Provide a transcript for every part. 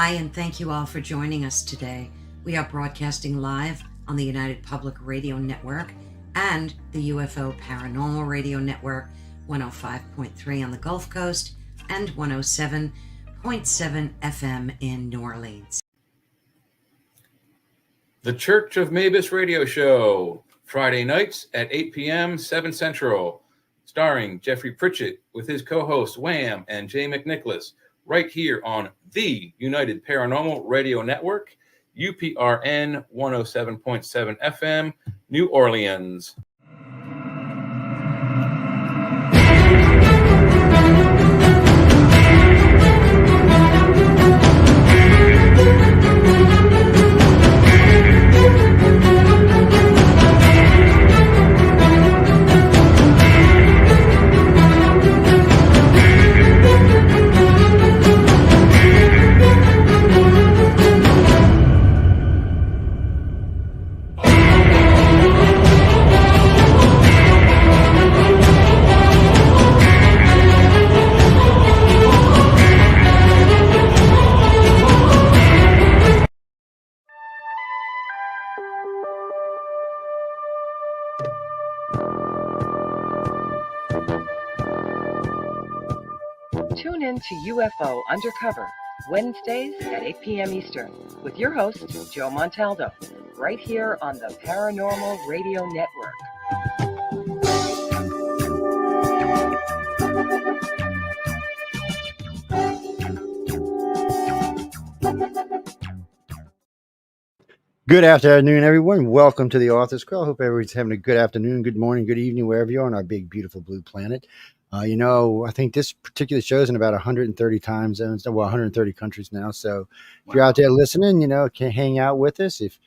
Hi, and thank you all for joining us today. We are broadcasting live on the United Public Radio Network and the UFO Paranormal Radio Network, 105.3 on the Gulf Coast and 107.7 FM in New Orleans. The Church of Mavis Radio Show, Friday nights at 8 p.m., 7 Central, starring Jeffrey Pritchett with his co-hosts Wham and Jay McNicholas, right here on the United Paranormal Radio Network, UPRN 107.7 FM, New Orleans. Tune in to UFO Undercover, Wednesdays at 8 p.m. Eastern, with your host, Joe Montaldo, right here on the Paranormal Radio Network. Good afternoon, everyone. Welcome to the Authors Quill. Hope everybody's having a good afternoon, good morning, good evening, wherever you are on our big, beautiful blue planet. I think this particular show is in about 130 time zones, 130 countries now. So if you're out there listening, can hang out with us. If,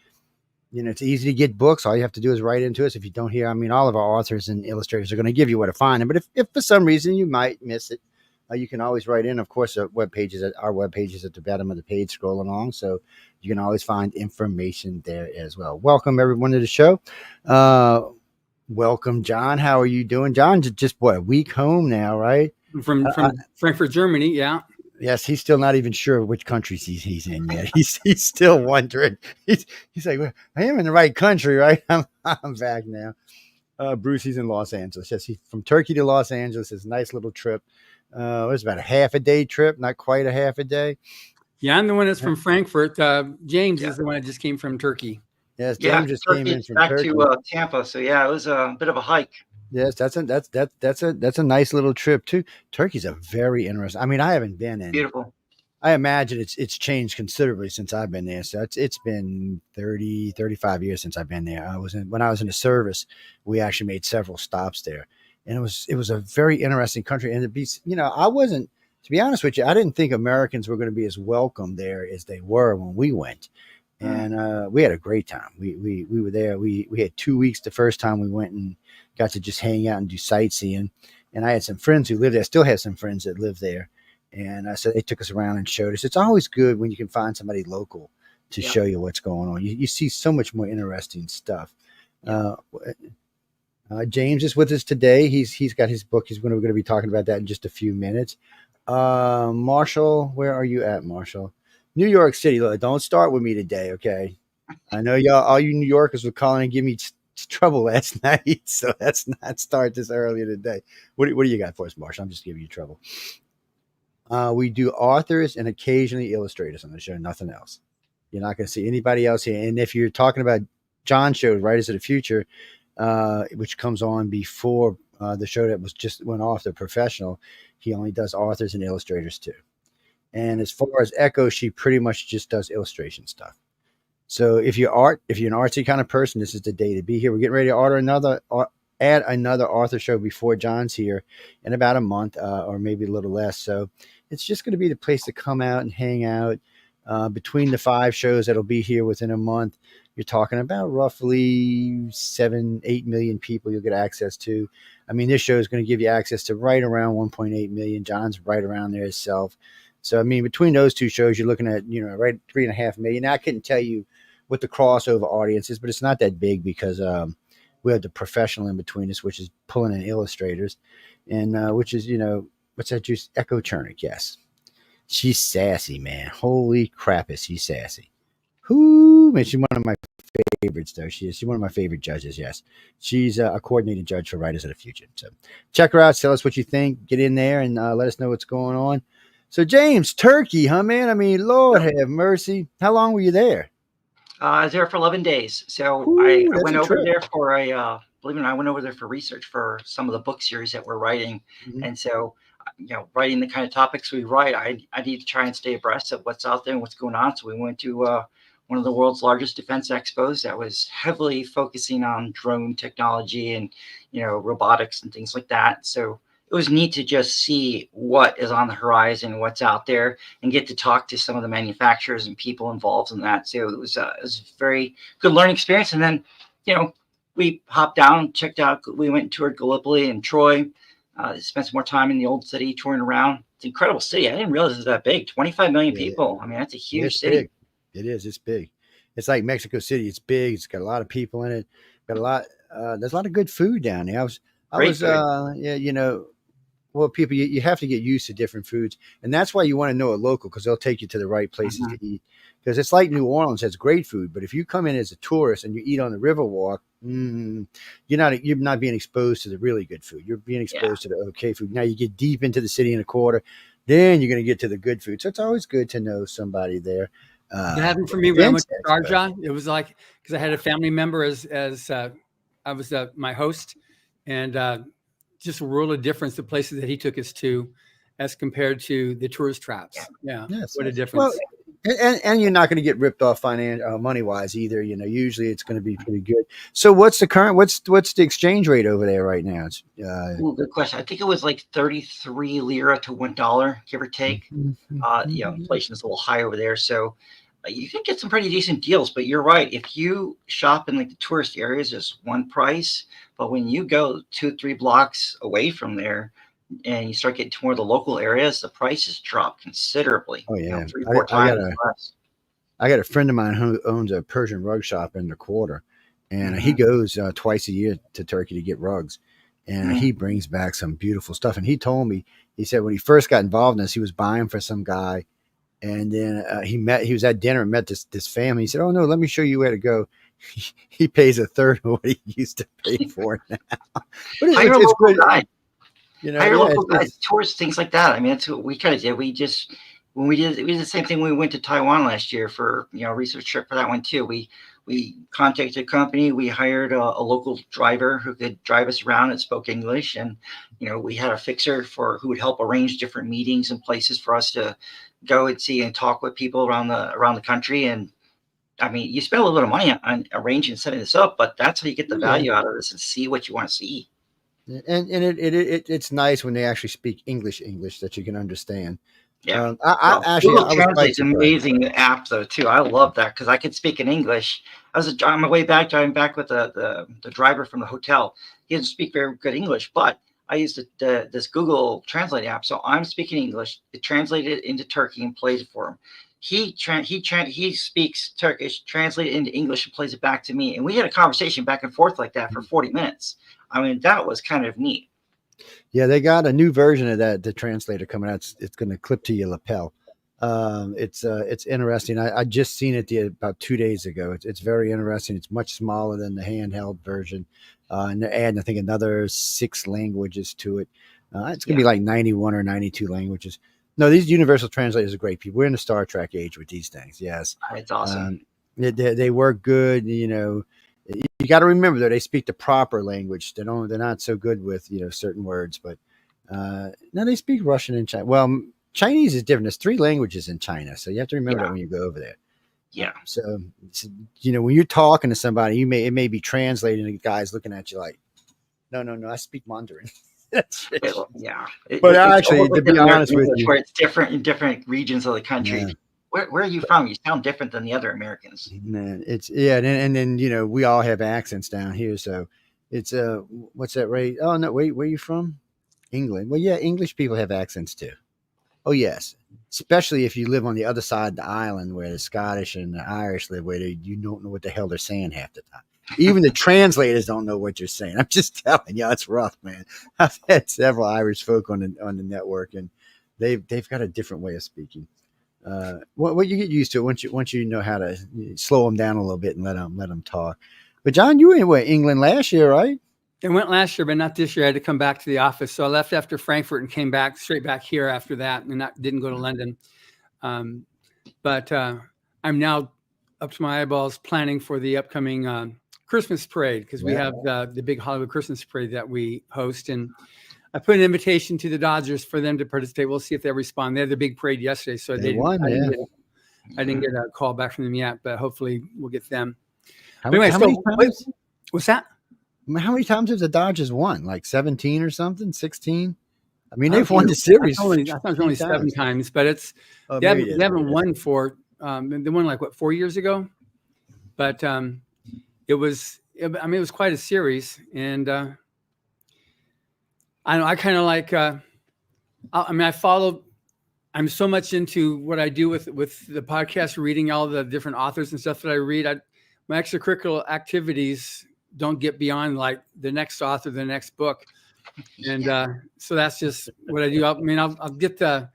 it's easy to get books. All you have to do is write into us. If you don't hear, all of our authors and illustrators are going to give you where to find them. But if for some reason you might miss it, you can always write in. Of course, our webpage is at the bottom of the page, scroll along. So you can always find information there as well. Welcome, everyone, to the show. Welcome, John. How are you doing? John's just, a week home now, right? From Frankfurt, Germany, yeah. Yes, he's still not even sure which countries he's in yet. He's still wondering. He's like, well, I am in the right country, right? I'm back now. Bruce, he's in Los Angeles. Yes, he's from Turkey to Los Angeles. It's a nice little trip. It was about a half a day trip, not quite a half a day. Yeah, I'm the one that's from Frankfurt. James is the one that just came from Turkey. Yes, James just came in from Turkey to Tampa. So yeah, it was a bit of a hike. Yes, that's a nice little trip too. Turkey's a very interesting. I haven't been in. Beautiful. I imagine it's changed considerably since I've been there. So it's been 35 years since I've been there. When I was in the service, we actually made several stops there, and it was a very interesting country. And to be, to be honest with you, I didn't think Americans were going to be as welcome there as they were when we went. And we had a great time. We were there. We had 2 weeks the first time we went and got to just hang out and do sightseeing. And I had some friends who lived there. I still have some friends that live there. And so they took us around and showed us. It's always good when you can find somebody local to show you what's going on. You see so much more interesting stuff. James is with us today. He's got his book. We're going to be talking about that in just a few minutes. Marshall, where are you at, Marshall? New York City. Look, don't start with me today, okay? I know all you New Yorkers were calling and give me trouble last night, so let's not start this earlier today. What do you got for us, Marshall? I'm just giving you trouble. We do authors and occasionally illustrators on the show, nothing else. You're not going to see anybody else here. And if you're talking about John's show, Writers of the Future, which comes on before the show that went off, The Professional, he only does authors and illustrators too. And as far as Echo, she pretty much just does illustration stuff. So if you're an artsy kind of person, this is the day to be here. We're getting ready to add another author show before John's here in about a month, or maybe a little less. So it's just going to be the place to come out and hang out. Between the 5 shows that'll be here within a month, you're talking about roughly 7-8 million people you'll get access to. This show is going to give you access to right around 1.8 million. John's right around there himself. So, between those 2 shows, you're looking at, right 3.5 million. Now, I couldn't tell you what the crossover audience is, but it's not that big because we have the Professional in between us, which is pulling in illustrators, and which is, what's that juice? Echo Chernick, yes. She's sassy, man. Holy crap, is she sassy? Whoo, man, she's one of my favorites, though. She's one of my favorite judges. Yes, she's a coordinating judge for Writers of the Future. So check her out. Tell us what you think. Get in there and let us know what's going on. So James, Turkey, huh, man? I mean, Lord have mercy. How long were you there? I was there for 11 days. So Ooh, I that's went a over trip. there for believe it or not, I went over there for research for some of the book series that we're writing. Mhm. And so, writing the kind of topics we write, I need to try and stay abreast of what's out there and what's going on. So we went to one of the world's largest defense expos that was heavily focusing on drone technology and, robotics and things like that. So it was neat to just see what is on the horizon, what's out there, and get to talk to some of the manufacturers and people involved in that. So it was a very good learning experience. And then, we hopped down, checked out, we went and toured Gallipoli and Troy, spent some more time in the old city touring around. It's an incredible city. I didn't realize it was that big, 25 million people. I mean, that's a huge city. Big. It is. It's big. It's like Mexico City. It's big. It's got a lot of people in it. Got a lot. There's a lot of good food down there. Well, people, you have to get used to different foods. And that's why you want to know a local, because they'll take you to the right places to eat. Because it's like New Orleans has great food. But if you come in as a tourist and you eat on the Riverwalk, you're not being exposed to the really good food. You're being exposed to the okay food. Now you get deep into the city and a quarter, then you're going to get to the good food. So it's always good to know somebody there. That happened for me when I went to Sharjah. It was like, because I had a family member as I was my host, and just a world of difference, the places that he took us to as compared to the tourist traps. Yeah. Yes. What a difference. Well, and you're not going to get ripped off money wise either. Usually it's going to be pretty good. So what's the exchange rate over there right now? It's good question. I think it was like 33 lira to $1, give or take. Inflation is a little high over there. So you can get some pretty decent deals, but you're right. If you shop in like the tourist areas, it's one price. But when you go 2-3 blocks away from there and you start getting to more of the local areas, the prices drop considerably. Oh yeah, 3-4 times less. I got a friend of mine who owns a Persian rug shop in the quarter, and he goes twice a year to Turkey to get rugs, and he brings back some beautiful stuff. And he told me, he said when he first got involved in this, he was buying for some guy, and then he was at dinner and met this family. He said, "Oh no, let me show you where to go." He pays a third of what he used to pay for it now. But it's good. Guide. Hire local guides, tours, things like that. I mean, that's what we kind of did. We did the same thing when we went to Taiwan last year for a research trip for that one too. We contacted a company. We hired a local driver who could drive us around and spoke English, and we had a fixer who would help arrange different meetings and places for us to go and see and talk with people around the country. And I mean, you spend a little bit of money on arranging and setting this up, but that's how you get the value out of this and see what you want to see. And it's nice when they actually speak English that you can understand. Yeah, Google Translate's an amazing app though too. I love that because I could speak in English. I was on my way back, driving back with the driver from the hotel. He didn't speak very good English, but I used this Google Translate app, so I'm speaking English. It translated it into Turkey and plays it for him. He speaks Turkish, translated it into English, and plays it back to me. And we had a conversation back and forth like that for 40 minutes. I mean, that was kind of neat. Yeah, they got a new version of the translator coming out. It's going to clip to your lapel. It's interesting. I just seen it about 2 days ago. It's very interesting. It's much smaller than the handheld version. And they're adding, I think, another 6 languages to it. It's going to be like 91 or 92 languages. No, these universal translators are great people. We're in the Star Trek age with these things. Yes. It's awesome. They work good. You got to remember that they speak the proper language. They're not so good with, certain words, but no, they speak Russian and Chinese. Well, Chinese is different. There's 3 languages in China. So you have to remember that when you go over there. Yeah. So, when you're talking to somebody, it may be translated and the guy's looking at you like, no, I speak Mandarin. Yeah. But actually, to be honest with you, where it's different in different regions of the country. Yeah. Where are you from? You sound different than the other Americans. Man, and then we all have accents down here. So it's what's that, Ray? Oh no, wait, where are you from? England. Well, yeah, English people have accents too. Oh yes, especially if you live on the other side of the island where the Scottish and the Irish live, where you don't know what the hell they're saying half the time. Even the translators don't know what you're saying. I'm just telling you, it's rough, man. I've had several Irish folk on the network, and they've got a different way of speaking. What you get used to once you know how to slow them down a little bit and let them talk. But John, you were in England last year, right? I went last year, but not this year. I had to come back to the office. So I left after Frankfurt and came back straight back here after that, and didn't go to London. But I'm now up to my eyeballs planning for the upcoming Christmas parade, because we have the big Hollywood Christmas parade that we host. And I put an invitation to the Dodgers for them to participate. We'll see if they respond. They had the big parade yesterday, so they won. I didn't get a call back from them yet, but hopefully we'll get them. How many times? What's that? How many times have the Dodgers won? Like 17 or something? 16? I mean, they've won the series. I thought it was only 7 times, but they haven't won for they won like 4 years ago. But it was quite a series, and I know I kind of like. I follow. I'm so much into what I do with the podcast, reading all the different authors and stuff that I read. My extracurricular activities don't get beyond like the next author, the next book. And so that's just what I do. I'll get the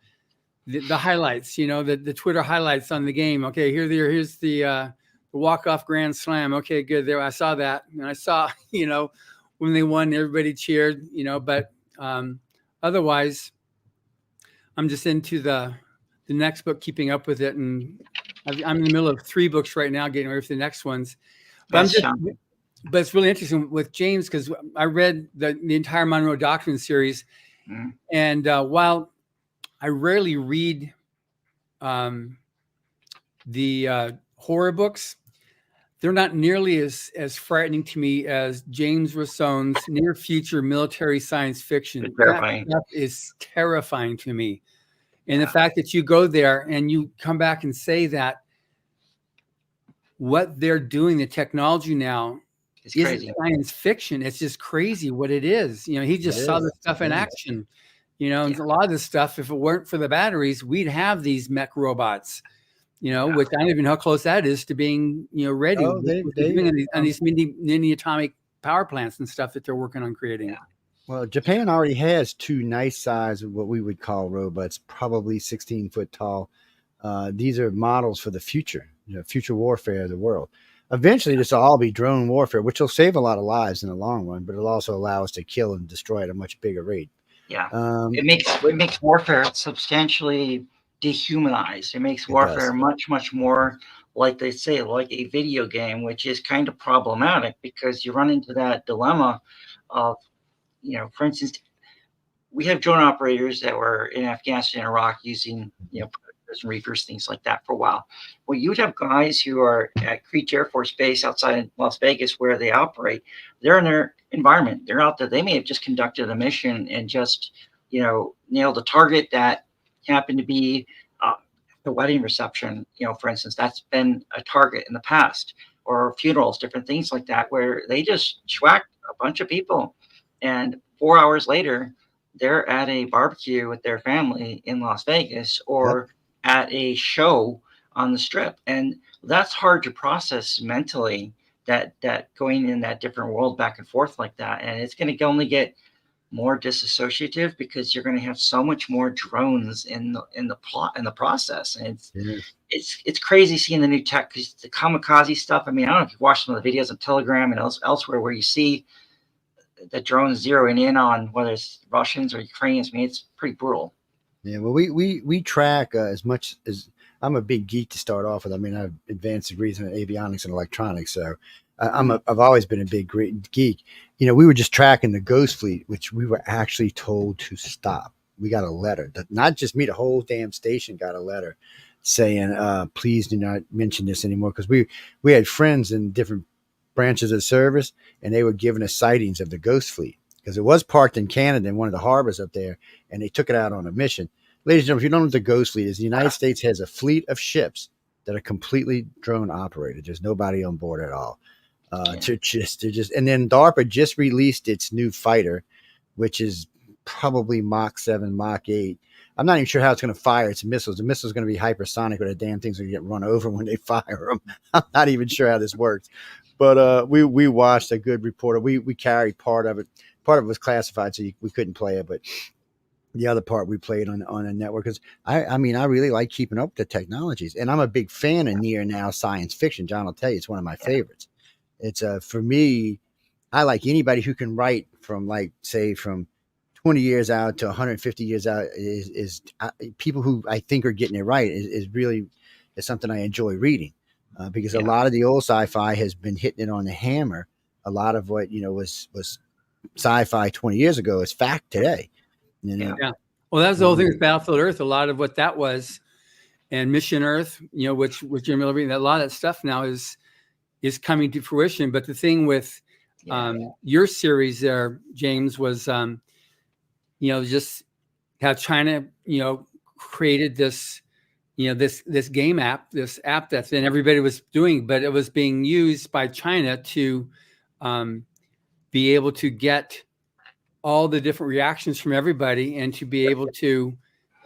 highlights, the Twitter highlights on the game. Okay, here's the walk-off grand slam. Okay, good. There, I saw that. And I saw, when they won, everybody cheered, but otherwise I'm just into the next book, keeping up with it. And I'm in the middle of 3 books right now, getting ready for the next ones. But But it's really interesting with James, because I read the entire Monroe Doctrine series. And while I rarely read the horror books, they're not nearly as frightening to me as James Rosone's near future military science fiction. That stuff is terrifying to me. And the fact that you go there and you come back and say that what they're doing, the technology now, isn't science fiction. It's just crazy what it is. He just saw the stuff in action. And a lot of this stuff, if it weren't for the batteries, we'd have these mech robots. Which I don't even know how close that is to being, ready. On these mini atomic power plants and stuff that they're working on creating. Yeah. Well, Japan already has 2 nice size of what we would call robots, probably 16 foot tall. These are models for the future, future warfare of the world. Eventually, this will all be drone warfare, which will save a lot of lives in the long run, but it'll also allow us to kill and destroy at a much bigger rate. Yeah, it makes warfare substantially dehumanized. It makes warfare much, much more, like they say, like a video game, which is kind of problematic, because you run into that dilemma of, for instance, we have drone operators that were in Afghanistan and Iraq using, Predators and Reapers, things like that for a while. Well, you'd have guys who are at Creech Air Force Base outside of Las Vegas where they operate. They're in their environment. They're out there. They may have just conducted a mission and just, nailed a target that happened to be the wedding reception, for instance. That's been a target in the past, or funerals, different things like that, where they just schwacked a bunch of people. And 4 hours later, they're at a barbecue with their family in Las Vegas, or at a show on the Strip. And that's hard to process mentally, that going in that different world back and forth like that. And it's going to only get more disassociative, because you're going to have so much more drones in the process. And it's crazy seeing the new tech, because the kamikaze stuff. I don't know if you've watched some of the videos on Telegram and elsewhere where you see the drones zeroing in on whether it's Russians or Ukrainians. It's pretty brutal. Yeah, well, we track as much as, I'm a big geek to start off with. I've advanced degrees in avionics and electronics, so I've always been a big geek. We were just tracking the Ghost Fleet, which we were actually told to stop. We got a letter, not just me, the whole damn station got a letter saying, please do not mention this anymore, because we had friends in different branches of service, and they were giving us sightings of the Ghost Fleet, because it was parked in Canada in one of the harbors up there, and they took it out on a mission. Ladies and gentlemen, if you don't know what the Ghost Fleet is, the United States has a fleet of ships that are completely drone operated. There's nobody on board at all. And then DARPA just released its new fighter, which is probably Mach 7, Mach 8. I'm not even sure how it's going to fire its missiles. The missile's going to be hypersonic, but the damn thing's going to get run over when they fire them. I'm not even sure how this works. But we watched a good reporter. We carried part of it. Part of it was classified, so we couldn't play it. But the other part we played on a network. Because I mean, I really like keeping up with the technologies, and I'm a big fan of near now science fiction. John will tell you, it's one of my favorites. It's for me, I like anybody who can write from, like, say, from 20 years out to 150 years out is people who I think are getting it right is really is something I enjoy reading, because a lot of the old sci-fi has been hitting it on the hammer. A lot of what was sci-fi 20 years ago is fact today. Yeah. Well, that's the whole thing with Battlefield Earth. A lot of what that was, and Mission Earth, which Jim Miller reading, a lot of that stuff now is coming to fruition. But the thing with your series there, James, was just how China created this this game app, this app that then everybody was doing, but it was being used by China to be able to get all the different reactions from everybody, and to be able to,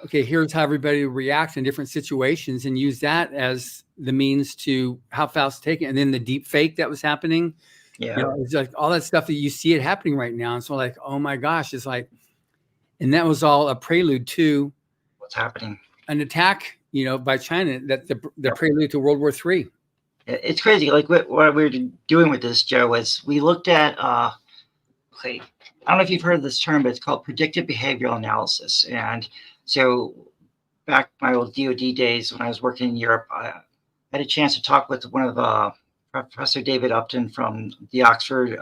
okay, here's how everybody reacts in different situations, and use that as the means to how fast take it. And then the deep fake that was happening, it's like all that stuff that you see it happening right now. And so, like, oh my gosh, it's like, and that was all a prelude to what's happening, an attack, by China, that the prelude to World War III. It's crazy. Like what we were doing with this, Joe, was we looked at, I don't know if you've heard of this term, but it's called predictive behavioral analysis. And so back my old DoD days when I was working in Europe, I had a chance to talk with one of Professor David Upton from the Oxford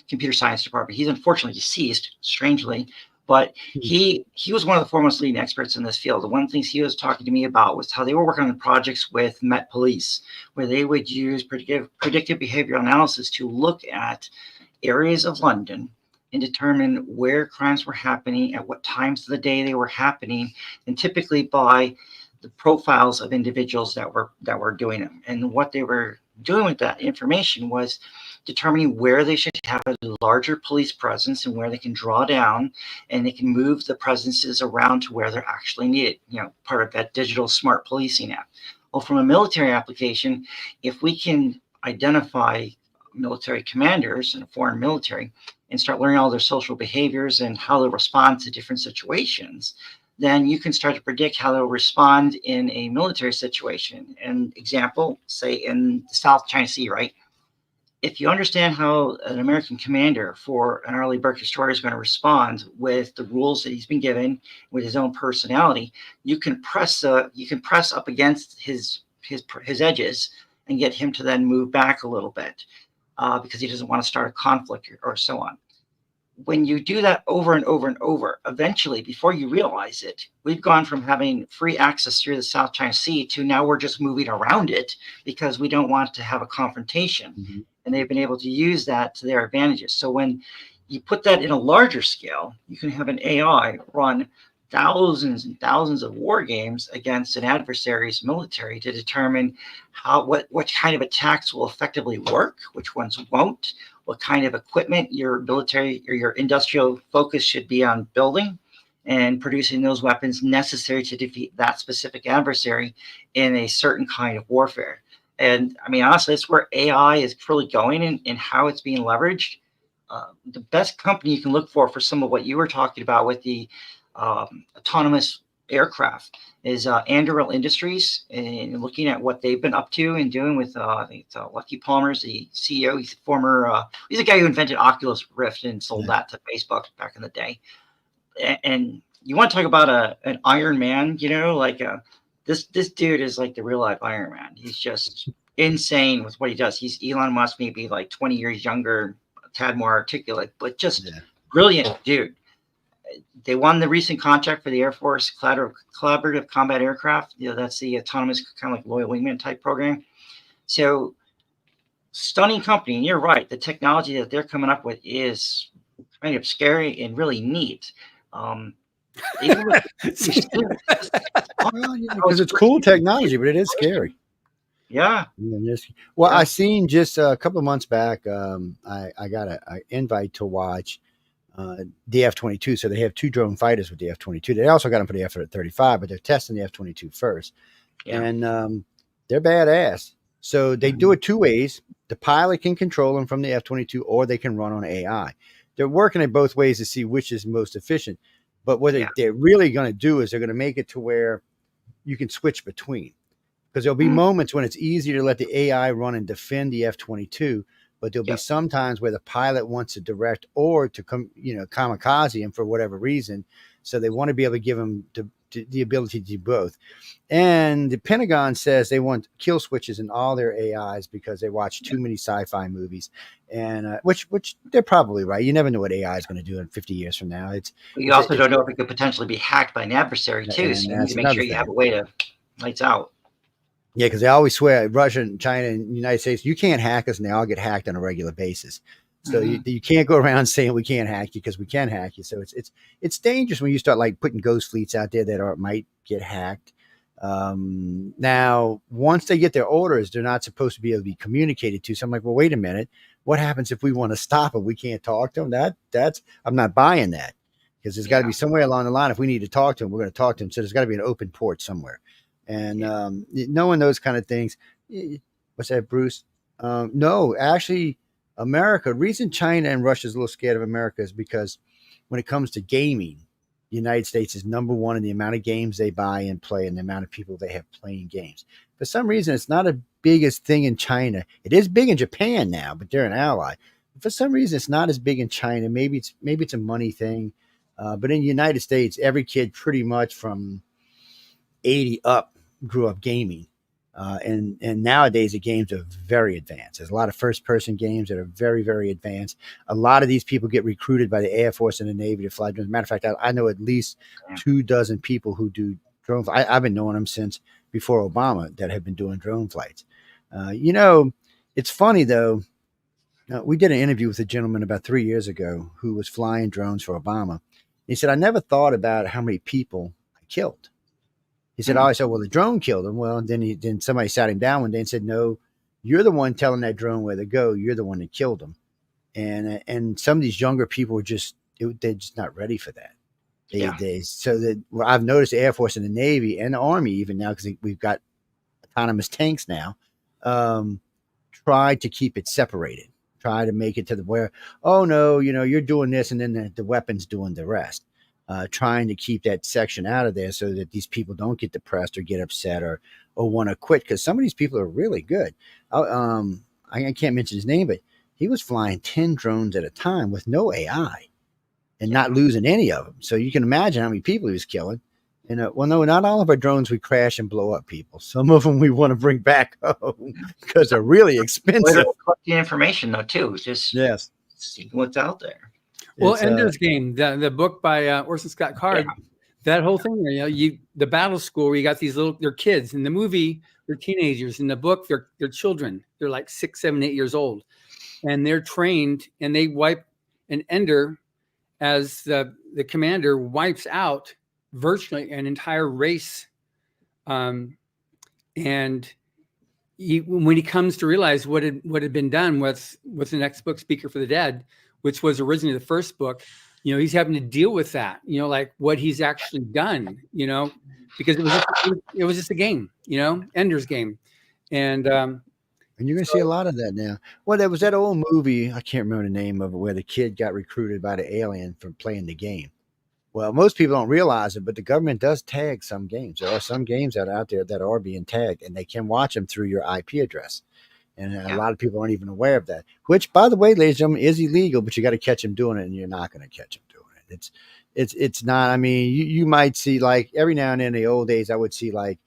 Computer Science Department. He's unfortunately deceased, strangely, but he was one of the foremost leading experts in this field. And one of the things he was talking to me about was how they were working on projects with Met Police, where they would use predictive behavioral analysis to look at areas of London and determine where crimes were happening, at what times of the day they were happening, and typically by the profiles of individuals that were doing them. And what they were doing with that information was determining where they should have a larger police presence and where they can draw down, and they can move the presences around to where they're actually needed, part of that digital smart policing app. Well, from a military application, if we can identify military commanders in a foreign military and start learning all their social behaviors and how they'll respond to different situations, then you can start to predict how they'll respond in a military situation. An example, say in the South China Sea, right? If you understand how an American commander for an Arleigh Burke destroyer is going to respond with the rules that he's been given, with his own personality, you can press up against his edges and get him to then move back a little bit. Because he doesn't want to start a conflict or so on. When you do that over and over and over, eventually, before you realize it, we've gone from having free access through the South China Sea to now we're just moving around it because we don't want to have a confrontation. Mm-hmm. And they've been able to use that to their advantages. So when you put that in a larger scale, you can have an AI run thousands and thousands of war games against an adversary's military to determine what kind of attacks will effectively work, which ones won't, what kind of equipment your military or your industrial focus should be on building and producing those weapons necessary to defeat that specific adversary in a certain kind of warfare. And I mean, honestly, that's where AI is really going and how it's being leveraged. The best company you can look for some of what you were talking about with the autonomous aircraft is Anduril Industries, and looking at what they've been up to and doing with I think it's Lucky Palmer's the CEO. He's he's the guy who invented Oculus Rift and sold that to Facebook back in the day. And you want to talk about an Iron Man, this dude is like the real life Iron Man. He's just insane with what he does. He's Elon Musk, maybe like 20 years younger, a tad more articulate, but just brilliant dude. They won the recent contract for the Air Force Collaborative Combat Aircraft. That's the autonomous kind of like loyal wingman type program. So stunning company. And you're right. The technology that they're coming up with is kind of scary and really neat. Because it's cool technology, but it is scary. Yeah. Well, I seen just a couple of months back, I got an invite to watch the F-22. So they have two drone fighters with the F-22. They also got them for the F-35, but they're testing the F-22 first. Yeah. And they're badass. So they do it two ways. The pilot can control them from the F-22, or they can run on AI. They're working it both ways to see which is most efficient. But what they're really going to do is they're going to make it to where you can switch between, because there'll be moments when it's easier to let the AI run and defend the F-22, but there'll be some times where the pilot wants to direct or to kamikaze him for whatever reason. So they want to be able to give him the ability to do both. And the Pentagon says they want kill switches in all their AIs because they watch too many sci-fi movies, and which they're probably right. You never know what AI is going to do in 50 years from now. You also don't know if it could potentially be hacked by an adversary too. So you need to make sure you have a way to lights out. Yeah, because they always swear, Russia and China and the United States, you can't hack us, and they all get hacked on a regular basis. So you can't go around saying we can't hack you, because we can hack you. So it's dangerous when you start like putting ghost fleets out there that might get hacked. Now, once they get their orders, they're not supposed to be able to be communicated to. So I'm like, well, wait a minute. What happens if we want to stop them? We can't talk to them. I'm not buying that, because there's got to be somewhere along the line. If we need to talk to them, we're going to talk to them. So there's got to be an open port somewhere. And knowing those kind of things. What's that, Bruce? No, actually, America, reason China and Russia is a little scared of America is because when it comes to gaming, the United States is number one in the amount of games they buy and play and the amount of people they have playing games. For some reason, it's not as biggest thing in China. It is big in Japan now, but they're an ally. For some reason, it's not as big in China. Maybe it's a money thing. But in the United States, every kid pretty much from 80 up grew up gaming. And nowadays the games are very advanced. There's a lot of first person games that are very, very advanced. A lot of these people get recruited by the Air Force and the Navy to fly drones. As a matter of fact, I know at least 24 people who do drone. I've been knowing them since before Obama that have been doing drone flights. It's funny though. We did an interview with a gentleman about 3 years ago who was flying drones for Obama. He said, I never thought about how many people I killed. He said, I said, well, the drone killed him. Well, then somebody sat him down one day and said, no, you're the one telling that drone where to go. You're the one that killed him. And some of these younger people were they're just not ready for that. I've noticed the Air Force and the Navy and the Army even now, because we've got autonomous tanks now, try to keep it separated, try to make it to the where, oh no, you're doing this. And then the weapon's doing the rest. Trying to keep that section out of there so that these people don't get depressed or get upset or want to quit, because some of these people are really good. I can't mention his name, but he was flying 10 drones at a time with no AI and not losing any of them. So you can imagine how many people he was killing. And well, no, not all of our drones we crash and blow up people. Some of them we want to bring back home because they're really expensive. Collecting information though too, just seeing what's out there. Well, Ender's Game, the book by Orson Scott Card, that whole thing, the battle school where you got they're kids. In the movie, they're teenagers. In the book, they're children. They're like 6, 7, 8 years old, and they're trained. And they wipe an Ender as the commander wipes out virtually an entire race. And when he comes to realize what had been done with the next book, Speaker for the Dead, which was originally the first book, he's having to deal with that, like what he's actually done, because it was just a game, Ender's Game. And you're going to see a lot of that now. Well, there was that old movie, I can't remember the name of it, where the kid got recruited by the alien for playing the game. Well, most people don't realize it, but the government does tag some games. There are some games that are out there that are being tagged, and they can watch them through your IP address. And a lot of people aren't even aware of that, which, by the way, ladies and gentlemen, is illegal, but you got to catch them doing it, and you're not going to catch them doing it. It's not, I mean, you might see, like, every now and then in the old days, I would see, like,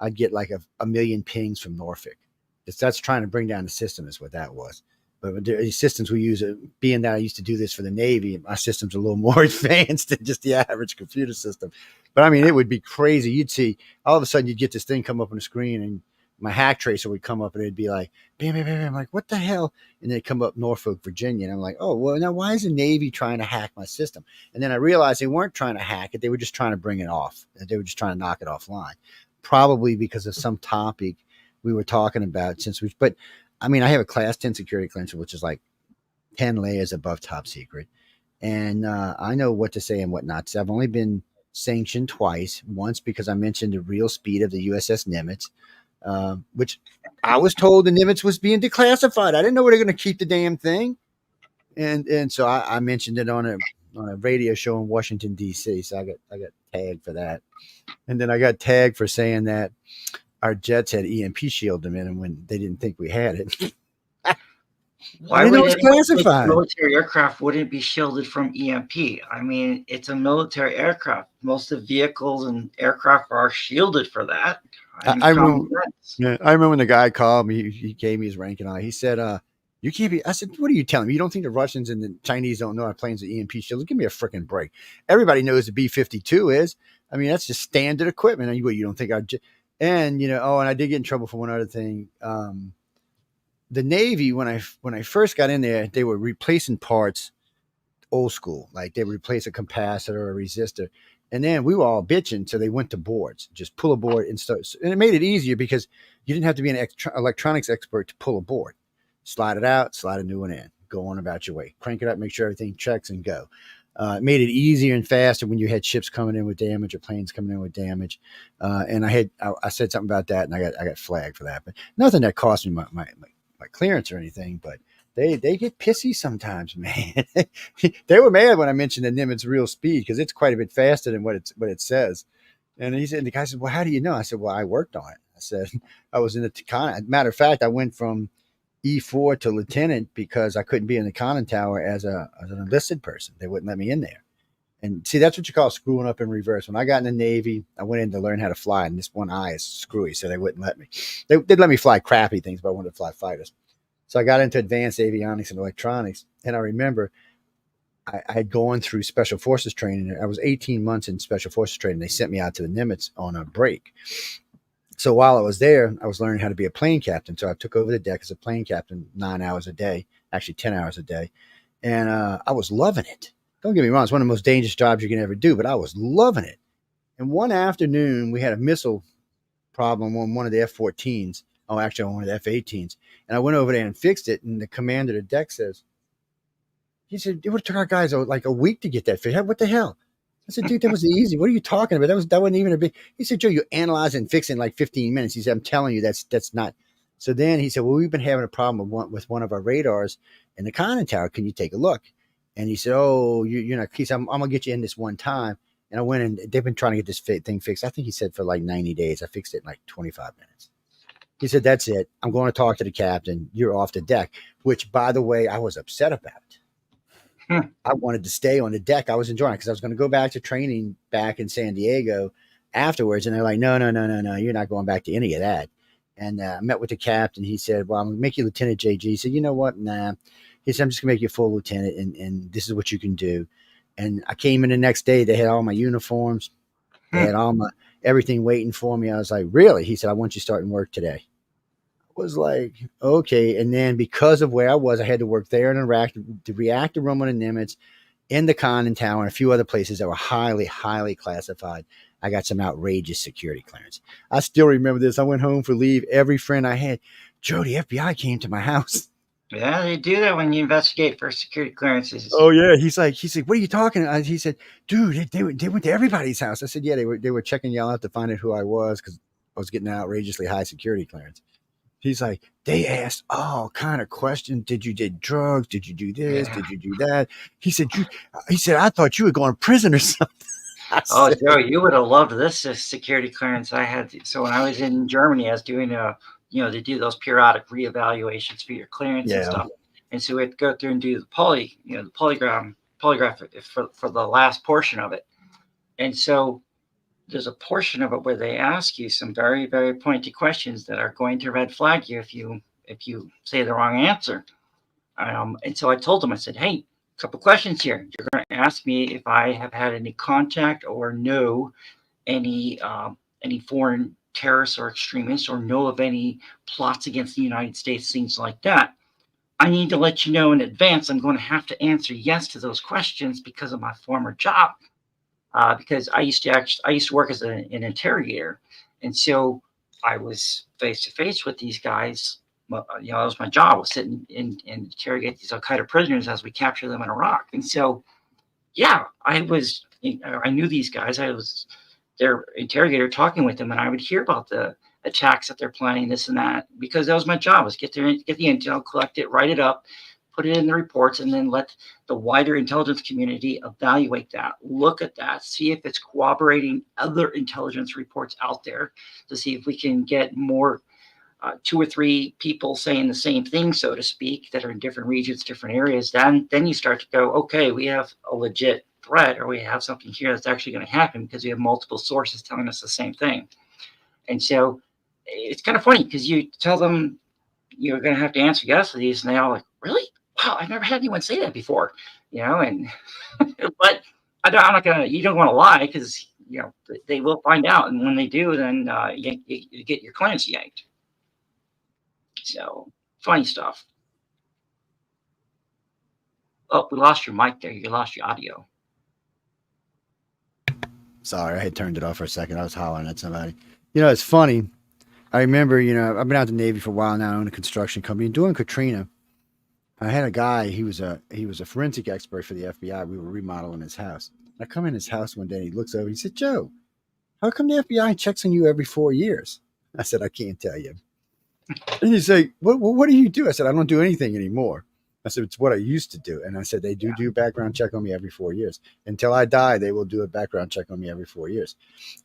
I'd get like a million pings from Norfolk. That's trying to bring down the system is what that was. But the systems we use, being that I used to do this for the Navy, my system's a little more advanced than just the average computer system. But I mean, it would be crazy. You'd see, all of a sudden, you'd get this thing come up on the screen, and my hack tracer would come up, and it'd be like, bam, bam, bam. I'm like, what the hell? And then it'd come up Norfolk, Virginia. And I'm like, oh, well, now why is the Navy trying to hack my system? And then I realized they weren't trying to hack it. They were just trying to bring it off. They were just trying to knock it offline, probably because of some topic we were talking about but I mean, I have a class 10 security clearance, which is like 10 layers above top secret. And I know what to say and what not to say. I've only been sanctioned twice, once because I mentioned the real speed of the USS Nimitz, which I was told the Nimitz was being declassified. I didn't know where they're going to keep the damn thing. And so I mentioned it on on a radio show in Washington D.C. So I got tagged for that, and then I got tagged for saying that our jets had EMP shield them in them when they didn't think we had it. Why And it would was it, classified. military aircraft wouldn't be shielded from EMP? I mean, it's a military aircraft. Most of the vehicles and aircraft are shielded for that. I remember, yeah, I remember when the guy called me. He gave me his rank and I. He said, "You can't be." I said, "What are you telling me? You don't think the Russians and the Chinese don't know our planes are EMP shields? Give me a freaking break. Everybody knows the B-52 is. I mean, that's just standard equipment. And you don't think our and and I did get in trouble for one other thing. The Navy, when I first got in there, they were replacing parts old school, like they would replace a capacitor or a resistor. And then we were all bitching, so they went to boards. Just pull a board and start. And it made it easier because you didn't have to be an electronics expert to pull a board. Slide it out, slide a new one in, go on about your way. Crank it up, make sure everything checks and go. It made it easier and faster when you had ships coming in with damage or planes coming in with damage. And I said something about that, and I got flagged for that. But nothing that cost me my clearance or anything. But they get pissy sometimes, man. They were mad when I mentioned the Nimitz real speed because it's quite a bit faster than what it says. And the guy said, "Well, how do you know?" I said, "Well, I worked on it." I said, "I was in the matter of fact, I went from E4 to lieutenant because I couldn't be in the conning tower as an enlisted person. They wouldn't let me in there." And see, that's what you call screwing up in reverse. When I got in the Navy, I went in to learn how to fly, and this one eye is screwy, so they wouldn't let me. They'd let me fly crappy things, but I wanted to fly fighters. So I got into advanced avionics and electronics, and I remember I had gone through special forces training. I was 18 months in special forces training. They sent me out to the Nimitz on a break. So while I was there, I was learning how to be a plane captain. So I took over the deck as a plane captain 9 hours a day, actually 10 hours a day. And I was loving it. Don't get me wrong. It's one of the most dangerous jobs you can ever do, but I was loving it. And one afternoon, we had a missile problem on one of the F-14s. Oh, actually, on one of the F-18s. And I went over there and fixed it. And the commander of the deck says, he said, "It would have took our guys like a week to get that fixed. What the hell?" I said, "Dude, that was easy. What are you talking about? That wasn't even a big." He said, "Joe, you analyze and fix it in like 15 minutes." He said, "I'm telling you, that's not." So then he said, "Well, we've been having a problem with one of our radars in the conning tower. Can you take a look?" And he said, "Oh, you're not." He said, I'm gonna get you in this one time." And I went and they've been trying to get this thing fixed. I think he said for like 90 days. I fixed it in like 25 minutes. He said, "That's it. I'm going to talk to the captain. You're off the deck," which, by the way, I was upset about. I wanted to stay on the deck. I was enjoying it because I was going to go back to training back in San Diego afterwards. And they're like, no, you're not going back to any of that. And I met with the captain. He said, "Well, I'm going to make you Lieutenant JG." He said, "You know what? Nah." He said, "I'm just going to make you a full lieutenant, and this is what you can do." And I came in the next day. They had all my uniforms. They had all my everything waiting for me. I was like, "Really?" He said, "I want you starting work today." Was like, okay. And then because of where I was, I had to work there in Iraq, the reactor room on the Nimitz, in the conning tower, and a few other places that were highly, highly classified. I got some outrageous security clearance. I still remember this. I went home for leave. Every friend I had, "Joe, the FBI came to my house." Yeah, they do that when you investigate for security clearances. Oh yeah, he's like, "What are you talking about?" He said, "Dude, they went to everybody's house." I said, "Yeah, they were checking y'all out to find out who I was because I was getting an outrageously high security clearance." He's like, "They asked all kind of questions. Did you did drugs? Did you do this? Yeah. Did you do that?" He said, "I thought you were going to prison or something." Oh, Joe, you would have loved this security clearance I had. So when I was in Germany, I was doing they do those periodic reevaluations for your clearance and stuff. And so we had to go through and do the polygraph for the last portion of it. And so there's a portion of it where they ask you some very, very pointy questions that are going to red flag you if you say the wrong answer. And so I told them, I said, "Hey, a couple questions here. You're going to ask me if I have had any contact or know any foreign terrorists or extremists or know of any plots against the United States, things like that. I need to let you know in advance I'm going to have to answer yes to those questions because of my former job." Because I used to work as an interrogator, and so I was face to face with these guys. That was my job, was sit and interrogate these Al Qaeda prisoners as we capture them in Iraq. And so, yeah, I knew these guys. I was their interrogator talking with them, and I would hear about the attacks that they're planning, this and that, because that was my job, was get the intel, collect it, write it up, put it in the reports, and then let the wider intelligence community evaluate that, look at that, see if it's corroborating other intelligence reports out there, to see if we can get more 2 or 3 people saying the same thing, so to speak, that are in different regions, different areas. Then you start to go, okay, we have a legit threat, or we have something here that's actually going to happen because we have multiple sources telling us the same thing. And so it's kind of funny because you tell them you're going to have to answer yes to these, and they all like, really? Wow, I've never had anyone say that before, and but I'm not gonna. You don't want to lie, because they will find out, and when they do, then you get your clients yanked. So funny stuff. Oh, we lost your mic there. You lost your audio. Sorry, I had turned it off for a second. I was hollering at somebody. It's funny. I remember, I've been out the Navy for a while now. I own a construction company. During Katrina, I had a guy. He was a forensic expert for the FBI. We were remodeling his house. I come in his house one day, and he looks over. He said, "Joe, how come the FBI checks on you every 4 years?" I said, "I can't tell you." And he's like, what do you do? I said, "I don't do anything anymore." I said, "It's what I used to do." And I said, "They do background check on me every 4 years. Until I die, they will do a background check on me every 4 years."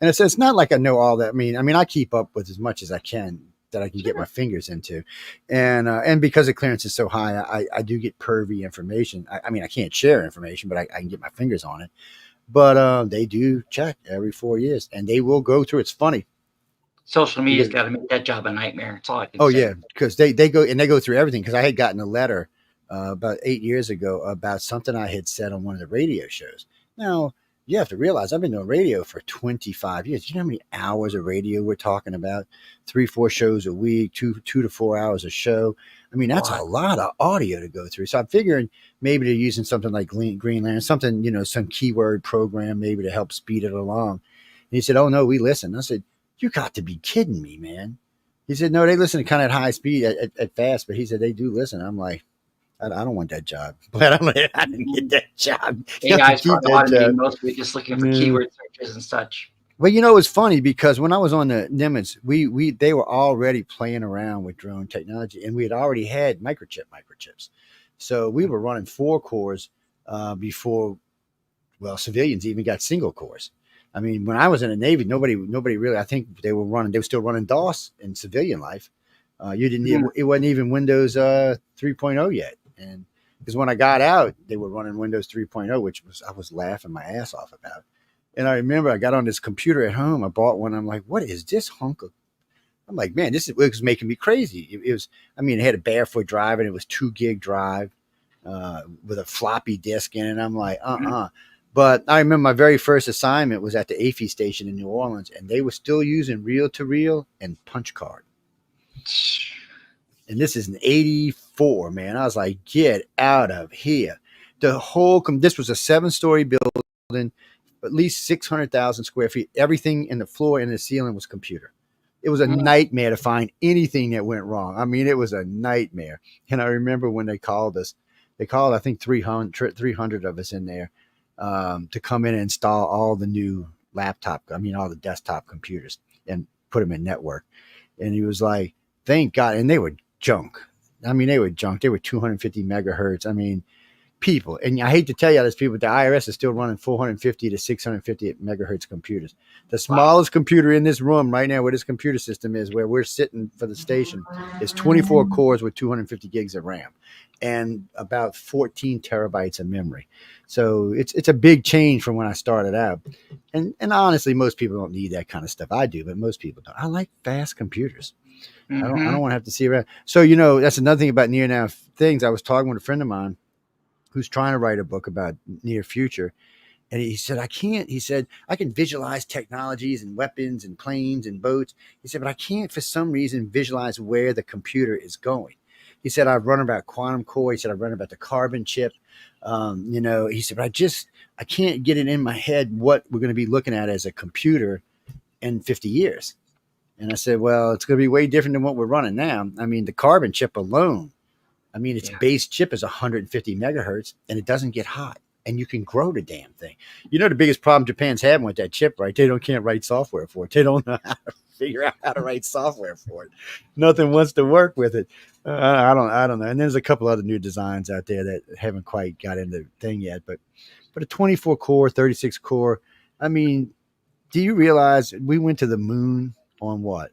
And I said, it's not like I know all that. I mean, I keep up with as much as I can that I can get my fingers into. And because the clearance is so high, I do get pervy information. I can't share information, but I can get my fingers on it. But they do check every 4 years, and they will go through. It's funny. Social media's got to make that job a nightmare. That's all I can say. Oh, yeah, because they go through everything. Because I had gotten a letter about 8 years ago about something I had said on one of the radio shows. Now, you have to realize I've been doing radio for 25 years. You know how many hours of radio we're talking about? 3-4 shows a week, 2 to 4 hours a show. That's a lot of audio to go through. So I'm figuring maybe they're using something like Greenland, something, some keyword program maybe to help speed it along. And he said, "Oh, no, we listen." I said, "You got to be kidding me, man." He said, "No, they listen kind of at high speed, at fast." But he said, "They do listen." I'm like, I don't want that job. But I didn't get that job. AI's probably automating most of it, just looking for keyword searches and such. Well, it was funny because when I was on the Nimitz, they were already playing around with drone technology, and we had already had microchips. So we were running 4 cores before, civilians even got single cores. When I was in the Navy, nobody really. I think they were still running DOS in civilian life. It wasn't even Windows 3.0 yet, and because when I got out, they were running Windows 3.0, which I was laughing my ass off about. And I remember I got on this computer at home. I bought one. I'm like, what is this hunk of? I'm like, man, it was making me crazy. It was. It had a barefoot drive, and it was 2 gig drive with a floppy disk in it. I'm like, But I remember my very first assignment was at the AFI station in New Orleans, and they were still using reel-to-reel and punch card. And this is an 84, man. I was like, get out of here. This was a 7-story building, at least 600,000 square feet. Everything in the floor and the ceiling was computer. It was a nightmare to find anything that went wrong. It was a nightmare. And I remember when they called us, I think 300 of us in there to come in and install all the new all the desktop computers and put them in network. And he was like, thank God. And they were junk. They were junk. They were 250 megahertz. People, and I hate to tell you this, people, the IRS is still running 450 to 650 megahertz computers. The smallest computer in this room right now, where this computer system is, where we're sitting for the station, is 24 cores with 250 gigs of RAM and about 14 terabytes of memory. So it's a big change from when I started out. And honestly, most people don't need that kind of stuff. I do, but most people don't. I like fast computers. I don't want to have to see around. So, that's another thing about near now things. I was talking with a friend of mine who's trying to write a book about near future. And he said, I can't. He said, I can visualize technologies and weapons and planes and boats. He said, but I can't for some reason visualize where the computer is going. He said, I've run about quantum core. He said, I've run about the carbon chip. He said, but I can't get it in my head what we're going to be looking at as a computer in 50 years. And I said, well, it's going to be way different than what we're running now. The carbon chip alone, its base chip is 150 megahertz, and it doesn't get hot and you can grow the damn thing. You know, the biggest problem Japan's having with that chip, right? They can't write software for it. They don't know how to figure out how to write software for it. Nothing wants to work with it. I don't know. And there's a couple other new designs out there that haven't quite got into the thing yet, but a 24 core, 36 core. I mean, do you realize we went to the moon on what?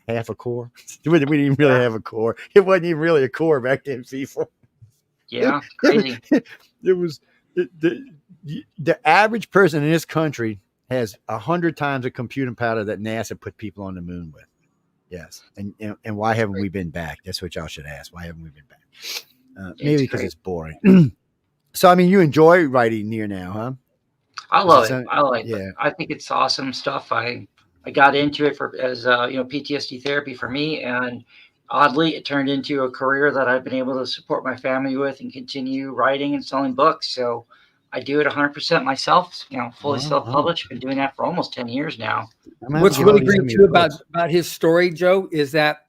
Half a core? We didn't even really have a core. It wasn't even really a core back then, people. Yeah, crazy. It was the average person in this country has 100 times the computing power that NASA put people on the moon with. Yes, and why haven't we been back? That's what y'all should ask. Why haven't we been back? Maybe because it's boring. So, I mean, you enjoy writing near now, huh? I love it. I like it. I think it's awesome stuff. I got into it as PTSD therapy for me, and oddly, it turned into a career that I've been able to support my family with and continue writing and selling books. So I do it 100% myself. Fully self-published. Been doing that for almost 10 years now. What's really great too about his story, Joe, is that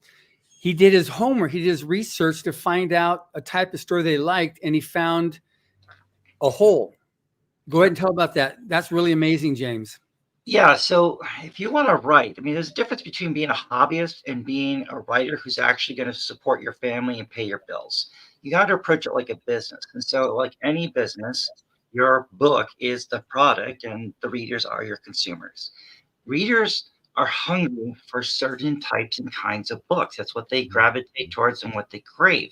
he did his homework. He did his research to find out a type of story they liked, and he found a hole. Go ahead and tell about that. That's really amazing, James. Yeah. So if you want to write, I mean, there's a difference between being a hobbyist and being a writer who's actually going to support your family and pay your bills. You got to approach it like a business. And so, like any business, your book is the product and the readers are your consumers. Readers are hungry for certain types and kinds of books. That's what they gravitate towards and what they crave.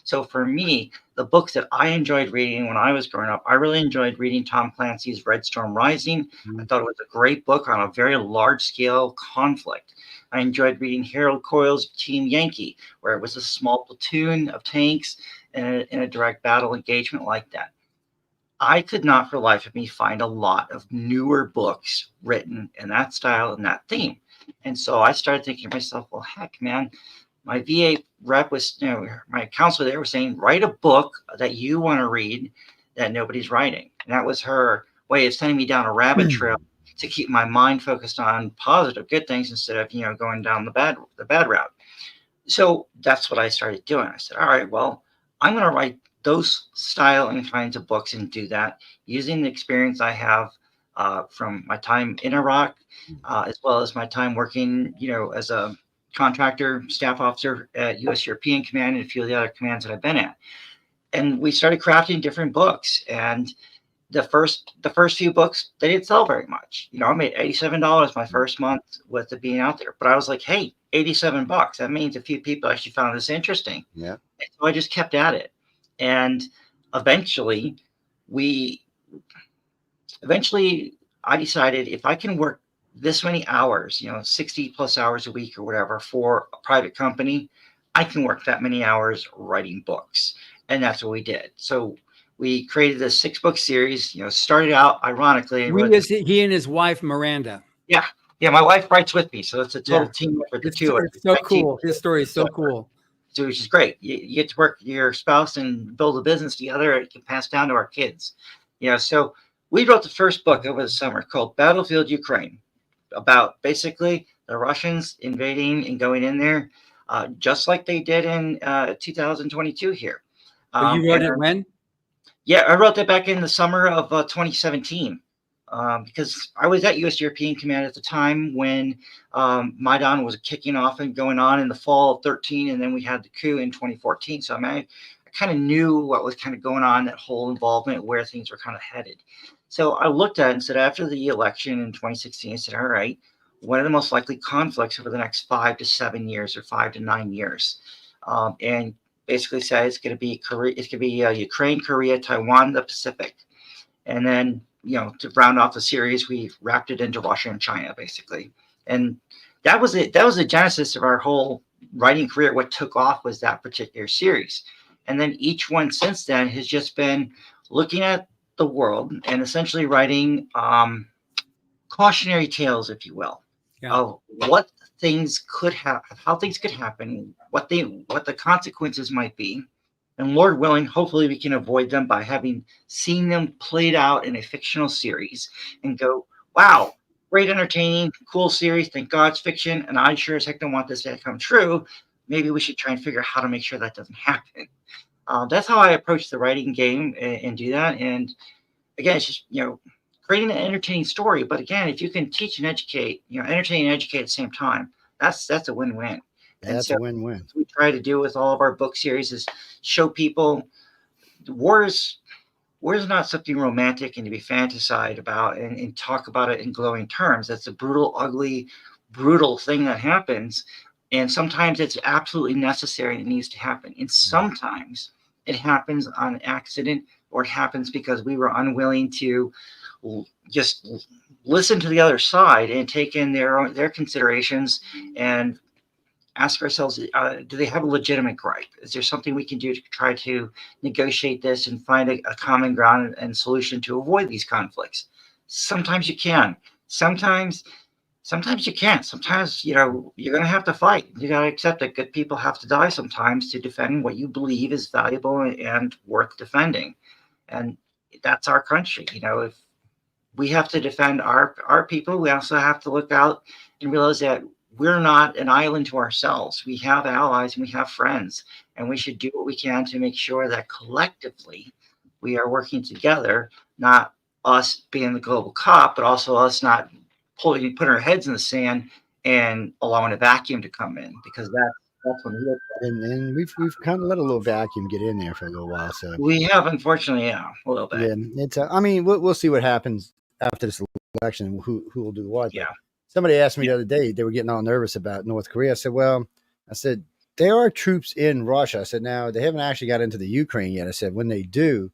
So for me, the books that I enjoyed reading when I was growing up, I really enjoyed reading Tom Clancy's Red Storm Rising. I thought it was a great book on a very large scale conflict. I enjoyed reading Harold Coyle's Team Yankee, where it was a small platoon of tanks in a direct battle engagement like that. I could not for the life of me find a lot of newer books written in that style and that theme. And so I started thinking to myself, well, heck, man, my VA rep was, my counselor there was saying, write a book that you want to read that nobody's writing. And that was her way of sending me down a rabbit trail to keep my mind focused on positive, good things instead of, going down the bad route. So that's what I started doing. I said, all right, well, I'm going to write those style and kinds of books and do that using the experience I have from my time in Iraq, as well as my time working, as a contractor, staff officer at U.S. European Command and a few of the other commands that I've been at. And we started crafting different books. And the first few books, they didn't sell very much. I made $87 my first month with it being out there. But I was like, hey, $87. That means a few people actually found this interesting. Yeah. And so I just kept at it. And eventually I decided if I can work this many hours, 60 plus hours a week or whatever for a private company, I can work that many hours writing books. And that's what we did. So we created a 6-book series, started out ironically. He and his wife, Miranda. Yeah. Yeah. My wife writes with me. So it's a total team effort. It's so cool. His story is so cool. So which is great. You get to work with your spouse and build a business together. It can pass down to our kids. So we wrote the first book over the summer called Battlefield Ukraine, about basically the Russians invading and going in there, just like they did in 2022 here. You wrote it when? Yeah, I wrote that back in the summer of 2017. Because I was at U.S. European Command at the time when Maidan was kicking off and going on in the fall of 13, and then we had the coup in 2014. So I kind of knew what was kind of going on, that whole involvement, where things were kind of headed. So I looked at it and said, after the election in 2016, I said, all right, what are the most likely conflicts over the next 5 to 7 years or 5 to 9 years? And basically said it's going to be Ukraine, Korea, Taiwan, the Pacific. And then, to round off the series, we wrapped it into Russia and China, basically. And that was it. That was the genesis of our whole writing career. What took off was that particular series. And then each one since then has just been looking at the world and essentially writing cautionary tales, if you will, of what things could happen, how things could happen, what the consequences might be. And Lord willing, hopefully we can avoid them by having seen them played out in a fictional series and go, wow, great, entertaining, cool series. Thank God it's fiction. And I sure as heck don't want this to come true. Maybe we should try and figure out how to make sure that doesn't happen. That's how I approach the writing game and do that. And again, it's just, creating an entertaining story. But again, if you can teach and educate, entertain and educate at the same time, that's a win-win. And That's so a win-win. what we try to do with all of our book series is show people war is not something romantic and to be fantasized about and talk about it in glowing terms. That's a brutal, ugly, brutal thing that happens. And sometimes it's absolutely necessary and it needs to happen. And sometimes it happens on accident, or it happens because we were unwilling to just listen to the other side and take in their considerations and ask ourselves, do they have a legitimate gripe? Is there something we can do to try to negotiate this and find a common ground and solution to avoid these conflicts? Sometimes you can. Sometimes you can't. Sometimes, you're going to have to fight. You got to accept that good people have to die sometimes to defend what you believe is valuable and worth defending. And that's our country. If we have to defend our people, we also have to look out and realize that we're not an island to ourselves. We have allies and we have friends, and we should do what we can to make sure that collectively we are working together, not us being the global cop, but also us not putting our heads in the sand and allowing a vacuum to come in, because that's when and we've kind of let a little vacuum get in there for a little while. So we have, unfortunately, a little bit. Yeah, it's. I mean, we'll see what happens after this election. Who will do what? Yeah. Somebody asked me the other day. They were getting all nervous about North Korea. I said, "Well, there are troops in Russia." I said, "Now they haven't actually got into the Ukraine yet." I said, "When they do,"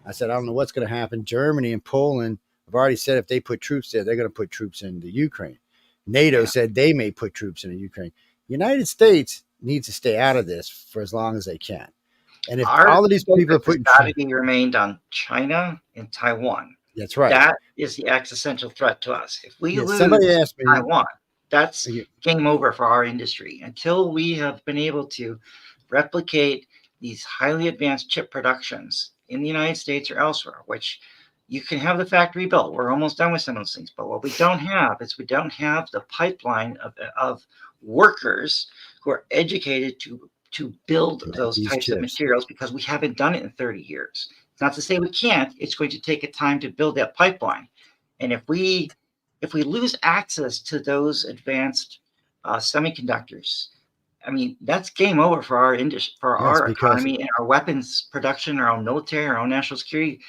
I said, "I don't know what's going to happen." Germany and Poland have already said if they put troops there, they're going to put troops in the Ukraine. NATO said they may put troops in the Ukraine. The United States needs to stay out of this for as long as they can. And if all of these people are putting strategy remained on China and Taiwan, that's right. That is the existential threat to us. If we lose somebody asked me, Taiwan, that's game over for our industry. Until we have been able to replicate these highly advanced chip productions in the United States or elsewhere, which you can have the factory built. We're almost done with some of those things. But what we don't have is we don't have the pipeline of workers who are educated to build those types chips of materials, because we haven't done it in 30 years. It's not to say we can't. It's going to take a time to build that pipeline. And if we lose access to those advanced semiconductors, I mean, that's game over for our industry, for our economy and our weapons production, our own military, our own national security.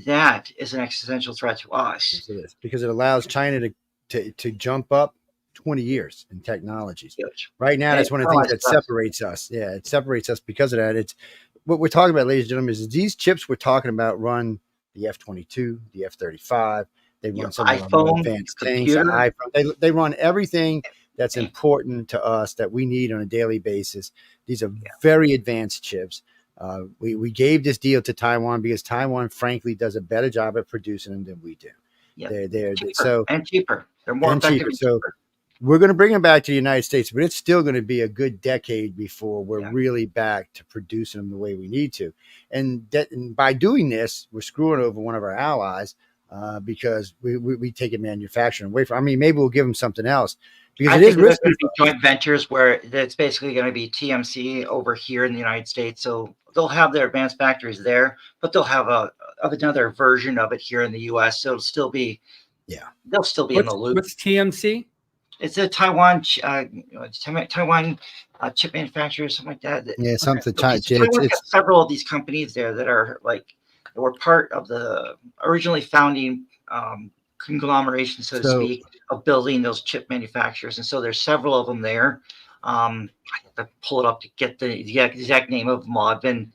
That is an existential threat to us. Yes, it is, because it allows China to jump up 20 years in technologies. Huge. Right now, that's one of the things that separates us. Yeah, it separates us because of that. It's what we're talking about, ladies and gentlemen, is these chips we're talking about run the F-22, the F-35. They run some of the more advanced things. iPhone. They run everything that's important to us that we need on a daily basis. These are very advanced chips. We gave this deal to Taiwan because Taiwan, frankly, does a better job at producing them than we do. Yeah. They're cheaper. They're more effective. So we're going to bring them back to the United States, but it's still going to be a good decade before we're really back to producing them the way we need to. And by doing this, we're screwing over one of our allies because we take a manufacturing away from. I mean, maybe we'll give them something else. Because I think there's going to be joint ventures where it's basically going to be TMC over here in the United States. So they'll have their advanced factories there, but they'll have another version of it here in the U.S. So it'll still be, they'll still be in the loop. What's TMC? It's a Taiwan chip manufacturer, something like that. Yeah, something. Taiwan has several of these companies there that are were part of the originally founding conglomeration, so to speak, of building those chip manufacturers. And so there's several of them there. I have to pull it up to get the exact name of them all. I've been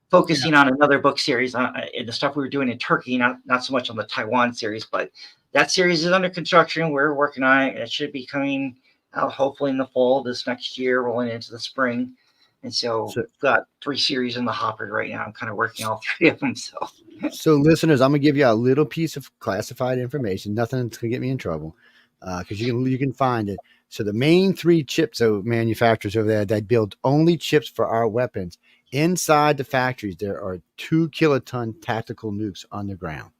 focusing on another book series in the stuff we were doing in Turkey, not so much on the Taiwan series, but that series is under construction. We're working on it. It should be coming out hopefully in the fall this next year, rolling into the spring. And so we've got 3 series in the hopper right now. I'm kind of working all 3 of them. So listeners, I'm going to give you a little piece of classified information. Nothing that's going to get me in trouble because you can find it. So the main 3 chips manufacturers over there that build only chips for our weapons, inside the factories, there are 2 kiloton tactical nukes on the ground.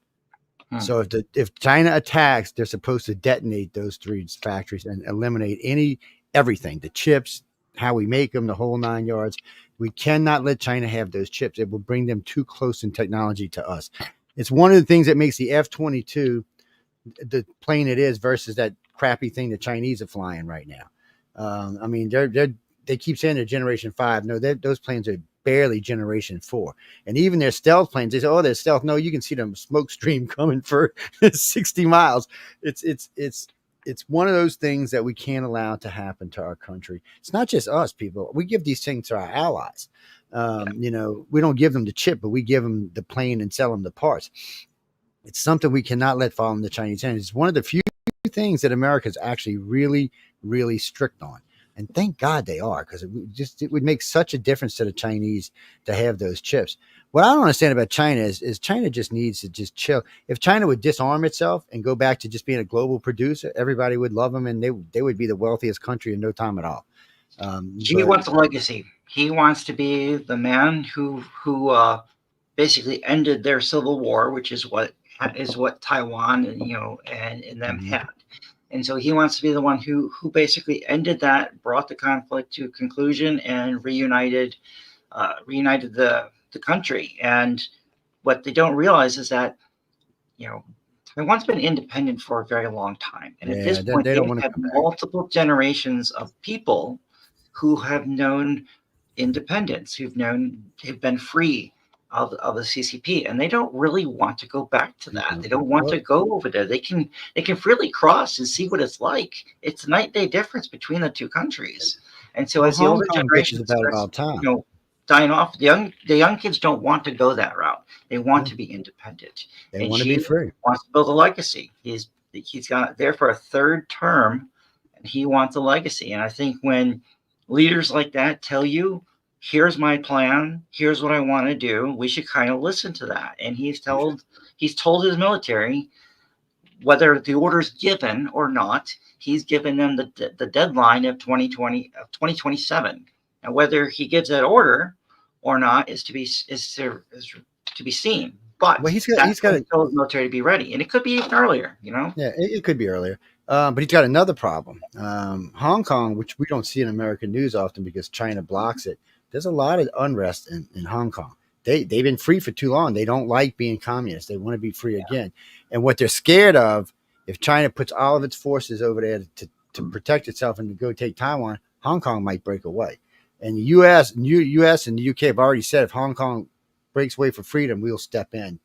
So if China attacks, they're supposed to detonate those 3 factories and eliminate everything, the chips, how we make them, the whole 9 yards. We cannot let China have those chips. It will bring them too close in technology to us. It's one of the things that makes the F-22 the plane it is versus that crappy thing the Chinese are flying right now. I mean, they keep saying they're Generation 5. No, those planes are barely Generation 4. And even their stealth planes, they say, oh, they're stealth. No, you can see them smoke stream coming for 60 miles. It's one of those things that we can't allow to happen to our country. It's not just us, people. We give these things to our allies. You know, we don't give them the chip, but we give them the plane and sell them the parts. It's something we cannot let fall in the Chinese hands. It's one of the few things that America is actually really, really strict on. And thank God they are, because it would make such a difference to the Chinese to have those chips. What I don't understand about China is China just needs to just chill. If China would disarm itself and go back to just being a global producer, everybody would love them, and they would be the wealthiest country in no time at all. He wants a legacy. He wants to be the man who basically ended their civil war, which is what Taiwan and them had. And so he wants to be the one who basically ended that, brought the conflict to a conclusion, and reunited the country. And what they don't realize is that, Taiwan's been independent for a very long time. And at this point, they've had multiple generations of people who have known independence, who've been free of the CCP, and they don't really want to go back to that. They don't want to go over there. They can freely cross and see what it's like. It's a night and day difference between the two countries. And so as the older generation dying off, the young kids don't want to go that route. They want to be independent. They want to be free. Wants to build a legacy. He's got there for a third term, and he wants a legacy. And I think when leaders like that tell you, here's my plan, here's what I want to do, we should kind of listen to that. And he's told his military, whether the order's given or not, he's given them the deadline of 2027. Now, whether he gives that order or not is to be seen. But he's got to tell his military to be ready, and it could be even earlier. Yeah, it could be earlier. But he's got another problem. Hong Kong, which we don't see in American news often because China blocks it. There's a lot of unrest in Hong Kong. They've been free for too long. They don't like being communist. They want to be free again. And what they're scared of, if China puts all of its forces over there to protect itself and to go take Taiwan, Hong Kong might break away. And the U.S. and the UK have already said if Hong Kong breaks away for freedom, we'll step in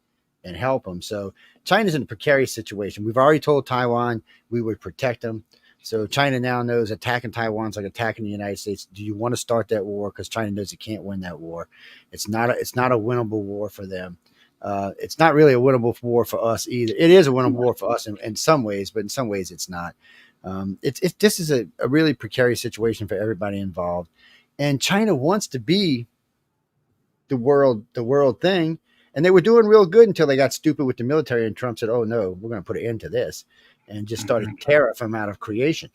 and help them. So China's in a precarious situation. We've already told Taiwan we would protect them. So China now knows attacking Taiwan's like attacking the United States. Do you want to start that war? Because China knows it can't win that war. It's not a winnable war for them. It's not really a winnable war for us either. It is a winnable war for us in some ways, but in some ways it's not. This is a really precarious situation for everybody involved. And China wants to be the world thing. And they were doing real good until they got stupid with the military, and Trump said, oh, no, we're going to put an end to this, and just started terror from out of creation.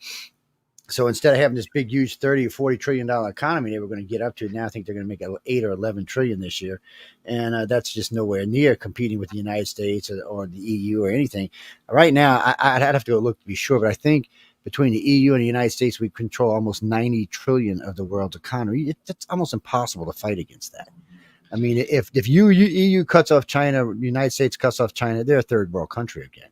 So instead of having this big, huge $30 or $40 trillion economy they were going to get up to, now I think they're going to make 8 or 11 trillion this year. And that's just nowhere near competing with the United States or the EU or anything. Right now, I'd have to go look to be sure, but I think between the EU and the United States, we control almost 90 trillion of the world's economy. It's almost impossible to fight against that. I mean, if EU cuts off China, the United States cuts off China, they're a third world country again.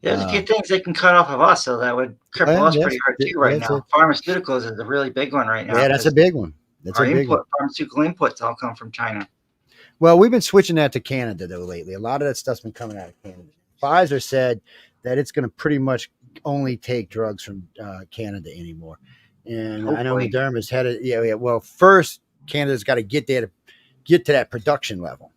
There's a few things they can cut off of us, so that would cripple us pretty hard too right now. Pharmaceuticals is a really big one right now. Yeah, that's a big one. Pharmaceutical inputs all come from China. Well, we've been switching that to Canada, though, lately. A lot of that stuff's been coming out of Canada. Pfizer said that it's going to pretty much only take drugs from Canada anymore. And hopefully. I know Moderna's had it. Yeah. Well, first, Canada's got to get there to get to that production level.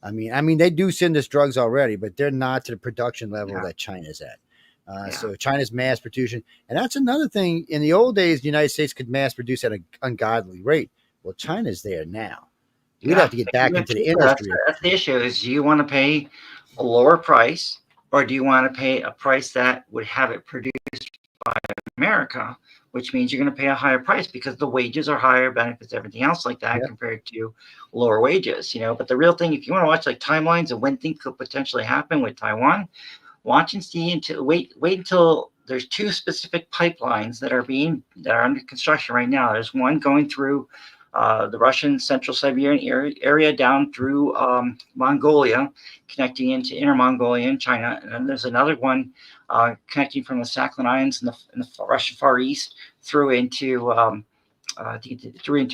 I mean, they do send us drugs already, but they're not to the production level that China's at. So China's mass production. And that's another thing. In the old days, the United States could mass produce at an ungodly rate. Well, China's there now. We'd have to get back into the industry. That's the issue is, do you want to pay a lower price, or do you want to pay a price that would have it produced by America, which means you're going to pay a higher price because the wages are higher, benefits, everything else like that compared to lower wages, But the real thing, if you want to watch like timelines of when things could potentially happen with Taiwan, watch and see wait until there's 2 specific pipelines that are under construction right now. There's one going through the Russian Central Siberian area down through Mongolia, connecting into Inner Mongolia and China. And then there's another one connecting from the Sakhalin Islands in the Russian Far East through into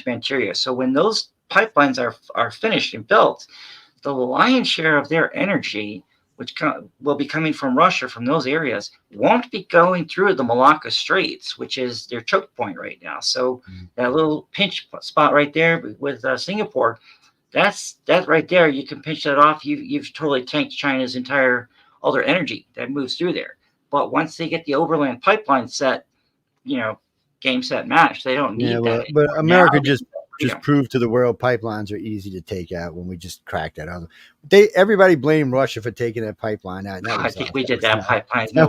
Manchuria. So when those pipelines are finished and built, the lion's share of their energy, which will be coming from Russia, from those areas, won't be going through the Malacca Straits, which is their choke point right now. So that little pinch spot right there with Singapore, that right there, you can pinch that off. You've totally tanked China's all their energy that moves through there. But once they get the overland pipeline set, game, set, match, they don't need that. But America now, just proved to the world pipelines are easy to take out when we just cracked that on them. Everybody blamed Russia for taking that pipeline out. I think we did that pipeline. That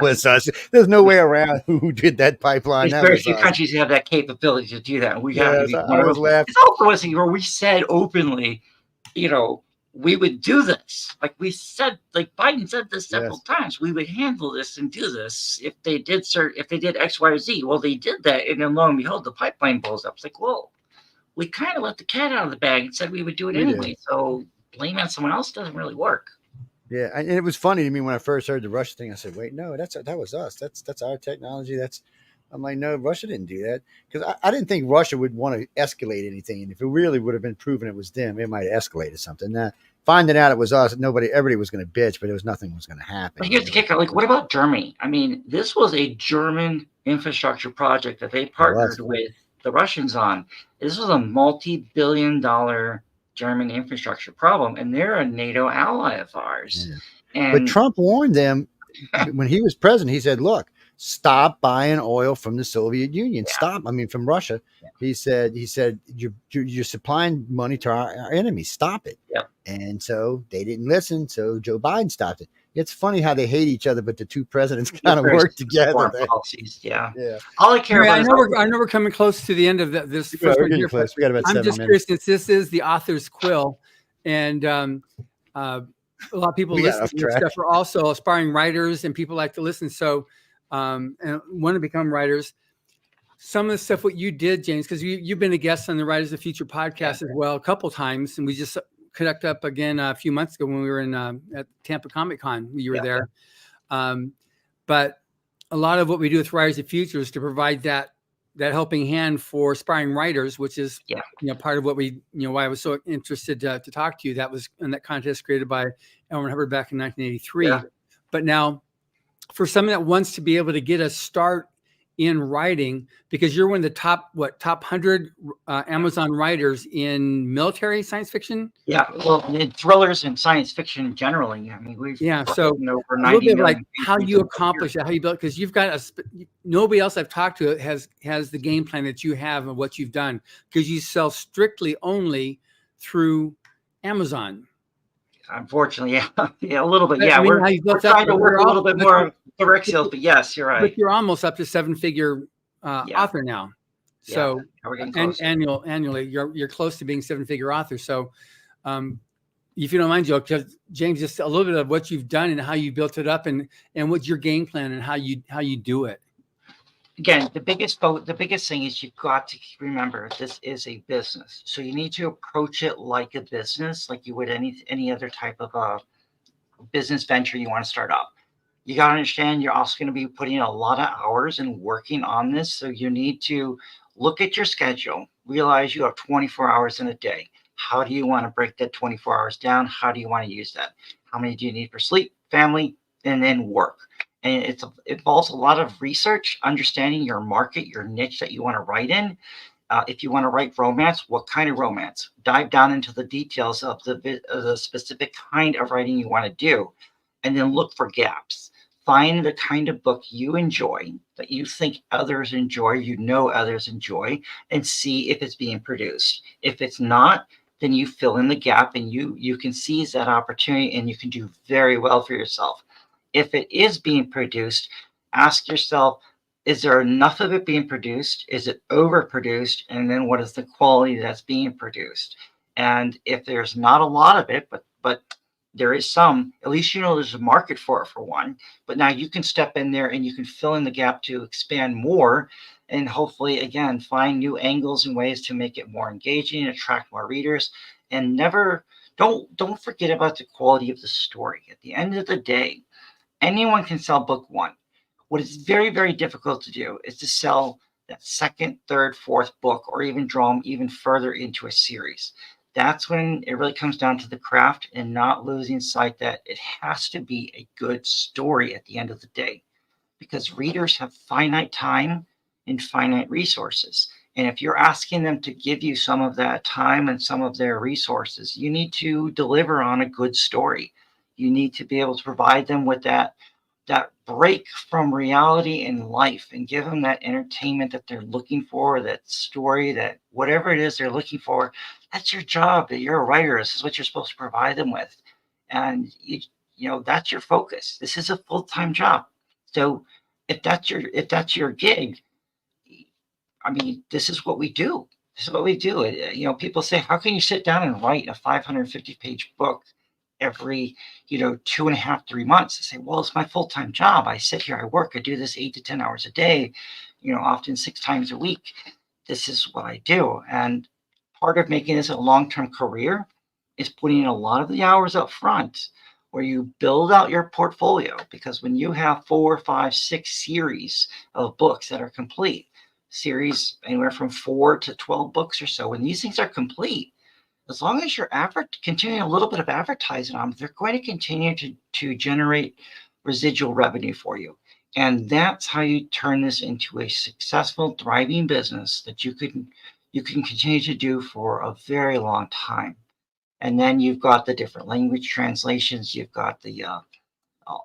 was us. There's no way around who did that pipeline. There's very few countries that have that capability to do that. We got to be one of them. It's also one thing where we said openly, we would do this. Like we said, like Biden said this several times, we would handle this and do this if they did X, Y, or Z. Well, they did that, and then lo and behold, the pipeline blows up. It's like, whoa, we kind of let the cat out of the bag and said we would do it anyway. So blaming on someone else doesn't really work. Yeah, and it was funny to me when I first heard the Russia thing. I said, "Wait, no, that was us. That's our technology. I'm like, no, Russia didn't do that, because I didn't think Russia would want to escalate anything. And if it really would have been proven it was them, it might have escalated something. Now, finding out it was us, everybody was going to bitch, but nothing was going to happen. But here's the kicker. Like, what about Germany? I mean, this was a German infrastructure project that they partnered with the Russians on. This was a multi-billion-dollar German infrastructure problem, and they're a NATO ally of ours. Yeah. But Trump warned them when he was president. He said, look, stop buying oil from the Soviet Union. Yeah. Stop. I mean, from Russia. Yeah. He said, you're supplying money to our enemies. Stop it. Yeah. And so they didn't listen. So Joe Biden stopped it. It's funny how they hate each other, but the two presidents kind of work together. Policies. Yeah. All I care about. I know we're coming close to the end of this first one here. We got about 7 minutes. I'm just curious, since this is the Authors Quill, and a lot of people listen to this stuff are also aspiring writers, and people like to listen. So. And want to become writers. Some of the stuff what you did, James, because you've been a guest on the Writers of Future podcast as well a couple times, and we just connected up again a few months ago when we were in at Tampa Comic Con. You were there, but a lot of what we do with Writers of Future is to provide that helping hand for aspiring writers, which is part of what we why I was so interested to talk to you. That was in that contest created by Elmer Hubbard back in 1983, but now. For someone that wants to be able to get a start in writing, because you're one of the top 100 Amazon writers in military science fiction. Yeah, well, in thrillers and science fiction generally. I mean, we've so over a little bit like how you accomplish it, how you build, because you've got nobody else I've talked to has the game plan that you have and what you've done, because you sell strictly only through Amazon. Unfortunately, a little bit. Yeah, we're trying to work a little bit more direct sales, but yes, you're right. But you're almost up to 7-figure author now. So annually, you're close to being 7-figure author. So, if you don't mind, Joe, James, just a little bit of what you've done and how you built it up, and what's your game plan and how you do it. Again, the biggest thing is you've got to remember this is a business. So you need to approach it like a business, like you would any other type of business venture you want to start up. You got to understand you're also going to be putting a lot of hours and working on this. So you need to look at your schedule, realize you have 24 hours in a day. How do you want to break that 24 hours down? How do you want to use that? How many do you need for sleep, family, and then work? And it involves a lot of research, understanding your market, your niche that you want to write in. If you want to write romance, what kind of romance? Dive down into the details of the specific kind of writing you want to do, and then look for gaps. Find the kind of book you enjoy, that you think others enjoy, others enjoy, and see if it's being produced. If it's not, then you fill in the gap, and you can seize that opportunity, and you can do very well for yourself. If it is being produced, ask yourself, is there enough of it being produced? Is it overproduced? And then what is the quality that's being produced? And if there's not a lot of it, but there is some, at least there's a market for it, for one. But now you can step in there and you can fill in the gap to expand more. and hopefully, again, find new angles and ways to make it more engaging, attract more readers, and never don't forget about the quality of the story. At the end of the day, anyone can sell book one. What is very, very difficult to do is to sell that second, third, fourth book, or even draw them even further into a series. That's when it really comes down to the craft and not losing sight that it has to be a good story at the end of the day, because readers have finite time and finite resources. And if you're asking them to give you some of that time and some of their resources, you need to deliver on a good story. You need to be able to provide them with that break from reality in life and give them that entertainment that they're looking for, that story, that whatever it is they're looking for. That's your job. You're a writer. This is what you're supposed to provide them with. And that's your focus. This is a full-time job. So if that's your gig, I mean, this is what we do. This is what we do. People say, how can you sit down and write a 550-page book every 2.5, 3 months? I say, well, it's my full-time job. I sit here, I work, I do this 8 to 10 hours a day, often 6 times a week. This is what I do. And part of making this a long-term career is putting in a lot of the hours up front where you build out your portfolio, because when you have 4, 5, 6 series of books that are complete, series anywhere from 4 to 12 books or so, when these things are complete, as long as you're continuing a little bit of advertising on them, they're going to continue to generate residual revenue for you. And that's how you turn this into a successful, thriving business that you can continue to do for a very long time. And then you've got the different language translations. You've got the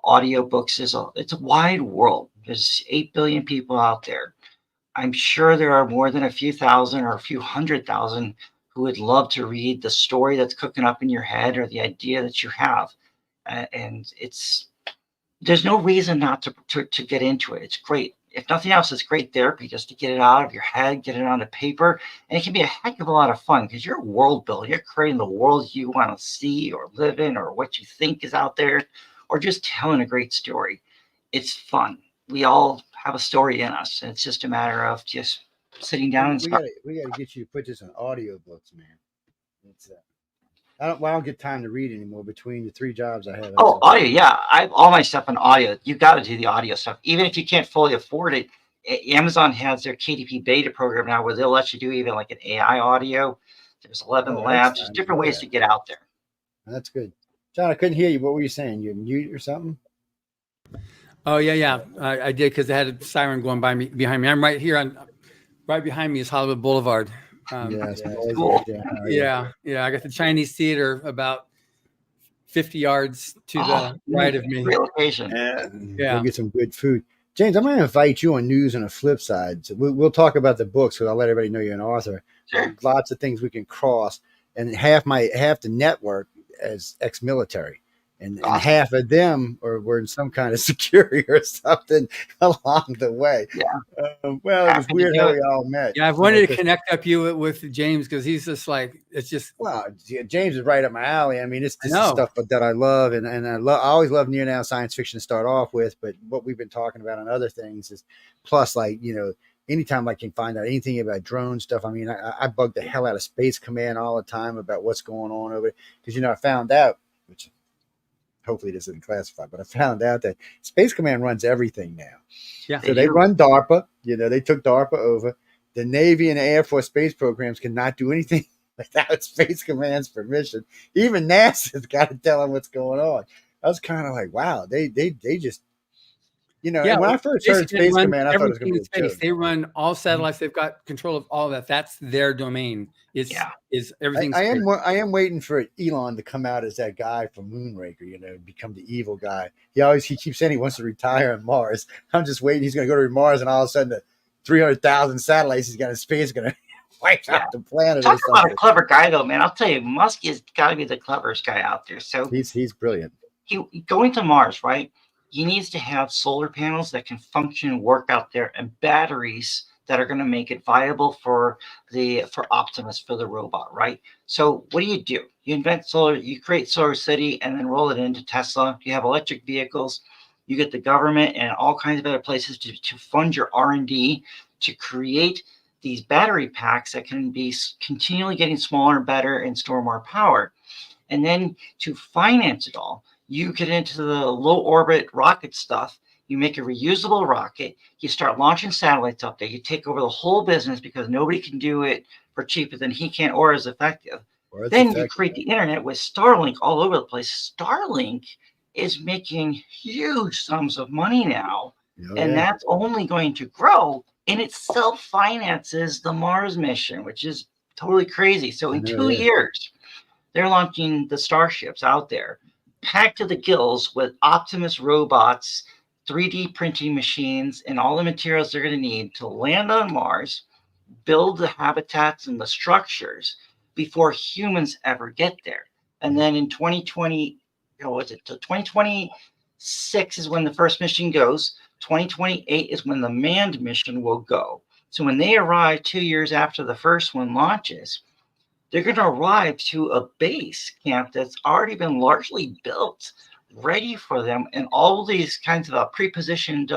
audio books. It's a wide world. There's 8 billion people out there. I'm sure there are more than a few thousand or a few 100,000 who would love to read the story that's cooking up in your head or the idea that you have. And there's no reason not to get into it. It's great. If nothing else, it's great therapy just to get it out of your head, get it onto paper. And it can be a heck of a lot of fun because you're a world builder. You're creating the world you want to see or live in, or what you think is out there, or just telling a great story. It's fun. We all have a story in us, and it's just a matter of just sitting down and we gotta get you to put this in audiobooks, man. It's I don't get time to read anymore between the 3 jobs I have. Oh, audio, yeah. I have all my stuff on audio. You got to do the audio stuff, even if you can't fully afford it. Amazon has their KDP beta program now where they'll let you do even like an AI audio. There's 11 labs. There's different ways to get out there. That's good. John, I couldn't hear you. What were you saying? You mute or something? Oh yeah. I did, because I had a siren going by me behind me. I'm right here right behind me is Hollywood Boulevard. Cool. Yeah. I got the Chinese theater about 50 yards to the right of me. Great location. Yeah. We'll get some good food. James, I'm going to invite you on news on the flip side. So we'll talk about the books, because I'll let everybody know you're an author. Sure. Lots of things we can cross, and half the network as ex-military. And half of them were in some kind of security or something along the way. Yeah. It was weird how we all met. Yeah, I've wanted to connect up you with James, because he's just like, it's just. Well, James is right up my alley. I mean, this is stuff that I love, and I always love near now science fiction to start off with. But what we've been talking about on other things is, plus, like, anytime I can find out anything about drone stuff. I mean, I bug the hell out of Space Command all the time about what's going on over it, because I found out, which hopefully this isn't classified, but I found out that Space Command runs everything now. Yeah. So they run DARPA. They took DARPA over. The Navy and the Air Force space programs cannot do anything without Space Command's permission. Even NASA's got to tell them what's going on. I was kind of like, wow, they just. And when I first heard Space Command, I thought it was going to be a joke. They run all satellites. They've got control of all of that. That's their domain. Is everything. I am waiting for Elon to come out as that guy from Moonraker, become the evil guy. He keeps saying he wants to retire on Mars. I'm just waiting. He's going to go to Mars, and all of a sudden, the 300,000 satellites he's got in space is going to wipe out the planet. Talk about a clever guy, though, man. I'll tell you, Musk has got to be the cleverest guy out there. So he's brilliant. Going to Mars, right? He needs to have solar panels that can function and work out there, and batteries that are going to make it viable for Optimus, for the robot, right? So what do? You invent solar, you create Solar City, and then roll it into Tesla. You have electric vehicles. You get the government and all kinds of other places to fund your R&D to create these battery packs that can be continually getting smaller and better and store more power. And then to finance it all, you get into the low orbit rocket stuff. You make a reusable rocket. You start launching satellites up there. You take over the whole business because nobody can do it for cheaper than he can or as effective. Then you create the internet with Starlink all over the place. Starlink is making huge sums of money now. And that's only going to grow. And it self-finances the Mars mission, which is totally crazy. So in 2 years, they're launching the starships out there, packed to the gills with Optimus robots, 3D printing machines, and all the materials they're going to need to land on Mars, build the habitats and the structures before humans ever get there. And then in 2020, 2026 is when the first mission goes. 2028 is when the manned mission will go. So when they arrive 2 years after the first one launches, they're going to arrive to a base camp that's already been largely built, ready for them. And all these kinds of pre-positioned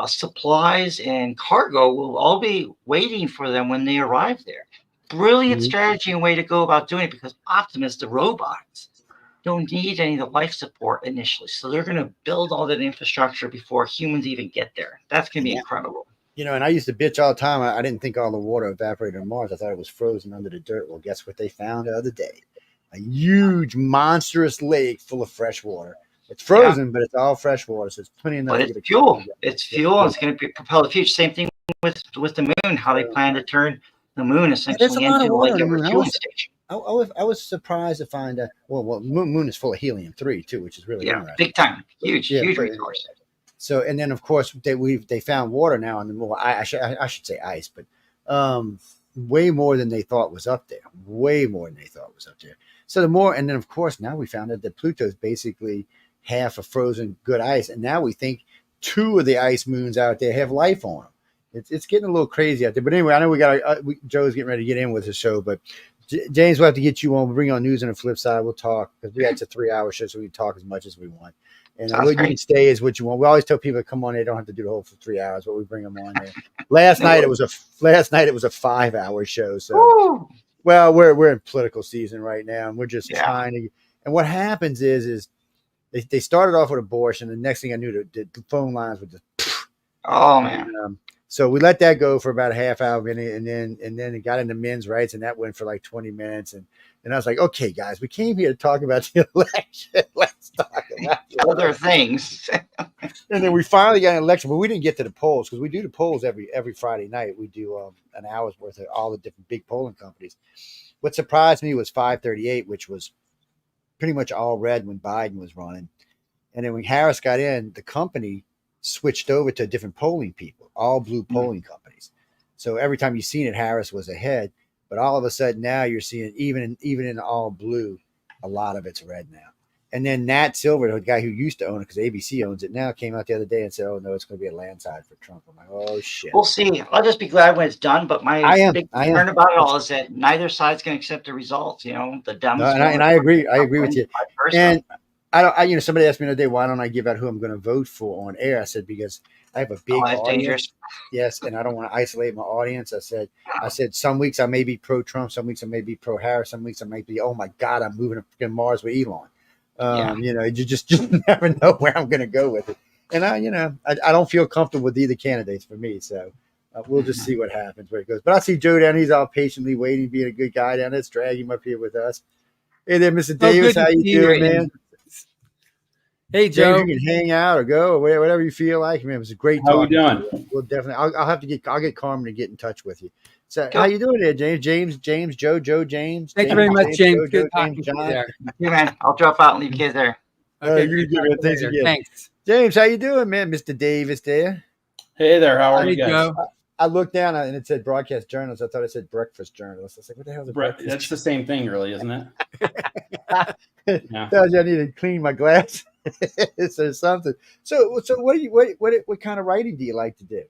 supplies and cargo will all be waiting for them when they arrive there. Brilliant strategy and way to go about doing it, because Optimus, the robots, don't need any of the life support initially. So they're going to build all that infrastructure before humans even get there. That's going to be incredible. And I used to bitch all the time. I didn't think all the water evaporated on Mars. I thought it was frozen under the dirt. Well, guess what they found the other day? A huge, monstrous lake full of fresh water. It's frozen, but it's all fresh water, so it's plenty enough. But it's fuel. It's fuel, and it's going to propel the future. Same thing with the moon, how they plan to turn the moon essentially into like a refueling station. I was surprised to find that. Well, moon is full of helium-3 too, which is really interesting. Big time, huge resource. So, and then of course they found water now on the moon. I should say ice, but way more than they thought was up there. Way more than they thought was up there. So the more, and then of course now we found out that Pluto is basically half a frozen good ice, and now we think 2 of the ice moons out there have life on them. It's getting a little crazy out there. But anyway, I know Joe's getting ready to get in with his show, but James, we'll have to get you on. We'll bring on news on the flip side. We'll talk, because we got a 3-hour show, so we can talk as much as we want. And what you can stay is what you want. We always tell people to come on. They don't have to do the whole for 3 hours, but we bring them on there. Last night it was a 5-hour show. So, well, we're in political season right now, and we're just trying to. And what happens is they started off with abortion, and the next thing I knew, the phone lines were just. Oh man. So we let that go for about a half hour, and then it got into men's rights, and that went for like 20 minutes. And I was like, okay, guys, we came here to talk about the election. Let's talk about other things. And then we finally got an election, but we didn't get to the polls, because we do the polls every Friday night. We do an hour's worth of all the different big polling companies. What surprised me was 538, which was pretty much all red when Biden was running. And then when Harris got in, the company switched over to different polling people, all blue polling companies. So every time you seen it, Harris was ahead. But all of a sudden now you're seeing even in all blue, a lot of it's red now. And then Nat Silver, the guy who used to own it because ABC owns it now, came out the other day and said, "Oh no, it's going to be a landslide for Trump." I'm like, "Oh shit." We'll see. I'll just be glad when it's done. But my big concern about it all is that neither side's going to accept the results. The Dems. And I agree. I agree with you. And somebody asked me the other day, why don't I give out who I'm going to vote for on air? I said, because I have a big audience. Dangerous. Yes, and I don't want to isolate my audience. I said some weeks I may be pro Trump, some weeks I may be pro Harris, some weeks I might be, oh my God, I'm moving to Mars with Elon. You just never know where I'm going to go with it. And I don't feel comfortable with either candidates for me. So we'll just see what happens, where it goes. But I see Joe down. He's all patiently waiting, being a good guy down there. Let's drag him up here with us. Hey there, Mr. Davis. How you doing, man? Hey, Joe. James, you can hang out or go or whatever you feel like. Man, it was a great talk. How we doing? We'll definitely. I'll get Carmen to get in touch with you. So, how you doing there, James? James, Joe, James. Thank you very much, James. Good talking to you there. Yeah, man. I'll drop out and leave you guys there. Okay, you give it. Thanks again. Thanks, James. How you doing, man? Mr. Davis there. Hey there. How are you guys? Joe. I looked down and it said broadcast journalist. I thought it said breakfast journalist. I was like, what the hell is a breakfast? That's the same thing, really, isn't it? Yeah. Tells you I need to clean my glass. So something. So what kind of writing do you like to do?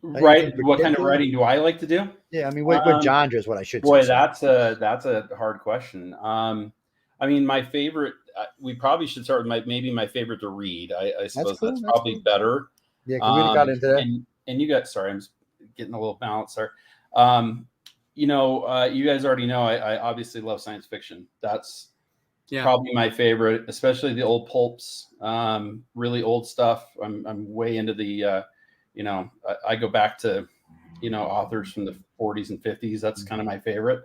Right. What kind of writing do I like to do? Yeah, I mean, what genre is what I should say. Boy, that's a hard question. I mean, my favorite. We probably should start with maybe my favorite to read. I suppose that's probably better. Yeah, because we got into that. And you got. Sorry, getting a little balance there. You guys already know I obviously love science fiction. That's probably my favorite, especially the old pulps, really old stuff. I'm way into the, I go back to, authors from the 40s and 50s. That's kind of my favorite.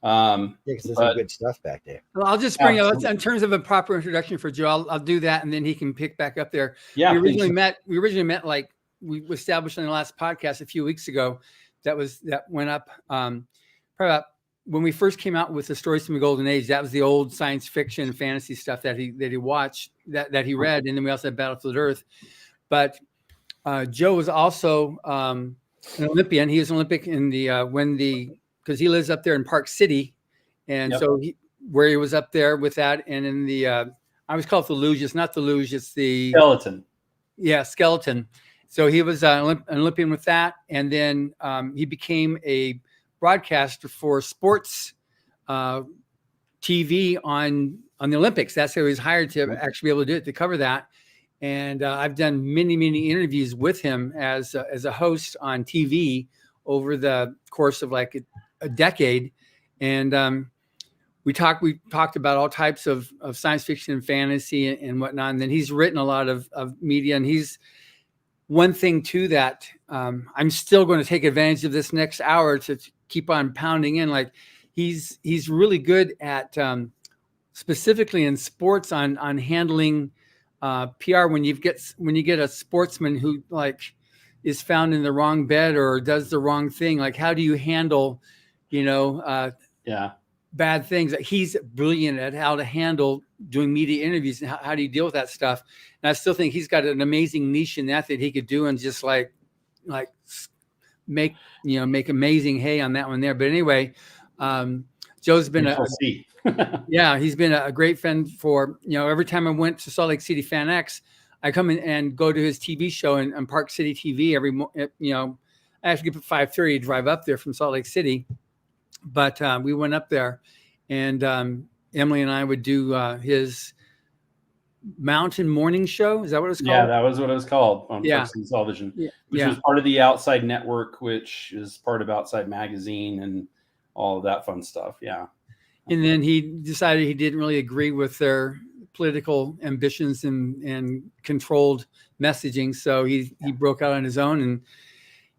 Because there's some good stuff back there. Well, I'll just bring up in terms of a proper introduction for Joe. I'll do that, and then he can pick back up there. Yeah, we originally met like we established in the last podcast a few weeks ago. That went up probably about when we first came out with the Stories from the Golden Age. That was the old science fiction and fantasy stuff that he watched, that he read, and then we also had Battlefield Earth. But Joe was also an Olympian. He was an Olympic in because he lives up there in Park City, and so where he was up there with that, and in the I always call it the luge. It's not the luge. It's the skeleton. Yeah, skeleton. So he was an Olympian with that, and then he became a broadcaster for sports TV on the Olympics. That's how he was hired to actually be able to do it, to cover that. And I've done many interviews with him as a host on TV over the course of like a decade, and we talked about all types of science fiction and fantasy and whatnot. And then he's written a lot of media, and he's one thing too that I'm still going to take advantage of this next hour to keep on pounding in. Like he's really good at specifically in sports on handling PR when you get a sportsman who like is found in the wrong bed or does the wrong thing. Like how do you handle, bad things? Like he's brilliant at how to handle doing media interviews and how do you deal with that stuff. And I still think he's got an amazing niche in that he could do and just like make amazing hay on that one there. But anyway, Joe's been he's been a great friend for, every time I went to Salt Lake City Fan X, I come in and go to his TV show in Park City TV I have to get up at 5:30 to drive up there from Salt Lake City. But we went up there, and Emily and I would do his Mountain Morning Show. Is that what it was called? Yeah, that was what it was called on Park City Television, which was part of the Outside Network, which is part of Outside Magazine and all of that fun stuff. Yeah. And then he decided he didn't really agree with their political ambitions and controlled messaging. So he broke out on his own, and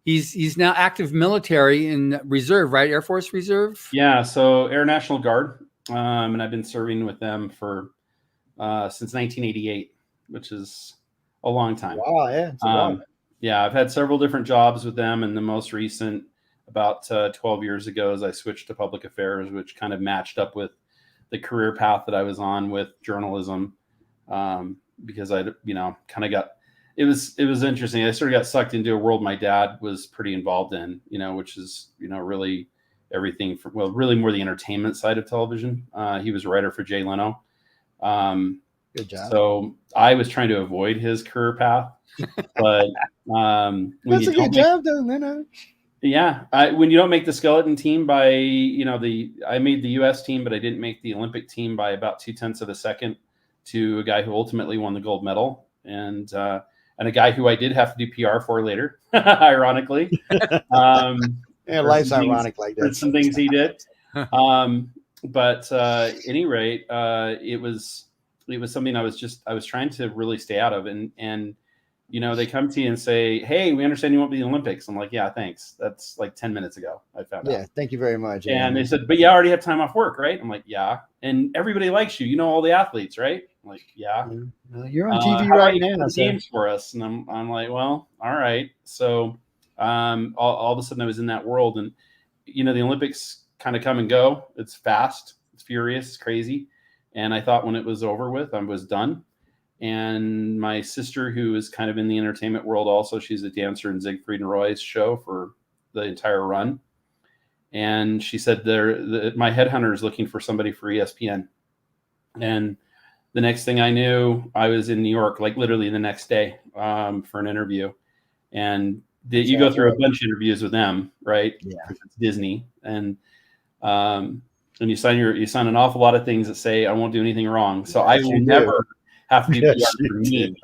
he's now active military in reserve, right? Air Force Reserve? Yeah. So Air National Guard. And I've been serving with them for since 1988, which is a long time. Wow. Yeah. It's a long time. Yeah. I've had several different jobs with them, and the most recent about 12 years ago as I switched to public affairs, which kind of matched up with the career path that I was on with journalism. Because I, kind of got, it was interesting. I sort of got sucked into a world my dad was pretty involved in, which is, really everything from, really more the entertainment side of television. He was a writer for Jay Leno. Good job. So I was trying to avoid his career path, but that's a good job though, Leno. Yeah. When you don't make the skeleton team by, I made the U.S. team, but I didn't make the Olympic team by about 0.2 of a second to a guy who ultimately won the gold medal. And a guy who I did have to do PR for later, ironically. Life's ironic like that. Some things he did. But at any rate, it was something I was trying to really stay out of. And they come to you and say, "Hey, we understand you won't be in the Olympics." I'm like, "Yeah, thanks. That's like 10 minutes ago. I found out." Yeah, thank you very much. And they said, "But you already have time off work, right?" I'm like, "Yeah." And everybody likes you. All the athletes, right? I'm like, "Yeah." You're on TV right now. Games for us, and I'm like, "Well, all right." So all of a sudden, I was in that world, and the Olympics kind of come and go. It's fast, it's furious, it's crazy. And I thought when it was over with, I was done. And my sister, who is kind of in the entertainment world also, she's a dancer in Siegfried and Roy's show for the entire run. And she said, my headhunter is looking for somebody for ESPN. And the next thing I knew, I was in New York, like literally the next day for an interview. And you go through a bunch of interviews with them, right? Yeah. It's Disney. And you sign an awful lot of things that say, I won't do anything wrong. So I will never have to do PR for me,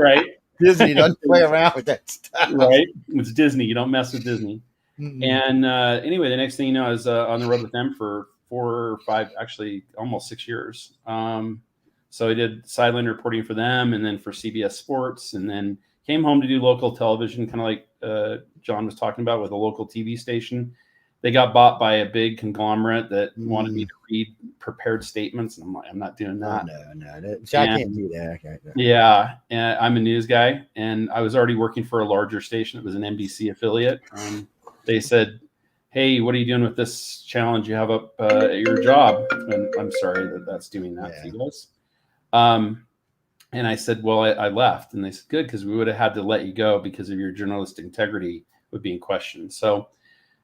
right? Disney doesn't play around with that stuff. Right? It's Disney. You don't mess with Disney. Mm-mm. And anyway, the next thing you know, I was on the road with them for 4 or 5, actually almost 6 years. So I did sideline reporting for them, and then for CBS Sports, and then came home to do local television, kind of like John was talking about with a local TV station. They got bought by a big conglomerate that wanted me to read prepared statements, and I'm like, I'm not doing that. No. See, I can't do that. Okay. Yeah, and I'm a news guy, and I was already working for a larger station. It was an NBC affiliate. They said, "Hey, what are you doing with this challenge you have up at your job?" And I'm sorry that that's doing that to you guys. And I said, "Well, I left," and they said, "Good, because we would have had to let you go because of your journalistic integrity would be in question." So,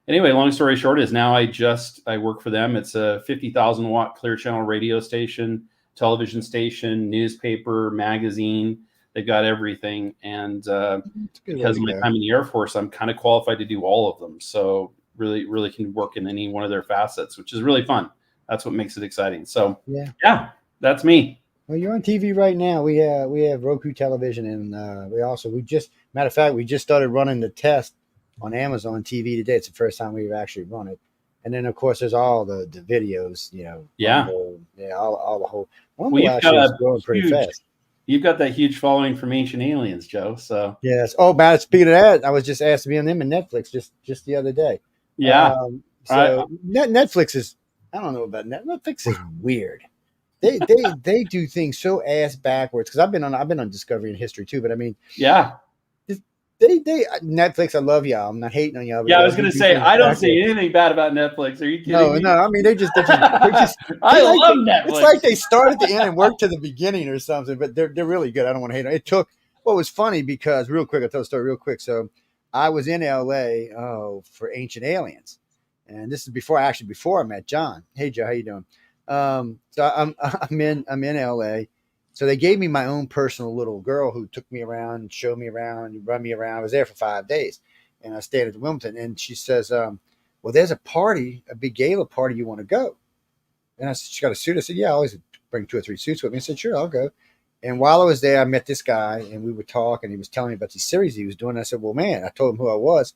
anyway, long story short is now I work for them. It's a 50,000 watt clear channel radio station, television station, newspaper, magazine. They've got everything, and because of my time in the Air Force, I'm kind of qualified to do all of them. So really can work in any one of their facets, which is really fun. That's what makes it exciting. So yeah, that's me. Well, you're on TV right now. We have Roku television, and we just started running the test on Amazon TV today. It's the first time we've actually run it. And then of course there's all the videos, all the whole. Rumble actually is growing pretty fast. You've got that huge following from Ancient Aliens, Joe. So yes. Oh, man. Speaking of that, I was just asked to be on them in Netflix just the other day. Yeah. Netflix is, I don't know about Netflix is weird. They do things so ass backwards. Because I've been on Discovery and History too. But I mean, they Netflix. I love y'all. I'm not hating on y'all. Yeah, I was going to say I don't say anything bad about Netflix. Are you kidding me? No. I mean, they're just I love Netflix. It's like they start at the end and work to the beginning or something. But they're really good. I don't want to hate them. It took. Well, it was funny because real quick. I'll tell the story real quick. So I was in LA for Ancient Aliens, and this is before I met John. Hey Joe, how you doing? So I'm in LA. So they gave me my own personal little girl who took me around and showed me around and run me around. I was there for 5 days, and I stayed at the Wilmington. And she says, "Well, there's a party, a big gala party. You want to go?" And I said, "She got a suit." I said, "Yeah, I always bring 2 or 3 suits with me." I said, "Sure, I'll go." And while I was there, I met this guy, and we would talk, and he was telling me about these series he was doing. I said, "Well, man," I told him who I was,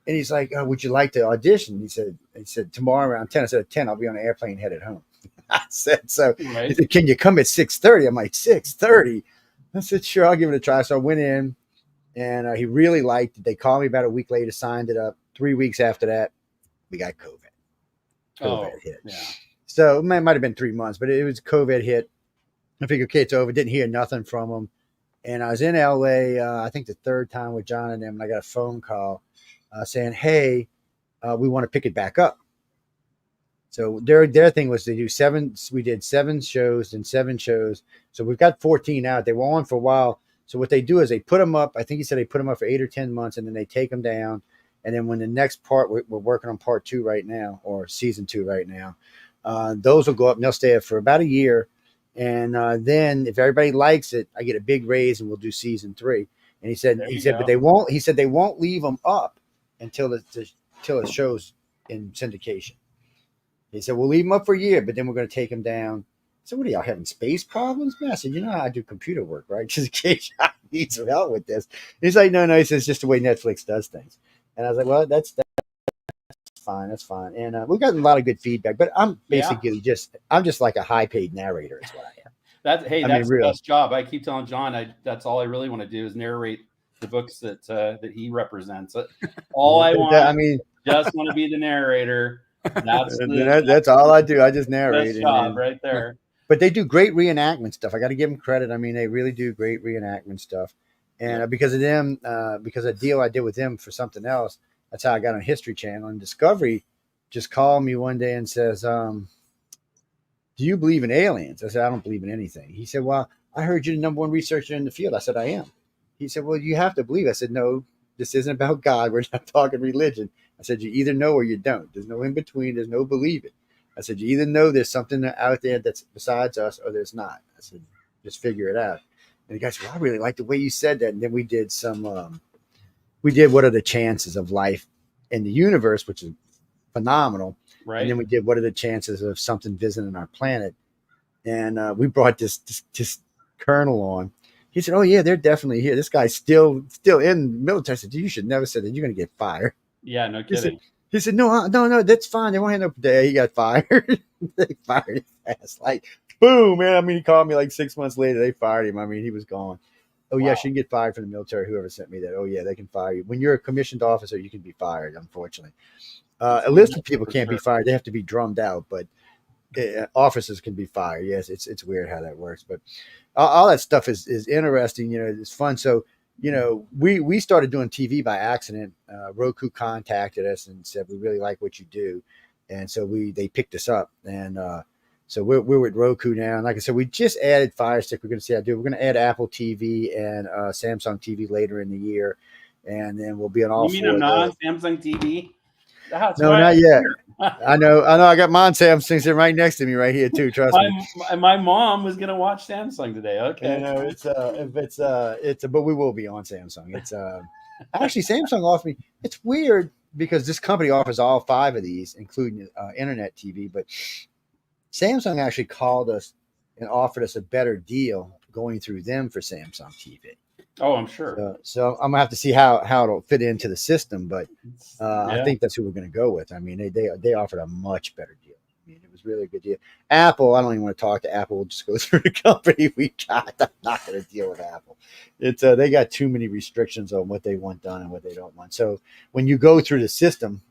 and he's like, "Would you like to audition?" He said, "Tomorrow around 10." I said, "At 10, I'll be on an airplane headed home." I said, so right. He said, "Can you come at 6:30? I'm like, 6:30? I said, "Sure, I'll give it a try." So I went in, and he really liked it. They called me about a week later, signed it up. 3 weeks after that, we got COVID. COVID hit. Yeah. So it might have been 3 months, but it was COVID hit. I figured, okay, it's over. Didn't hear nothing from them. And I was in LA, I think the 3rd time with John and them, and I got a phone call saying, "Hey, we want to pick it back up." So their thing was to do 7. We did 7 shows and 7 shows. So we've got 14 out. They were on for a while. So what they do is they put them up. I think he said they put them up for 8 or 10 months, and then they take them down. And then when the next part, we're working on part 2 right now, or season 2 right now. Those will go up and they'll stay up for about a year. And then if everybody likes it, I get a big raise and we'll do season 3. And he said, but they won't. He said they won't leave them up until it shows in syndication. He said, "We'll leave them up for a year, but then we're going to take them down." So what are y'all having space problems? Man, I said, I do computer work, right? Just in case I need some help with this. He's like, no. He says, "It's just the way Netflix does things." And I was like, well, that's fine. That's fine. And we've gotten a lot of good feedback, but I'm basically I'm just like a high paid narrator is what I am. That's the best job. I keep telling John, that's all I really want to do is narrate the books that he represents. All I want, just want to be the narrator. That's all I do. I just narrate. Best job right there. But they do great reenactment stuff. I got to give them credit. I mean, they really do great reenactment stuff. And because of them, because of a deal I did with them for something else, that's how I got on History Channel. And Discovery just called me one day and says, "Do you believe in aliens?" I said, "I don't believe in anything." He said, "Well, I heard you're the #1 researcher in the field." I said, "I am." He said, "Well, you have to believe." I said, "No, this isn't about God. We're not talking religion." I said, "You either know or you don't. There's no in between. There's no believe it." I said, "You either know there's something out there that's besides us or there's not." I said, "Just figure it out." And the guy said, "Well, I really like the way you said that." And then we did what are the chances of life in the universe, which is phenomenal. Right. And then we did what are the chances of something visiting our planet. And we brought this colonel on He said, "Oh yeah, they're definitely here. This guy's still in the military." I said, "You should never say that. You're going to get fired." Yeah, no He said, kidding. no, that's fine. They won't have no day. He got fired. They fired his ass. Like, boom, man. I mean, he called me like 6 months later. They fired him. I mean, he was gone. Oh, Wow. yes, you can get fired from the military. Whoever sent me that. Oh, yeah, they can fire you. When you're a commissioned officer, you can be fired, unfortunately. Enlisted people can't be fired. They have to be drummed out, but officers can be fired. Yes, it's weird how that works. But all that stuff is interesting. You know, it's fun. So, you know, we started doing TV by accident. Roku contacted us and said, we really like what you do. And so they picked us up. And so we're with Roku now. And like I said, we just added Fire Stick. We're going to see how to do it. We're going to add Apple TV and Samsung TV later in the year. And then we'll be on all You mean four I'm of not those. on Samsung TV? That's No, why not I'm yet. here. I know. I got mine Samsung sitting right next to me right here too. Trust me. My mom was gonna watch Samsung today. Okay. You know, but we will be on Samsung. It's actually Samsung offered me. It's weird because this company offers all 5 of these, including internet TV. But Samsung actually called us and offered us a better deal going through them for Samsung TV. Oh, I'm sure. So I'm gonna have to see how it'll fit into the system, but Yeah. I think that's who we're gonna go with. I mean, they offered a much better deal. I mean, it was really a good deal. Apple, I don't even want to talk to Apple. We'll just go through the company we got. I'm not gonna deal with Apple. It's they got too many restrictions on what they want done and what they don't want. So when you go through the system,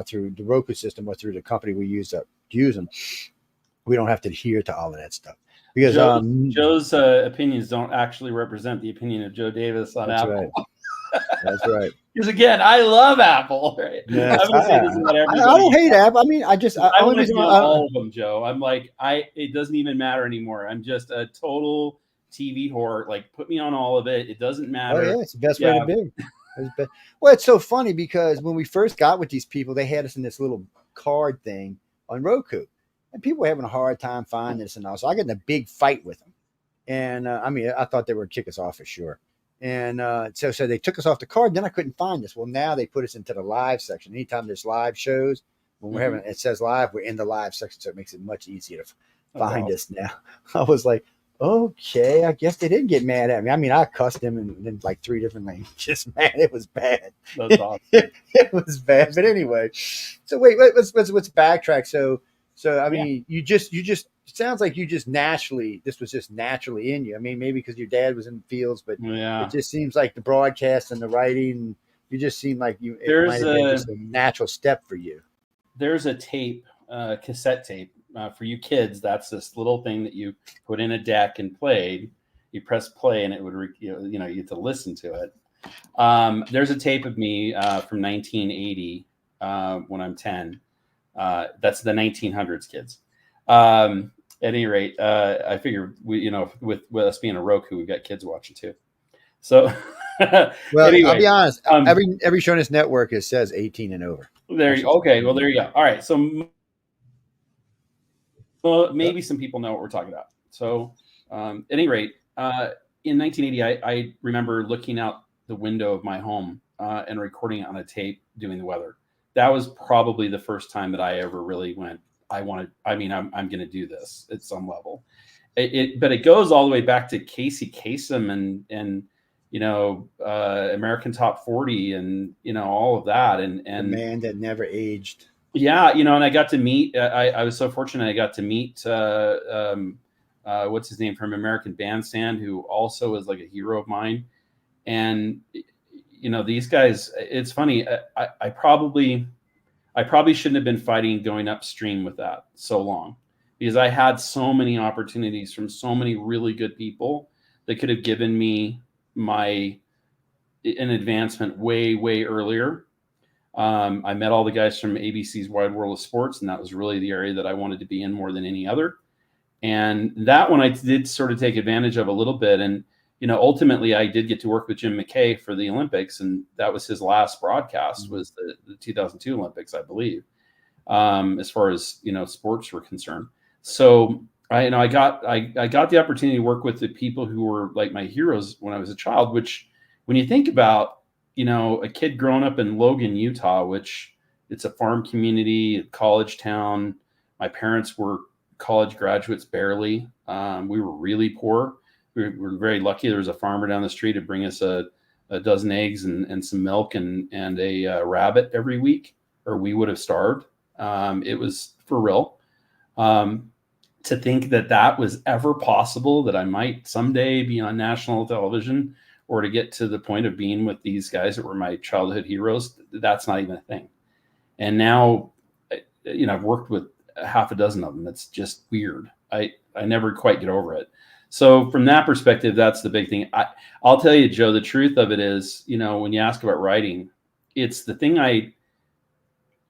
through the Roku system or through the company we use them, we don't have to adhere to all of that stuff. Because Joe's opinions don't actually represent the opinion of Joe Davis on that's Apple. Right. That's right. Because again, I love Apple. Right? Yes, I'm gonna say this about everybody. I don't hate Apple. I mean, I want to deal all of them, Joe. I'm like, it doesn't even matter anymore. I'm just a total TV whore. Like, put me on all of it. It doesn't matter. Oh yeah, it's the best way to be. Well, it's so funny because when we first got with these people, they had us in this little card thing on Roku. And people were having a hard time finding us and all. So I got in a big fight with them. And I mean, I thought they would kick us off for sure. And so they took us off the card. Then I couldn't find us. Well, now they put us into the live section. Anytime there's live shows, when we're having it says live, we're in the live section. So it makes it much easier to find us now. I was like, okay, I guess they didn't get mad at me. I mean, I cussed them in like 3 different languages. Man, it was bad. That's awesome. It was bad. But anyway, so wait, let's backtrack. So I mean, you just it sounds like you just this was just naturally in you. I mean, maybe because your dad was in the fields, but it just seems like the broadcast and the writing, you just seem like it might have been just a natural step for you. There's a tape, cassette tape for you kids. That's this little thing that you put in a deck and played. You press play and it would, you get to listen to it. There's a tape of me from 1980 when I'm 10. That's the 1900s kids. At any rate, I figure with us being a Roku, we've got kids watching too. So, well, anyway, I'll be honest. Every show on this network says 18 and over. There you go. All right. So, maybe some people know what we're talking about. So, at any rate, in 1980, I remember looking out the window of my home and recording it on a tape doing the weather. That was probably the first time that I ever really went, I'm going to do this at some level. But it goes all the way back to Casey Kasem and American Top 40 and, all of that. And the man that never aged. Yeah. And I got to meet, I was so fortunate. I got to meet, what's his name from American Bandstand, who also is like a hero of mine. And, these guys, it's funny. I probably shouldn't have been fighting going upstream with that so long, because I had so many opportunities from so many really good people that could have given me an advancement way, way earlier. I met all the guys from ABC's Wide World of Sports, and that was really the area that I wanted to be in more than any other. And that one I did sort of take advantage of a little bit. And, ultimately I did get to work with Jim McKay for the Olympics, and that was his last broadcast, was the 2002 Olympics, I believe, as far as, sports were concerned. So I got the opportunity to work with the people who were like my heroes when I was a child, which when you think about, a kid growing up in Logan, Utah, which it's a farm community, a college town. My parents were college graduates, barely. We were really poor. we're very lucky. There was a farmer down the street to bring us a dozen eggs and some milk and a rabbit every week, or we would have starved. It was for real. To think that was ever possible, that I might someday be on national television, or to get to the point of being with these guys that were my childhood heroes, that's not even a thing. And now, I've worked with half a dozen of them. It's just weird. I never quite get over it. So from that perspective, that's the big thing. I'll tell you, Joe, the truth of it is, when you ask about writing, it's the thing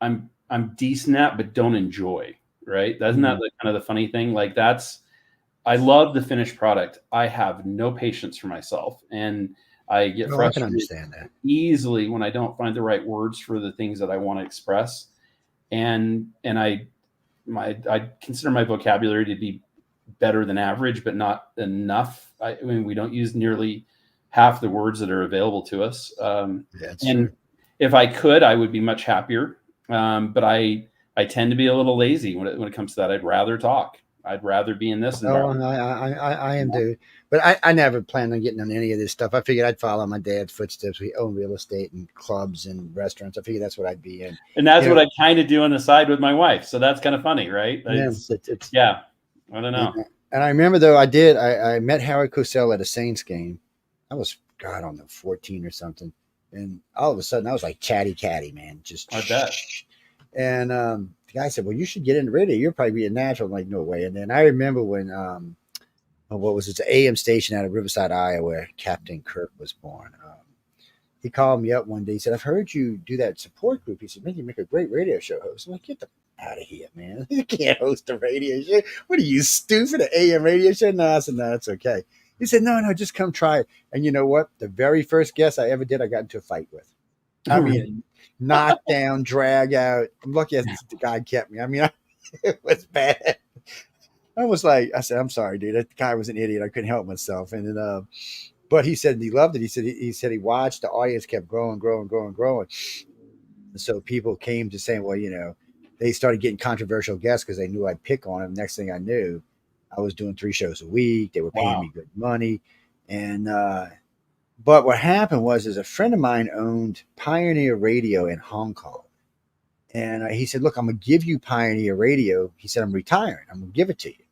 I'm decent at, but don't enjoy. Right? Isn't that kind of the funny thing? Like I love the finished product. I have no patience for myself, and I get frustrated. I can understand that easily when I don't find the right words for the things that I want to express. And I consider my vocabulary to be better than average, but not enough. I mean, we don't use nearly half the words that are available to us. And true. If I could, I would be much happier. But I tend to be a little lazy when it comes to that. I'd rather talk. I'd rather be in this environment. I am too. But I never planned on getting on any of this stuff. I figured I'd follow my dad's footsteps. We own real estate and clubs and restaurants. I figured that's what I'd be in. And that's what I kind of do on the side with my wife. So that's kind of funny, right? Yeah. I don't know. And I remember, though, I met Harry Cosell at a Saints game. I was, I don't know, 14 or something. And all of a sudden, I was like chatty catty, man. Just I bet. And the guy said, well, you should get into radio. You'll probably be a natural. I'm like, no way. And then I remember when, what was it? It's an AM station out of Riverside, Iowa, where Captain Kirk was born. He called me up one day. He said, I've heard you do that support group. He said, man, you make a great radio show host. I'm like, get the out of here, man. You can't host a radio show. What are you, stupid? An AM radio show? No, I said, no, it's okay. He said, no, just come try it. And you know what? The very first guest I ever did, I got into a fight with. I mean, knock down, drag out. I'm lucky the guy kept me. I mean, it was bad. I said, I'm sorry, dude. That guy was an idiot. I couldn't help myself. And then, but he said he loved it. He said he watched. The audience kept growing. And so people came to saying, well, they started getting controversial guests because they knew I'd pick on them. Next thing I knew, I was doing 3 shows a week. They were paying me good money. And, but what happened was a friend of mine owned Pioneer Radio in Hong Kong. And he said, look, I'm going to give you Pioneer Radio. He said, I'm retiring. I'm going to give it to you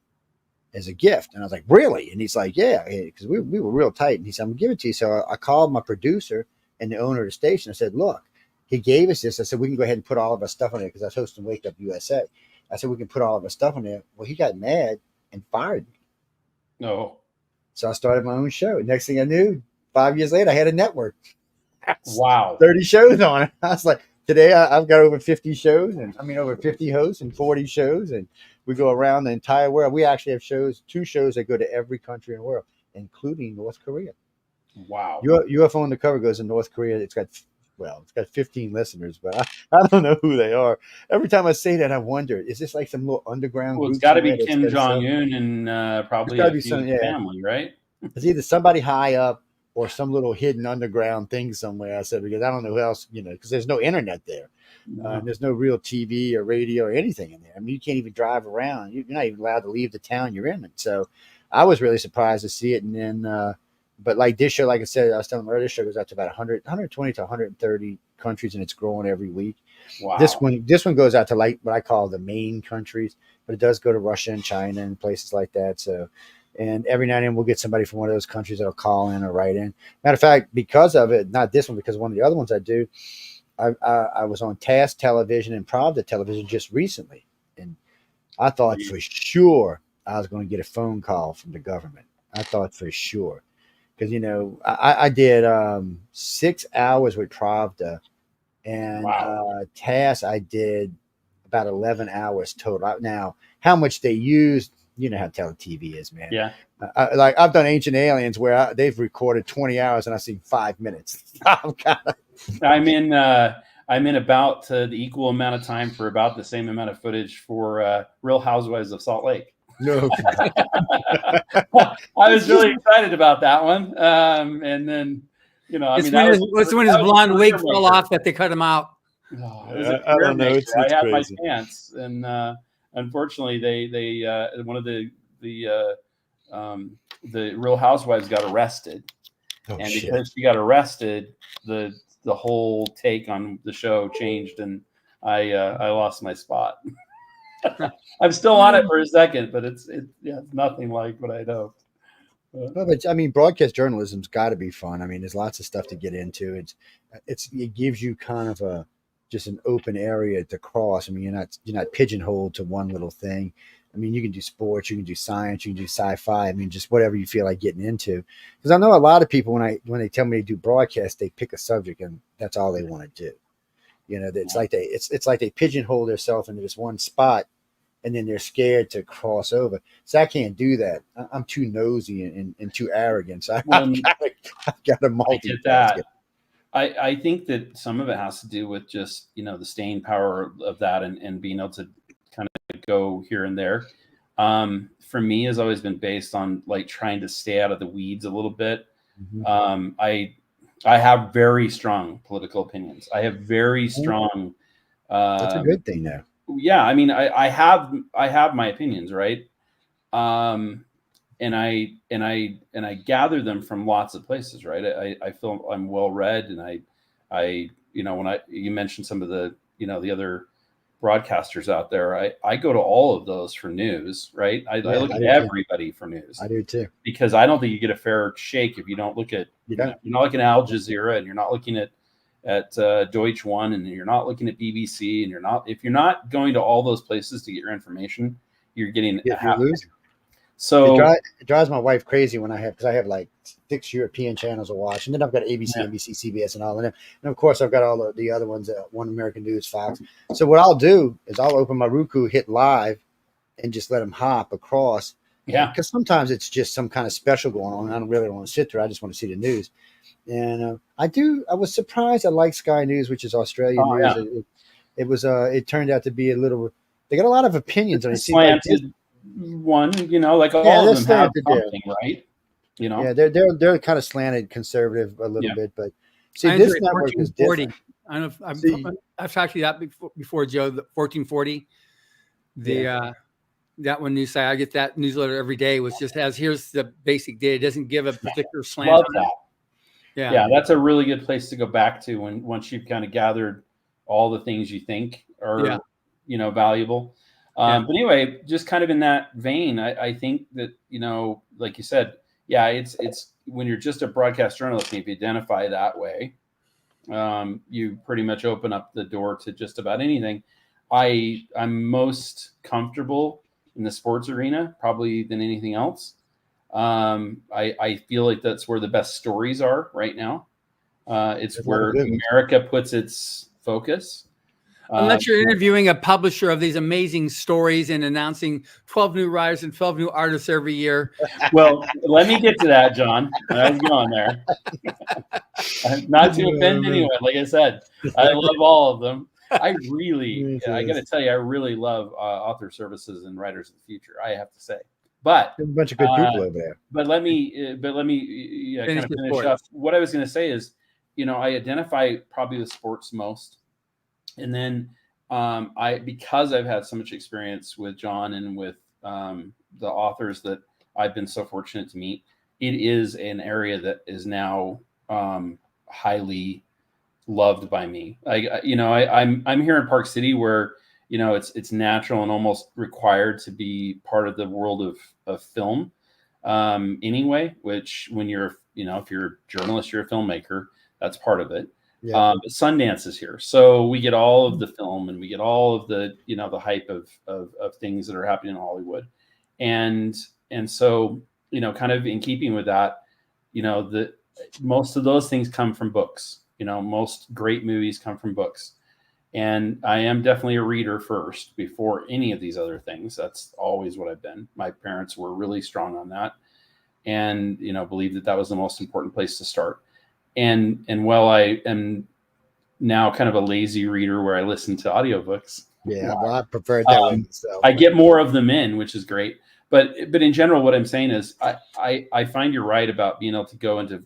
as a gift. And I was like, really? And he's like, yeah, because we were real tight. And he said, I'm going to give it to you. So I called my producer and the owner of the station. I said, look, he gave us this. I said, we can go ahead and put all of our stuff on there because I was hosting Wake Up USA. I said, we can put all of our stuff on there. Well, he got mad and fired me. No. So I started my own show. Next thing I knew, 5 years later, I had a network. Wow. 30 shows on it. I was like, today I've got over 50 shows over 50 hosts and 40 shows. And we go around the entire world. We actually have 2 shows that go to every country in the world, including North Korea. Wow. UFO on the Cover goes to North Korea. It's got 15 listeners, but I don't know who they are. Every time I say that, I wonder, is this like some little underground group? Well, it's got to be Kim Jong-un and probably a family, right? It's either somebody high up or some little hidden underground thing somewhere. I said, because I don't know who else, because there's no internet there. There's no real TV or radio or anything in there. I mean, you can't even drive around. You're not even allowed to leave the town you're in. So I was really surprised to see it. And then, but like this show, like I said, I was telling earlier, this show goes out to about 120 to 130 countries, and it's growing every week. Wow. This one goes out to like what I call the main countries, but it does go to Russia and China and places like that. So, and every now and then we'll get somebody from one of those countries that'll call in or write in. Matter of fact, because of it, not this one, because one of the other ones I do, I was on Task Television and Pravda Television just recently, and I thought for sure I was going to get a phone call from the government. I thought for sure. Because, I did 6 hours with Pravda, and TASS I did about 11 hours total. Now, how much they used, you know how tele-TV is, man. Yeah. I've done Ancient Aliens where they've recorded 20 hours and I've seen 5 minutes. I'm in about the equal amount of time for about the same amount of footage for Real Housewives of Salt Lake. No. I was really excited about that one. And then, it's when his blonde wig fell off that they cut him out. I don't know. It's I had crazy. My chance, and unfortunately, they one of the the Real Housewives got arrested, and because she got arrested, the whole take on the show changed, and I lost my spot. I'm still on it for a second, but it's nothing like what I'd hoped. Well, but I mean, broadcast journalism's got to be fun. I mean, there's lots of stuff to get into. It gives you kind of just an open area to cross. I mean, you're not pigeonholed to one little thing. I mean, you can do sports, you can do science, you can do sci-fi. I mean, just whatever you feel like getting into. Because I know a lot of people when they tell me they do broadcast, they pick a subject and that's all they want to do. You know, it's like they pigeonhole themselves into this one spot, and then they're scared to cross over. So I can't do that. I'm too nosy and too arrogant. So I've got to multitask. I think that some of it has to do with just, the staying power of that and being able to kind of go here and there. For me, has always been based on like trying to stay out of the weeds a little bit. Mm-hmm. I have very strong political opinions. I have very strong. That's a good thing, though. Yeah, I mean, I have my opinions, right? And I gather them from lots of places, right? I feel I'm well read, and I when you mentioned some of the the other broadcasters out there, I go to all of those for news, right? I look at everybody for news. I do too, because I don't think you get a fair shake if you don't look at you're not looking at Al Jazeera, and you're not looking at Deutsche One, and you're not looking at BBC, and if you're not going to all those places to get your information, you're getting you're losing. So it drives my wife crazy because I have like 6 European channels to watch, and then I've got ABC, NBC, CBS, and all of them, and of course I've got all the other ones, One American News, Fox. So what I'll do is I'll open my Roku, hit live, and just let them hop across. Yeah, because sometimes it's just some kind of special going on. I don't really want to sit there. I just want to see the news. And I was surprised. I like Sky News, which is Australian news. Yeah. It turned out to be they got a lot of opinions on it. Slanted one, like all of them have something, right? Yeah, they're kind of slanted conservative a little bit, but see, this network is different. I don't know if I've talked to you that before, Joe. The 1440, that one news site. I get that newsletter every day, which just here's the basic data. It doesn't give a particular slant. Love that. Yeah, that's a really good place to go back to once you've kind of gathered all the things you think are valuable. But anyway, just kind of in that vein, I think that like you said, it's when you're just a broadcast journalist, and if you identify that way, you pretty much open up the door to just about anything. I'm most comfortable in the sports arena probably than anything else. I feel like that's where the best stories are right now. It's where America puts its focus. Unless you're interviewing a publisher of these amazing stories and announcing 12 new writers and 12 new artists every year. Well, let me get to that, John. I was going there. Not to offend anyone, like I said, I love all of them. I got to tell you, I really love author services and writers of the future, I have to say. But there's a bunch of good people over there. But let me kind of finish up. What I was going to say is, I identify probably with sports most. And then because I've had so much experience with John and with the authors that I've been so fortunate to meet, it is an area that is now highly loved by me. I'm here in Park City where it's natural and almost required to be part of the world of film anyway. Which when you're if you're a journalist, you're a filmmaker, that's part of it. Yeah. Sundance is here, so we get all of the film and we get all of the the hype of things that are happening in Hollywood, and so kind of in keeping with that, most of those things come from books. Most great movies come from books, and I am definitely a reader first before any of these other things. That's always what I've been. My parents were really strong on that, and believed that was the most important place to start. And while I am now kind of a lazy reader where I listen to audiobooks. Yeah, well, I prefer it that way myself. I get more of them in, which is great. But in general, what I'm saying is I find you're right about being able to go into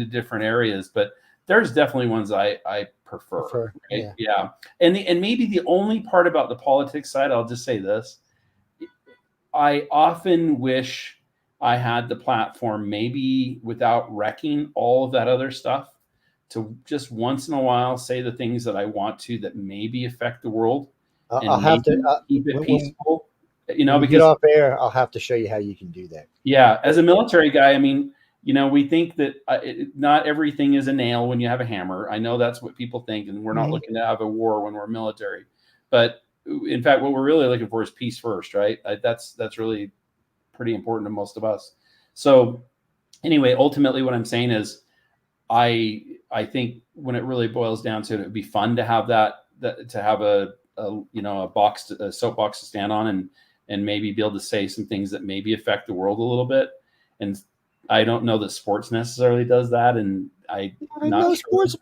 different areas, but there's definitely ones I prefer. Right? Yeah. And maybe the only part about the politics side, I'll just say this. I often wish I had the platform, maybe without wrecking all of that other stuff, to just once in a while say the things that I want to that maybe affect the world and I'll have to keep it peaceful. when we get off air, I'll have to show you how you can do that. Yeah, as a military guy, I mean, we think that not everything is a nail when you have a hammer. I know that's what people think, and we're not looking to have a war when we're military. But in fact, what we're really looking for is peace first, right? That's really pretty important to most of us. So anyway, ultimately what I'm saying is I think when it really boils down to it, it'd be fun to have that to have a soapbox to stand on and maybe be able to say some things that maybe affect the world a little bit. And I don't know that sports necessarily does that. And no sports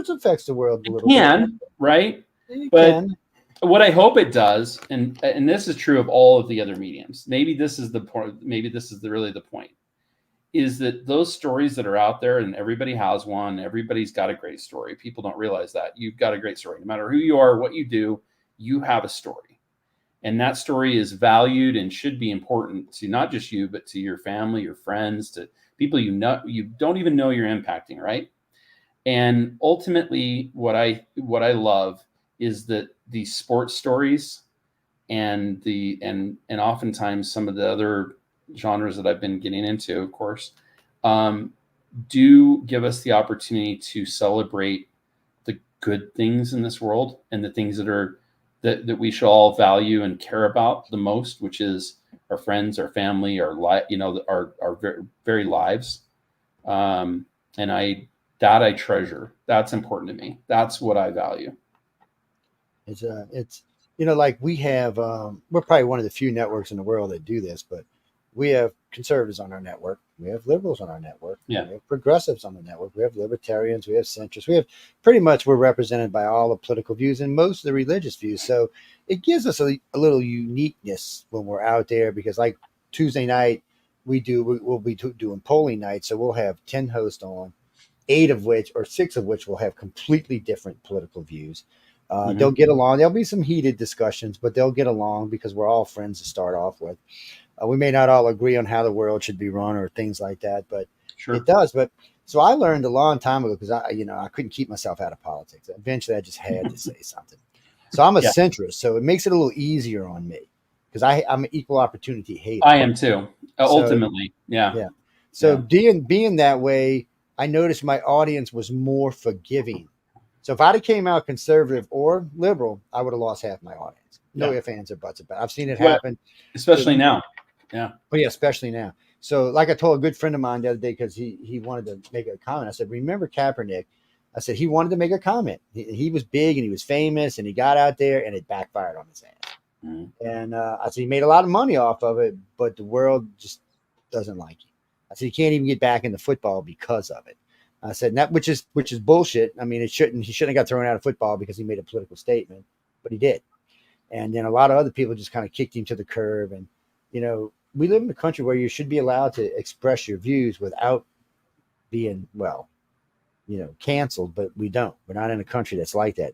affects the world a little bit. Right? But what I hope it does, and this is true of all of the other mediums, maybe this is the point, maybe this is really the point, is that those stories that are out there, and everybody has one, everybody's got a great story. People don't realize that. You've got a great story. No matter who you are, what you do, you have a story. And that story is valued and should be important to not just you, but to your family, your friends, to people you don't even know you're impacting, right? And ultimately, what I love is that these sports stories and oftentimes some of the other genres that I've been getting into, of course, do give us the opportunity to celebrate the good thvery in this world and the things that we should all value and care about the most, which is our friends, our family, our very lives. And I treasure. That's important to me. That's what I value. It's like we have, we're probably one of the few networks in the world that do this, but we have conservatives on our network. We have liberals on our network. Yeah. We have progressives on the network. We have libertarians. We have centrists. We have pretty much, we're represented by all the political views and most of the religious views. So it gives us a little uniqueness when we're out there, because like Tuesday night, we'll be doing polling night. So we'll have 10 hosts on, 6 of which will have completely different political views. They'll get along. There'll be some heated discussions, but they'll get along because we're all friends to start off with. We may not all agree on how the world should be run or things like that, but it does. But so I learned a long time ago, because I couldn't keep myself out of politics. Eventually, I just had to say something. So I'm a centrist, so it makes it a little easier on me, because I'm an equal opportunity hater. I am too, ultimately. Yeah. So being that way, I noticed my audience was more forgiving. So if I'd have came out conservative or liberal, I would have lost half my audience. No ifs, ands, or buts about it. I've seen it happen. Especially now. Yeah. Oh, yeah, especially now. So like I told a good friend of mine the other day, because he wanted to make a comment. I said, remember Kaepernick? I said, he wanted to make a comment. He was big and he was famous, and he got out there and it backfired on his ass. Mm-hmm. And I said, he made a lot of money off of it, but the world just doesn't like him. I said, he can't even get back into football because of it. I said, that which is bullshit. I mean, he shouldn't have got thrown out of football because he made a political statement, but he did. And then a lot of other people just kind of kicked him to the curb. And, we live in a country where you should be allowed to express your views without being, canceled, but we don't. We're not in a country that's like that.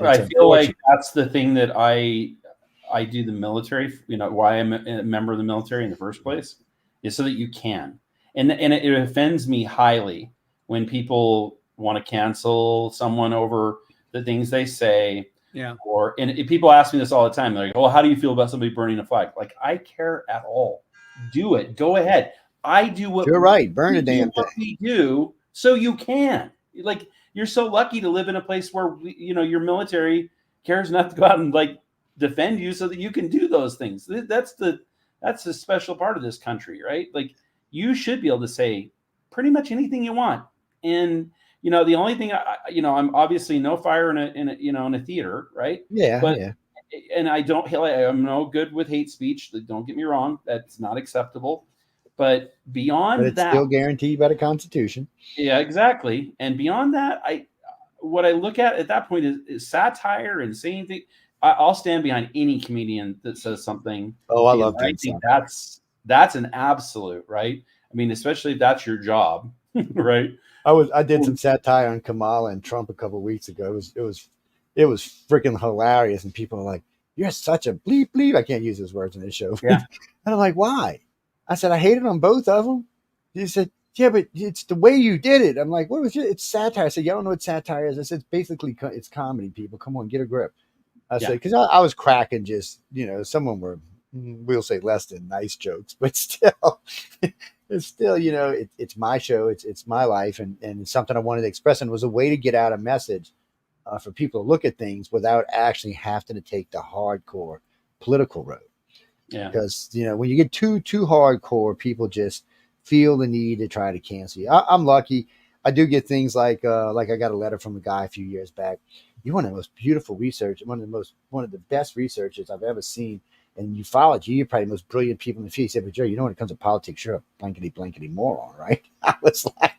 I feel like that's the thing that I do the military, why I'm a member of the military in the first place, is so that you can. And it offends me highly when people want to cancel someone over the things they say. Yeah. And people ask me this all the time. They're like, "Oh, how do you feel about somebody burning a flag?" Like, I care at all. Do it. Go ahead. I do what you're right. Burn a damn thing. We do, so you can. Like, you're so lucky to live in a place where your military cares enough to go out and defend you so that you can do those things. That's the special part of this country, right? Like, you should be able to say pretty much anything you want. And the only thing I'm obviously no fire in a theater, right? Yeah. But and I'm no good with hate speech. Don't get me wrong, that's not acceptable. But beyond it's that, still guaranteed by the Constitution. Yeah, exactly. And beyond that, what I look at that point is satire and saying things. I'll stand behind any comedian that says something. Oh, I love that. I think that's an absolute, right? I mean, especially if that's your job, right? I did some satire on Kamala and Trump a couple of weeks ago. It was freaking hilarious, and people are like, "You're such a bleep bleep." I can't use those words in this show. Yeah. And I'm like, why? I said, I hated on both of them. He said, yeah, but it's the way you did it. I'm like, what was it? It's satire. I said, y'all don't know what satire is. I said, it's basically, it's comedy, people. Come on, get a grip. I said, because I was cracking just, someone were, we'll say less than nice jokes, but still, it's still, it's my show. It's my life. And it's something I wanted to express. And it was a way to get out a message for people to look at things without actually having to take the hardcore political road. Yeah. Because, when you get too hardcore, people just feel the need to try to cancel you. I'm lucky. I do get things like I got a letter from a guy a few years back. You're one of the most beautiful research, one of the best researchers I've ever seen. And you followed you're probably the most brilliant people in the field. He said, but Joe, when it comes to politics, you're a blankety moron, right? I was like,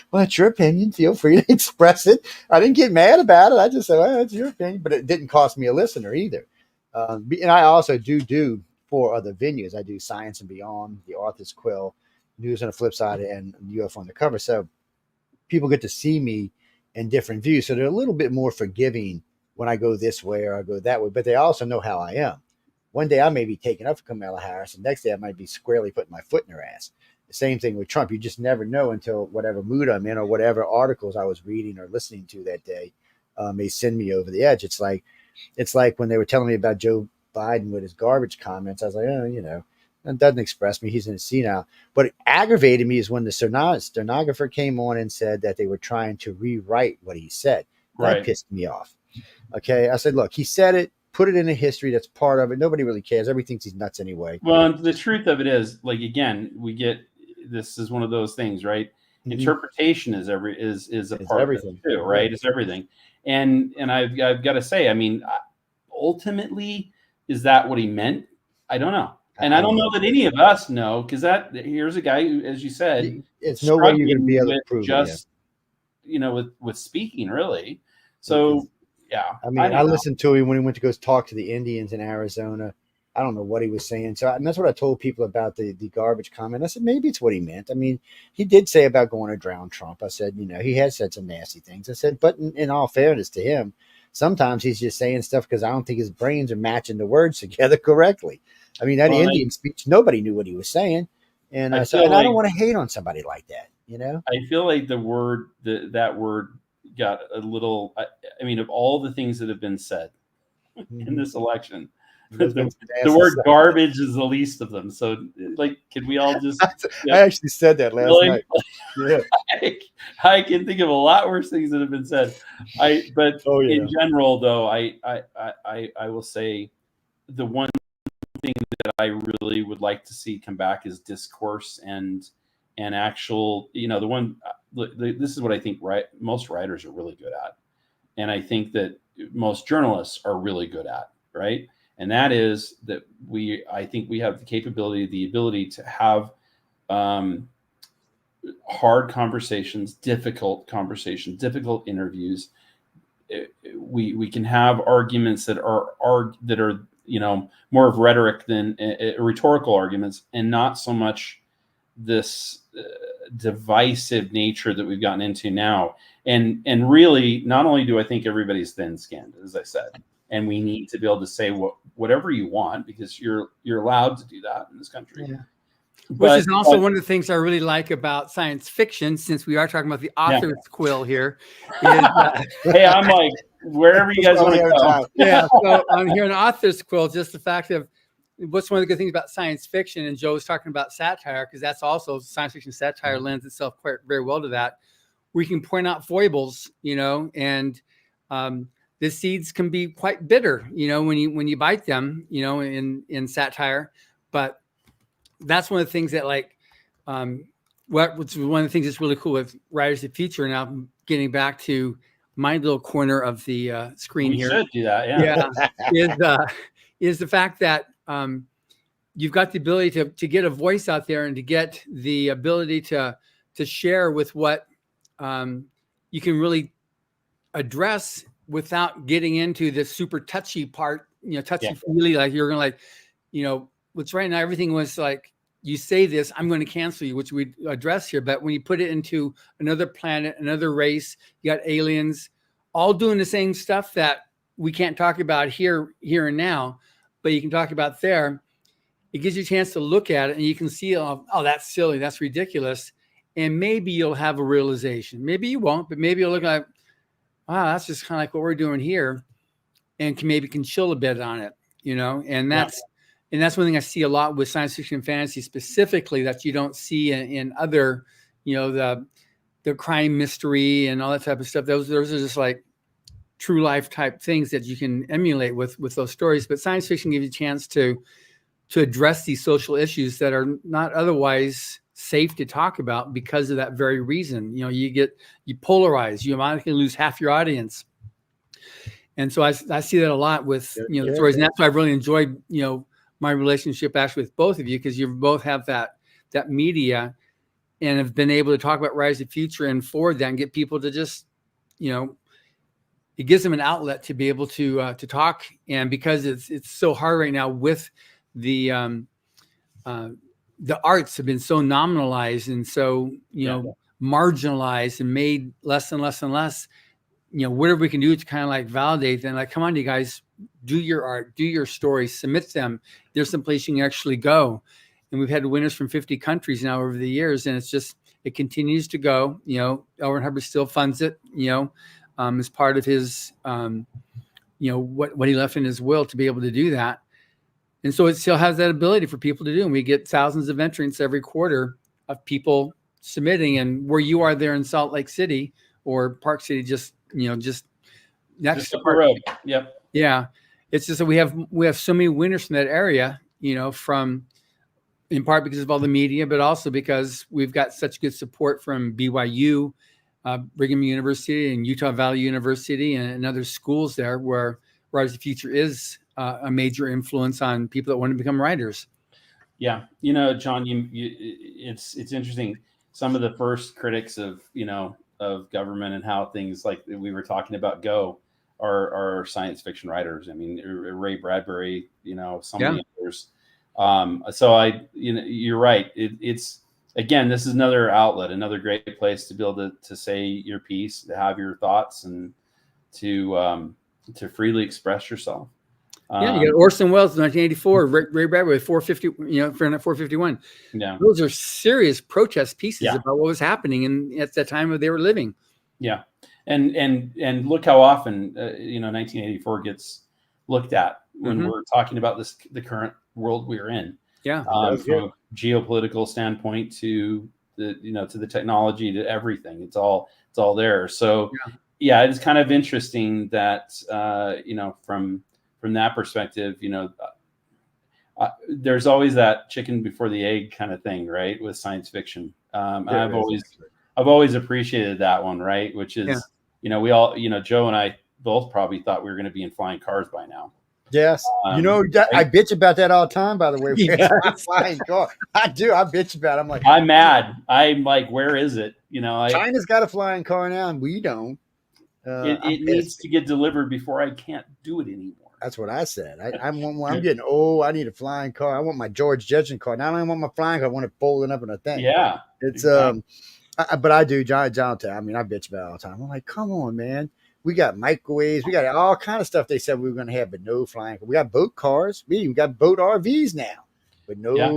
well, it's your opinion. Feel free to express it. I didn't get mad about it. I just said, well, it's your opinion, but it didn't cost me a listener either. And I also do 4 other venues. I do Science and Beyond, the Authors Quill, News on the Flip Side, and UFO on the Cover. So people get to see me in different views. So they're a little bit more forgiving when I go this way or I go that way, but they also know how I am. One day I may be taking up for Kamala Harris, and next day I might be squarely putting my foot in her ass. The same thing with Trump. You just never know until whatever mood I'm in or whatever articles I was reading or listening to that day may send me over the edge. It's like when they were telling me about Joe Biden with his garbage comments. I was like, that doesn't express me. He's in a senile. But it aggravated me is when the stenographer came on and said that they were trying to rewrite what he said. That pissed me off. Okay. I said, look, he said it, put it in a history. That's part of it. Nobody really cares. Everybody thinks he's nuts anyway. Well, the truth of it is, like, again, this is one of those things, right? Mm-hmm. Interpretation is a part everything. Of it too, right? It's everything. And I've got to say, I mean, ultimately, is that what he meant? I don't know. And I don't know that any of us know, because here's a guy who, as you said, it's no way you're going to be able to prove just, with speaking, really. So, yeah. I mean, I listened to him when he went to go talk to the Indians in Arizona. I don't know what he was saying. So, and that's what I told people about the garbage comment. I said, maybe it's what he meant. I mean, he did say about going to drown Trump. I said, he has said some nasty things. I said, but in all fairness to him, sometimes he's just saying stuff because I don't think his brains are matching the words together correctly. I mean, that Indian speech, nobody knew what he was saying. And I don't want to hate on somebody like that, I feel like the word, that word got a little, I mean, of all the things that have been said in this election, the word garbage is the least of them. So, like, can we all just... I actually said that last night. Yeah. I can think of a lot worse things that have been said. In general, though, I will say the one thing that I really would like to see come back is discourse and actual, the one, this is what I think most writers are really good at. And I think that most journalists are really good at, right? And that is that I think we have the ability to have hard conversations, difficult interviews. We can have arguments that are more of rhetoric than rhetorical arguments, and not so much this divisive nature that we've gotten into now. And really, not only do I think everybody's thin-skinned, as I said, and we need to be able to say whatever you want, because you're allowed to do that in this country. Yeah. Which is also one of the things I really like about science fiction, since we are talking about the Authors Quill here. Hey, I'm like, wherever you guys want to go. Yeah, so I'm here in Authors Quill, just the fact of what's one of the good things about science fiction, and Joe was talking about satire, because that's also science fiction satire lends itself quite very well to that. We can point out foibles, and the seeds can be quite bitter, when you bite them, in satire. But that's one of the things that, like, what's one of the things that's really cool with Writers of the Future. Now, getting back to my little corner of the screen here. We should do that, yeah. Is the fact that you've got the ability to get a voice out there and to get the ability to share with what you can really address without getting into the super touchy part, touchy-feely, like you're going to, what's right now, everything was like, you say this, I'm going to cancel you, which we address here. But when you put it into another planet, another race, you got aliens all doing the same stuff that we can't talk about here and now, but you can talk about there. it gives you a chance to look at it and you can see, oh, that's silly, that's ridiculous. And maybe you'll have a realization. Maybe you won't, but maybe you'll look like, wow, that's just kind of like what we're doing here, and can chill a bit on it, And that's one thing I see a lot with science fiction and fantasy specifically that you don't see in other, the crime mystery and all that type of stuff. Those are just like true life type things that you can emulate with those stories. But science fiction gives you a chance to address these social issues that are not otherwise safe to talk about because of that very reason. You polarize, you automatically lose half your audience. And so I see that a lot with, the stories. And that's why I really enjoyed, my relationship actually with both of you, because you both have that media and have been able to talk about Rise of the Future and forward that and get people to just, it gives them an outlet to be able to talk. And because it's so hard right now with the arts have been so nominalized and so, marginalized and made less and less and less, whatever we can do to kind of like validate them, like, come on, you guys, do your art, do your stories, submit them. There's some place you can actually go. And we've had winners from 50 countries now over the years. And it continues to go, L. Ron Hubbard still funds it, as part of his, what he left in his will to be able to do that. And so it still has that ability for people to do. And we get thousands of entrants every quarter of people submitting. And where you are there in Salt Lake City or Park City, just next to up the road. Yep. Yeah. It's just that we have so many winners from that area, from in part because of all the media, but also because we've got such good support from BYU, Brigham University and Utah Valley University and other schools there where Rise of the Future is a major influence on people that want to become writers. Yeah. John, it's interesting. Some of the first critics of government and how things like we were talking about go are science fiction writers. I mean, Ray Bradbury, some of the others. So you're right. It's again, this is another outlet, another great place to be able to say your piece, to have your thoughts, and to freely express yourself. You got Orson Welles in 1984, Ray Bradbury, 450, Fahrenheit 451. Yeah, those are serious protest pieces about what was happening at that time they were living. Yeah, and look how often 1984 gets looked at when we're talking about the current world we're in. Yeah, from a geopolitical standpoint to to the technology to everything, it's all there. So it's kind of interesting that from that perspective, there's always that chicken before the egg kind of thing, right? With science fiction, I've always appreciated that one, right? Which is we all Joe and I both probably thought we were going to be in flying cars by now. Yes. I bitch about that all the time, by the way. Flying car. I do. I bitch about it. I'm mad. I'm like, where is it? China's got a flying car now and we don't. It needs to get delivered before I can't do it anymore. That's what I said. I'm getting old. I need a flying car. I want my George Jetson car. Not only want my flying car, I want it folding up in a thing. Yeah. It's but I do, John. I mean, I bitch about it all the time. I'm like, come on, man. We got microwaves. We got all kind of stuff they said we were going to have, but no flying. We got boat cars. We even got boat RVs now, but no. Yeah.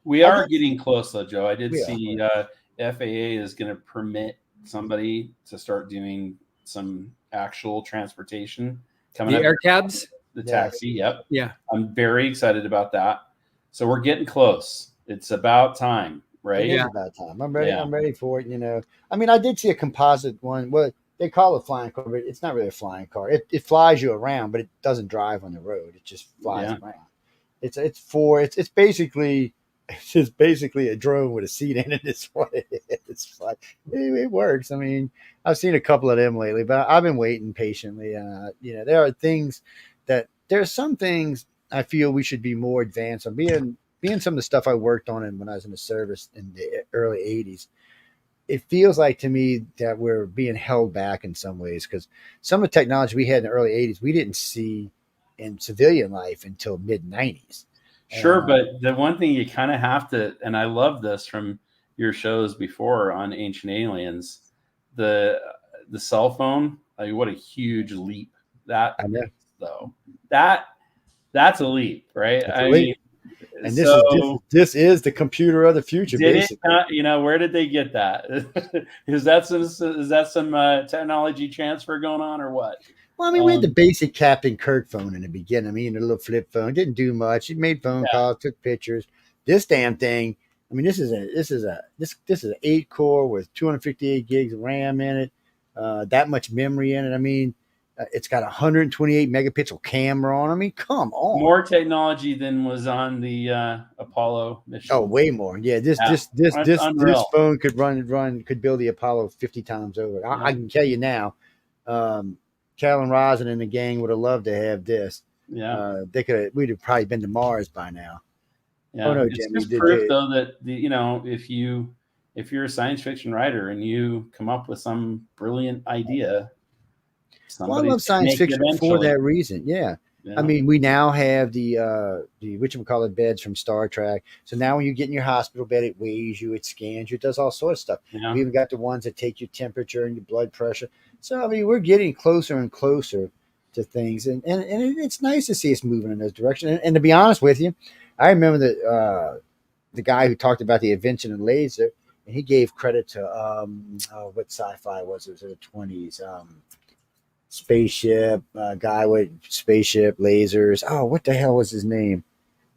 We are getting close, though, Joe. I did see FAA is going to permit somebody to start doing some actual transportation coming up. The air cabs? The taxi, yep. Yeah. I'm very excited about that. So we're getting close. It's about time, right? It is about time. I'm ready. Yeah. I'm ready for it, I mean, I did see a composite one. Well, they call it flying car, but it's not really a flying car. It flies you around, but it doesn't drive on the road. It just flies around. It's basically a drone with a seat in it. It's what it is. It's fun. It works. I mean, I've seen a couple of them lately, but I've been waiting patiently. There are some things I feel we should be more advanced on. Being some of the stuff I worked on when I was in the service in the early 80s. It feels like to me that we're being held back in some ways because some of the technology we had in the early 80s, we didn't see in civilian life until mid 90s. Sure. But the one thing you kind of have to, and I love this from your shows before on Ancient Aliens, the cell phone, I mean, what a huge leap that is, though. That's a leap, right? I mean, And So this is the computer of the future. did basically. it not, where did they get that? Is that some technology transfer going on or what? Well, I mean, we had the basic Captain Kirk phone in the beginning. I mean, a little flip phone. It didn't do much. It made phone calls, took pictures. This damn thing. I mean, this is an 8-core with 258 gigs of RAM in it. That much memory in it. I mean, it's got a 128 megapixel camera on. I mean, come on. More technology than was on the Apollo mission. Oh, way more. Yeah, this phone could could build the Apollo 50 times over. I can tell you now. Carolyn Rosin and the gang would have loved to have this. Yeah, we'd have probably been to Mars by now. Yeah, oh no, it's Jimmy, just proof though that if you're a science fiction writer and you come up with some brilliant idea, I love science fiction for that reason. Yeah. I mean, we now have the whatchamacallit beds from Star Trek. So now when you get in your hospital bed, it weighs you, it scans you, it does all sorts of stuff. Yeah. We even got the ones that take your temperature and your blood pressure. So I mean, we're getting closer and closer to things, and it's nice to see us moving in those directions. And to be honest with you, I remember the guy who talked about the invention of laser, and he gave credit to what sci-fi was it? Was it the 20s? Spaceship, guy with spaceship lasers. Oh, what the hell was his name?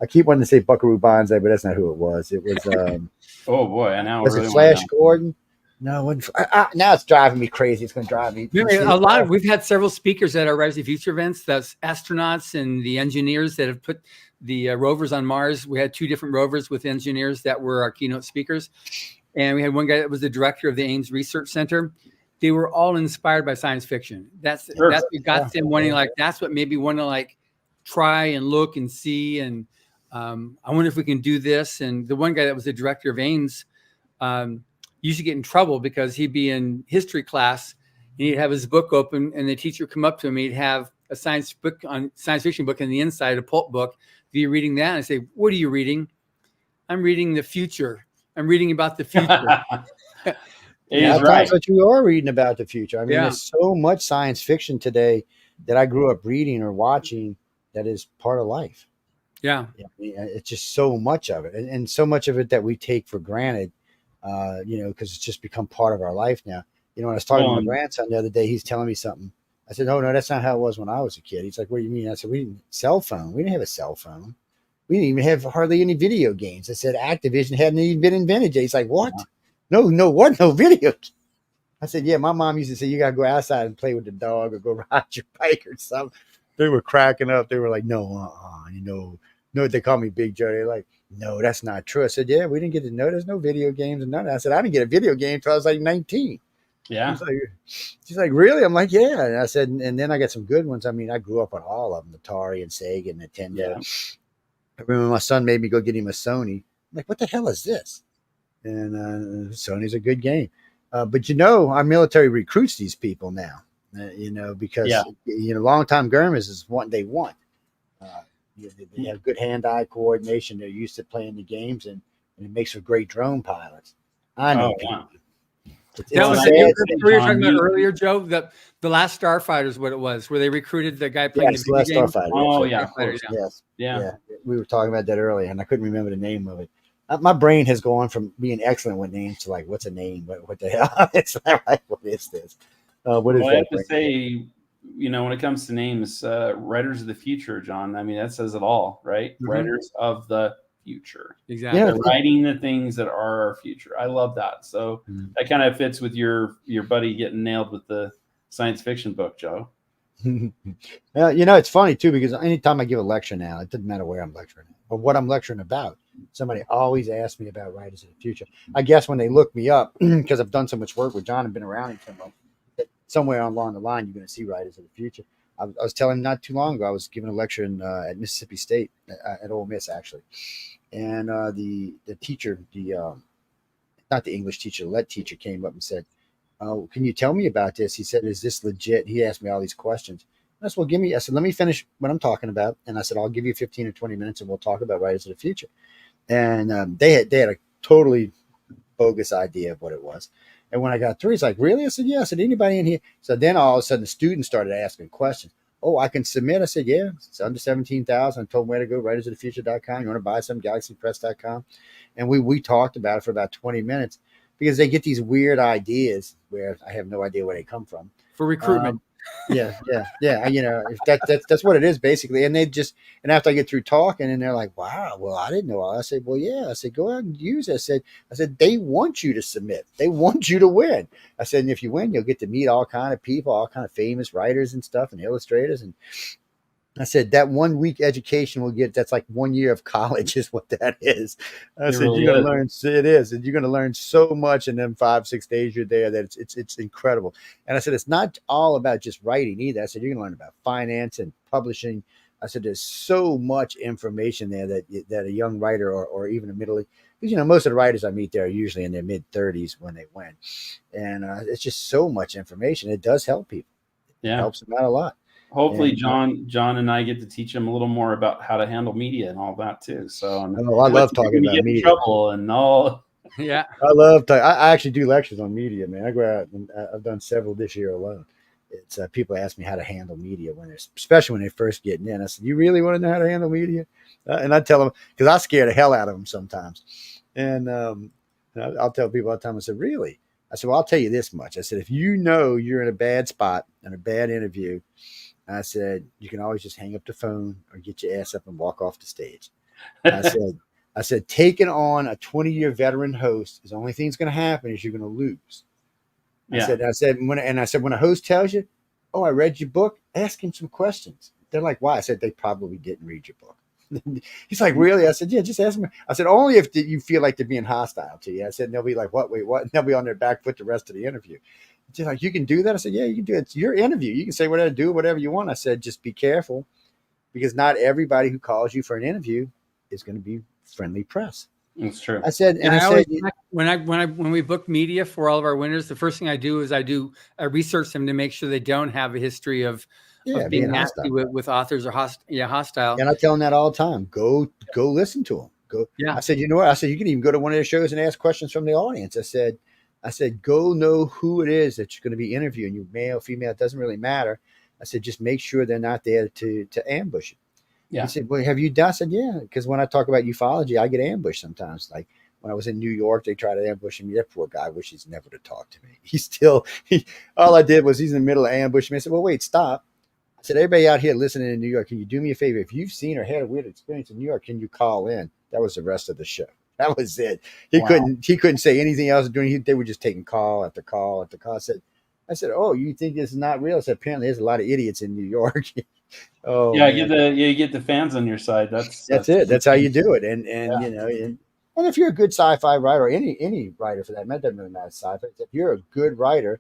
I keep wanting to say Buckaroo Banzai, but that's not who it was. It was oh boy, I know. Was it Flash Gordon? No, now it's driving me crazy. It's going to drive me. We've had several speakers at our Rise of the Future events. That's astronauts and the engineers that have put the rovers on Mars. We had 2 different rovers with engineers that were our keynote speakers, and we had one guy that was the director of the Ames Research Center. They were all inspired by science fiction. That's what got them wanting, that's what made me want to try and look and see. And I wonder if we can do this. And the one guy that was the director of Ames used to get in trouble because he'd be in history class and he'd have his book open and the teacher would come up to him. He'd have a science fiction book on the inside, a pulp book. Are you reading that? And I say, what are you reading? I'm reading the future. I'm reading about the future. That's what you are reading about the future. I mean, there's so much science fiction today that I grew up reading or watching that is part of life. Yeah. It's just so much of it, and so much of it that we take for granted, because it's just become part of our life now. When I was talking to my grandson the other day, he's telling me something. I said, "Oh no, that's not how it was when I was a kid." He's like, "What do you mean?" I said, "We didn't cell phone. We didn't have a cell phone. We didn't even have hardly any video games." I said, "Activision hadn't even been invented yet." He's like, "What?" Yeah. No video. I said, yeah, my mom used to say, you got to go outside and play with the dog or go ride your bike or something. They were cracking up. They were like, no, they call me Big Joe. They're like, no, that's not true. I said, yeah, we didn't get to know. There's no video games and none. I said, I didn't get a video game until I was like 19. Yeah. She's like, really? I'm like, yeah. And I said, and then I got some good ones. I mean, I grew up on all of them, Atari and Sega and Nintendo. Yeah. I remember my son made me go get him a Sony. I'm like, what the hell is this? And Sony's a good game. But our military recruits these people now, because long-time Gurmas is what they want. They have good hand-eye coordination. They're used to playing the games, and it makes for great drone pilots. I know people. That was the we were talking about earlier, Joe. The Last Starfighter is what it was, where they recruited the guy playing the Last game. Starfighter. Oh yeah, yes. We were talking about that earlier, and I couldn't remember the name of it. My brain has gone from being excellent with names to what's a name? What the hell? It's like, what is this? What is that? I have to say, when it comes to names, writers of the future, John, I mean, that says it all, right? Mm-hmm. Writers of the future. Exactly. They're writing the things that are our future. I love that. So that kind of fits with your buddy getting nailed with the science fiction book, Joe. Well, it's funny too, because anytime I give a lecture now, it doesn't matter where I'm lecturing or what I'm lecturing about. Somebody always asks me about writers of the future. I guess when they look me up, because I've done so much work with John and been around him so much, that somewhere along the line, you're going to see writers of the future. I was telling him not too long ago, I was giving a lecture at Mississippi State, at Ole Miss, actually. And the teacher, not the English teacher, the lit teacher came up and said, "Oh, can you tell me about this?" He said, "Is this legit?" He asked me all these questions. I said, I said, let me finish what I'm talking about. And I said, I'll give you 15 or 20 minutes and we'll talk about writers of the future. And they had a totally bogus idea of what it was. And when I got through, he's like, really? I said, yeah. I said, anybody in here? So then all of a sudden the students started asking questions. oh, I can submit. I said, yeah, it's under 17,000. I told them where to go, writersofthefuture.com. You want to buy some, galaxypress.com. And we talked about it for about 20 minutes because they get these weird ideas where I have no idea where they come from. For recruitment. Yeah. You know, if that's what it is basically. And and after I get through talking, and they're like, "Wow, well, I didn't know." I said, "Well, yeah." I said, "Go out and use it." I said, "They want you to submit. They want you to win." I said, "And if you win, you'll get to meet all kind of people, all kind of famous writers and stuff, and illustrators." And I said, that 1 week education that's like 1 year of college is what that is. I said, really you're going to learn. It is. And you're going to learn so much in them 5-6 days you're there that it's incredible. And I said, it's not all about just writing either. I said, you're going to learn about finance and publishing. I said, there's so much information there that a young writer or even a middle, because, you know, most of the writers I meet there are usually in their mid 30s when they win. And it's just so much information. It does help people. Yeah. It helps them out a lot. Hopefully, John and I get to teach him a little more about how to handle media and all that too. So I love talking about media. Trouble and all. Yeah, I love. I actually do lectures on media, man. I go out and I've done several this year alone. It's people ask me how to handle media especially when they're first getting in. I said, "You really want to know how to handle media?" And I tell them because I scare the hell out of them sometimes. And I'll tell people all the time. I said, "Really?" I said, "Well, I'll tell you this much." I said, "If you know you're in a bad spot in a bad interview." I said, you can always just hang up the phone or get your ass up and walk off the stage. I said, taking on a 20-year veteran host is the only thing that's going to happen is you're going to lose. Yeah. I said, when a host tells you, oh, I read your book, ask him some questions. They're like, why? I said, they probably didn't read your book. He's like, really? I said, yeah, just ask them. I said, only if you feel like they're being hostile to you. I said, they'll be like, what? Wait, what? And they'll be on their back foot the rest of the interview. Just like, you can do that? I said, yeah, you can do it. It's your interview. You can say whatever you want. I said, just be careful because not everybody who calls you for an interview is going to be friendly press. That's true. I said, when we book media for all of our winners, the first thing I do is I research them to make sure they don't have a history of being nasty with authors or hostile. And I tell them that all the time. Go listen to them. Go. Yeah. I said, you know what? I said, you can even go to one of their shows and ask questions from the audience. I said, go know who it is that you're going to be interviewing. You male, female, it doesn't really matter. I said, just make sure they're not there to ambush you. Yeah. He said, well, have you done? I said, yeah, because when I talk about ufology, I get ambushed sometimes. Like when I was in New York, they tried to ambush me. That poor guy wishes never to talk to me. All I did was he's in the middle of ambushing me. I said, well, wait, stop. I said, everybody out here listening in New York, can you do me a favor? If you've seen or had a weird experience in New York, can you call in? That was the rest of the show. That was it. He couldn't say anything else. They were just taking call after call after call. I said, oh, you think this is not real? I said, apparently there's a lot of idiots in New York. Oh, yeah, you get the fans on your side. That's it. That's how you do it. And you know, and if you're a good sci-fi writer, or any writer for that matter, doesn't really matter sci-fi. If you're a good writer,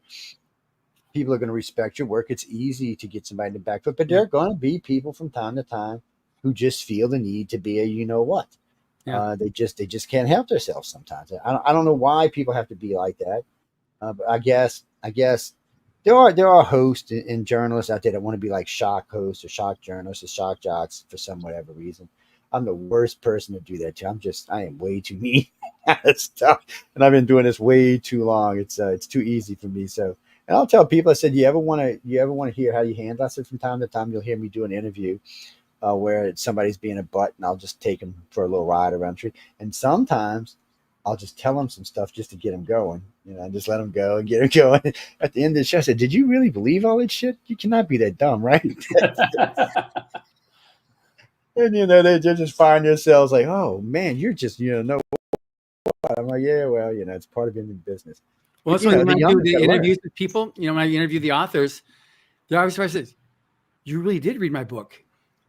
people are going to respect your work. It's easy to get somebody in the back foot, but there are going to be people from time to time who just feel the need to be a you know what. Yeah. They just can't help themselves sometimes. I don't know why people have to be like that. But I guess there are hosts and journalists out there that want to be like shock hosts or shock journalists or shock jocks for some whatever reason. I'm the worst person to do that to. I am way too mean at stuff, and I've been doing this way too long. It's too easy for me. So, and I'll tell people. I said, you ever want to hear how you handle? I said, from time to time you'll hear me do an interview. Where somebody's being a butt, and I'll just take them for a little ride around the street. And sometimes I'll just tell them some stuff just to get them going, just let them go and get them going. At the end of the show, I said, did you really believe all that shit? You cannot be that dumb, right? And, they just find themselves like, oh, man, you're just, no. I'm like, yeah, well, it's part of being in business. Well, that's when I do the interviews with people, when I interview the authors, they're always surprised, you really did read my book.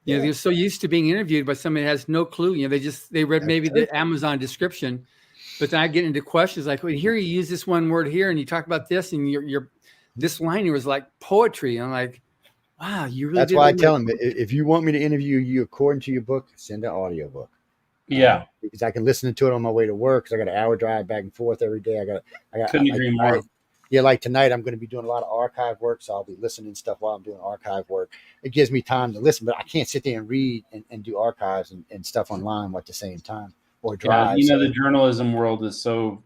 They're so used to being interviewed by somebody that has no clue. They read maybe the Amazon description, but then I get into questions like, well, here you use this one word here, and you talk about this, and your this line was like poetry. I'm like, wow, you really. That's why I tell them if you want me to interview you according to your book, send an audio book. Yeah, because I can listen to it on my way to work. Because I got an hour drive back and forth every day. Couldn't agree more. Yeah, like tonight, I'm going to be doing a lot of archive work, so I'll be listening stuff while I'm doing archive work. It gives me time to listen, but I can't sit there and read and do archives and stuff online at the same time or drive. The journalism world is the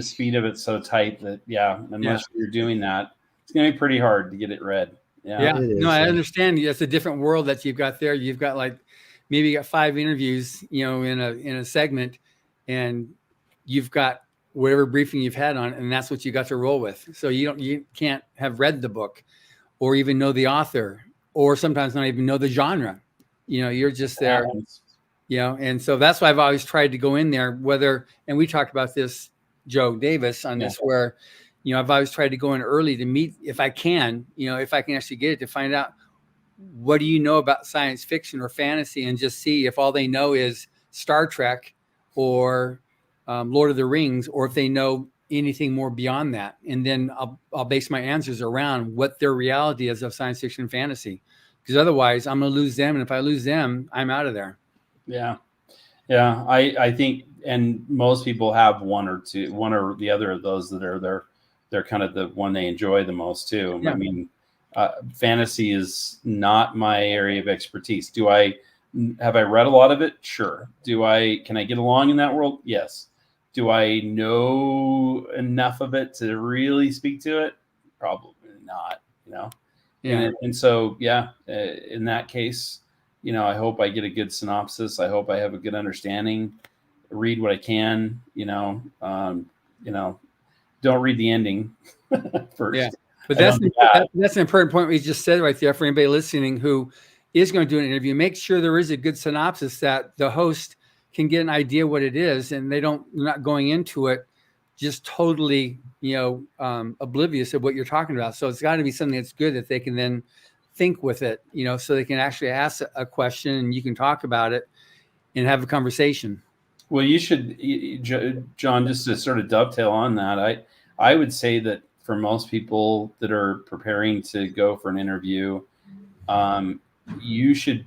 speed of it's so tight that, unless you're doing that, it's going to be pretty hard to get it read. Yeah. It No, is, I yeah. understand. It's a different world that you've got there. You've got like maybe you got 5 interviews, in a segment, and you've got whatever briefing you've had on, and that's what you got to roll with. So you can't have read the book or even know the author, or sometimes not even know the genre. You're just there. And so that's why I've always tried to go in there, and we talked about this, Joe Davis, on this, where, I've always tried to go in early to meet, if I can, if I can actually get it, to find out, what do you know about science fiction or fantasy, and just see if all they know is Star Trek or Lord of the Rings, or if they know anything more beyond that. And then I'll base my answers around what their reality is of science fiction and fantasy, because otherwise I'm going to lose them. And if I lose them, I'm out of there. Yeah. I think, and most people have one or the other of those that are they're kind of the one they enjoy the most too. Yeah. I mean, fantasy is not my area of expertise. Have I read a lot of it? Sure. Can I get along in that world? Yes. Do I know enough of it to really speak to it? Probably not, Yeah. And so, in that case, I hope I get a good synopsis. I hope I have a good understanding, read what I can, don't read the ending first. Yeah. But that's an important point we just said right there for anybody listening who is going to do an interview. Make sure there is a good synopsis that the host can get an idea what it is, and they're not going into it just totally, oblivious of what you're talking about. So it's got to be something that's good that they can then think with it, so they can actually ask a question and you can talk about it and have a conversation. Well, you should, John, just to sort of dovetail on that, I would say that for most people that are preparing to go for an interview, you should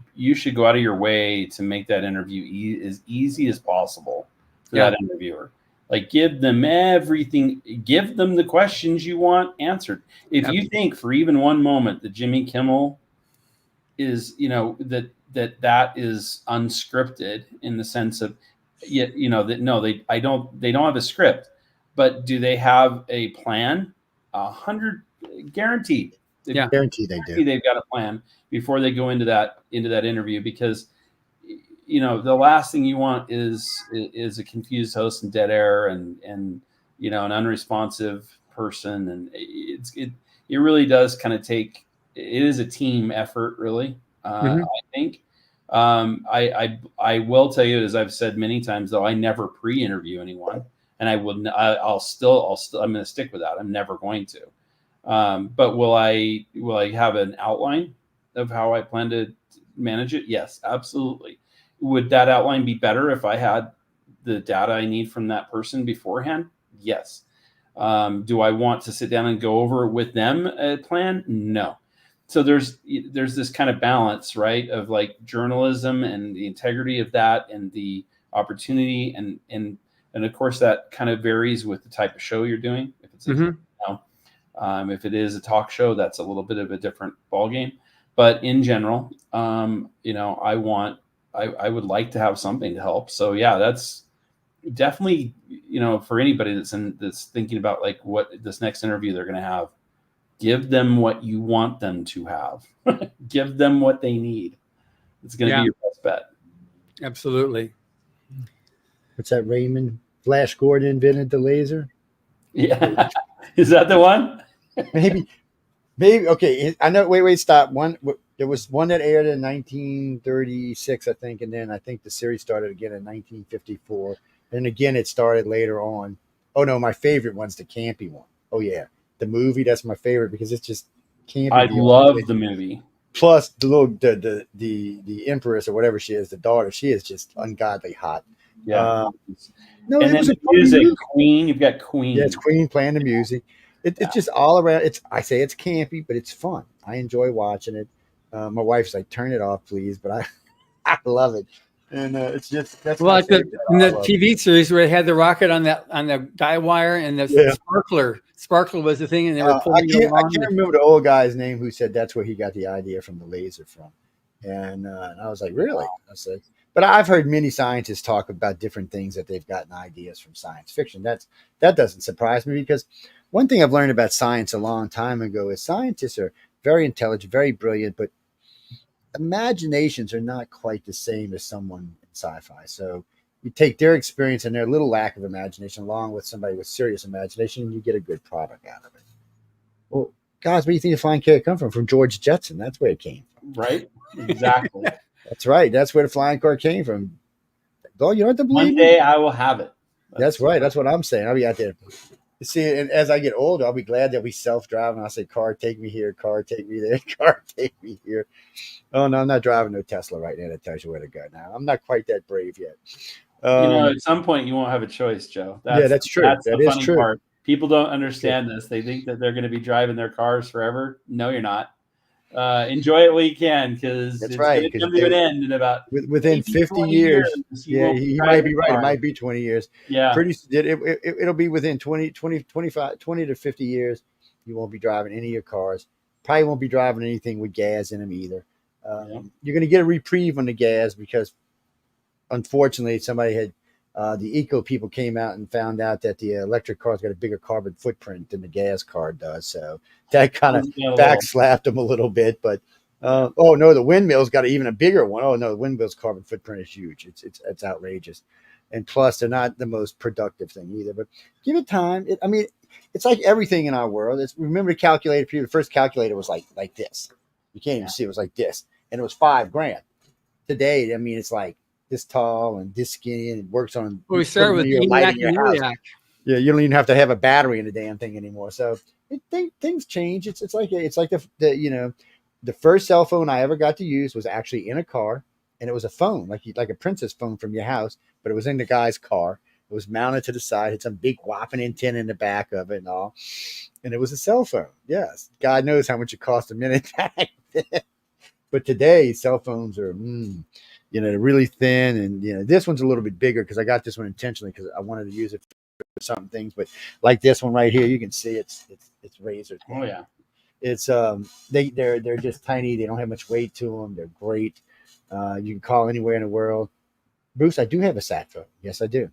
go out of your way to make that interview as easy as possible for that interviewer. Like, give them everything, give them the questions you want answered. If you think for even one moment that Jimmy Kimmel is, that is unscripted in the sense of, they don't have a script, but do they have a plan? 100 guaranteed. Guaranteed they do. They've got a plan before they go into that interview, because the last thing you want is a confused host and dead air and an unresponsive person, and it really does kind of take. It is a team effort, really. I think. I will tell you, as I've said many times, though, I never pre-interview anyone, and I'm going to stick with that. I'm never going to. But will I have an outline of how I plan to manage it? Yes, absolutely. Would that outline be better if I had the data I need from that person beforehand? Yes. Do I want to sit down and go over with them a plan? No. So there's this kind of balance, right, of like journalism and the integrity of that and the opportunity, and of course that kind of varies with the type of show you're doing. If it's if it is a talk show, that's a little bit of a different ballgame. But in general, I would like to have something to help. So yeah, that's definitely, for anybody that's thinking about like what this next interview they're going to have, give them what you want them to have. Give them what they need. It's going to be your best bet. Absolutely. What's that, Raymond? Flash Gordon invented the laser? Yeah. Is that the one? Maybe. Okay. I know. Wait, stop. There was one that aired in 1936, I think. And then I think the series started again in 1954. And again, it started later on. Oh no, my favorite one's the campy one. Oh yeah. The movie, that's my favorite because it's just campy. I love the movie. Plus the empress or whatever she is, the daughter, she is just ungodly hot. Yeah. No, and it was a music Queen. You've got Queen. Yeah, it's Queen playing the music. It's just all around. I say it's campy, but it's fun. I enjoy watching it. My wife's like, "Turn it off, please," but I love it. And it's just that's well, like in the TV series where they had the rocket on the guy wire and the sparkler. Sparkler was the thing, and they were pulling it along. I can't remember the old guy's name who said that's where he got the idea from the laser from. And I was like, really? I said, but I've heard many scientists talk about different things that they've gotten ideas from science fiction. That doesn't surprise me, because one thing I've learned about science a long time ago is scientists are very intelligent, very brilliant, but imaginations are not quite the same as someone in sci-fi. So you take their experience and their little lack of imagination along with somebody with serious imagination, and you get a good product out of it. Well, guys, where do you think the flying car come from? From George Jetson. That's where it came from. Right? Exactly. That's right. That's where the flying car came from. Oh, you don't have to believe One me. day I will have it. That's right. That's what I'm saying. I'll be out there. You see, and as I get older, I'll be glad that we self-driving. I'll say, car, take me here. Car, take me there. Car, take me here. Oh, no, I'm not driving no Tesla right now that tells you where to go now. I'm not quite that brave yet. At some point you won't have a choice, Joe. That's true. That's That the is funny true. part. People don't understand this. They think that they're going to be driving their cars forever. No, you're not. Enjoy it while you can, because it's right, going to come to an end in about within 50 years. Yeah, you might be right. It might be 20 years. Yeah. It'll be within 20 to 50 years. You won't be driving any of your cars. Probably won't be driving anything with gas in them either. You're going to get a reprieve on the gas because, unfortunately, somebody had the eco people came out and found out that the electric car's got a bigger carbon footprint than the gas car does. So that kind of backslapped them a little bit. But oh no, the windmill's got even a bigger one. Oh no, the windmill's carbon footprint is huge. It's outrageous. And plus, they're not the most productive thing either. But give it time. It's like everything in our world. Remember the calculator? The first calculator was like this. You can't even see. It was like this, and it was $5,000. Today, it's like this tall and this skinny, and it works on. Well, we started with light in your house. Yeah, you don't even have to have a battery in the damn thing anymore. So things change. It's like the first cell phone I ever got to use was actually in a car, and it was a phone like a princess phone from your house, but it was in the guy's car. It was mounted to the side, had some big whopping antenna in the back of it and all, and it was a cell phone. Yes, God knows how much it cost a minute back then. But today, cell phones are. They're really thin, and this one's a little bit bigger because I got this one intentionally because I wanted to use it for some things. But like this one right here, you can see it's razor thin. Oh yeah, it's they're just tiny. They don't have much weight to them. They're great. You can call anywhere in the world. Bruce, I do have a sat phone. Yes, I do.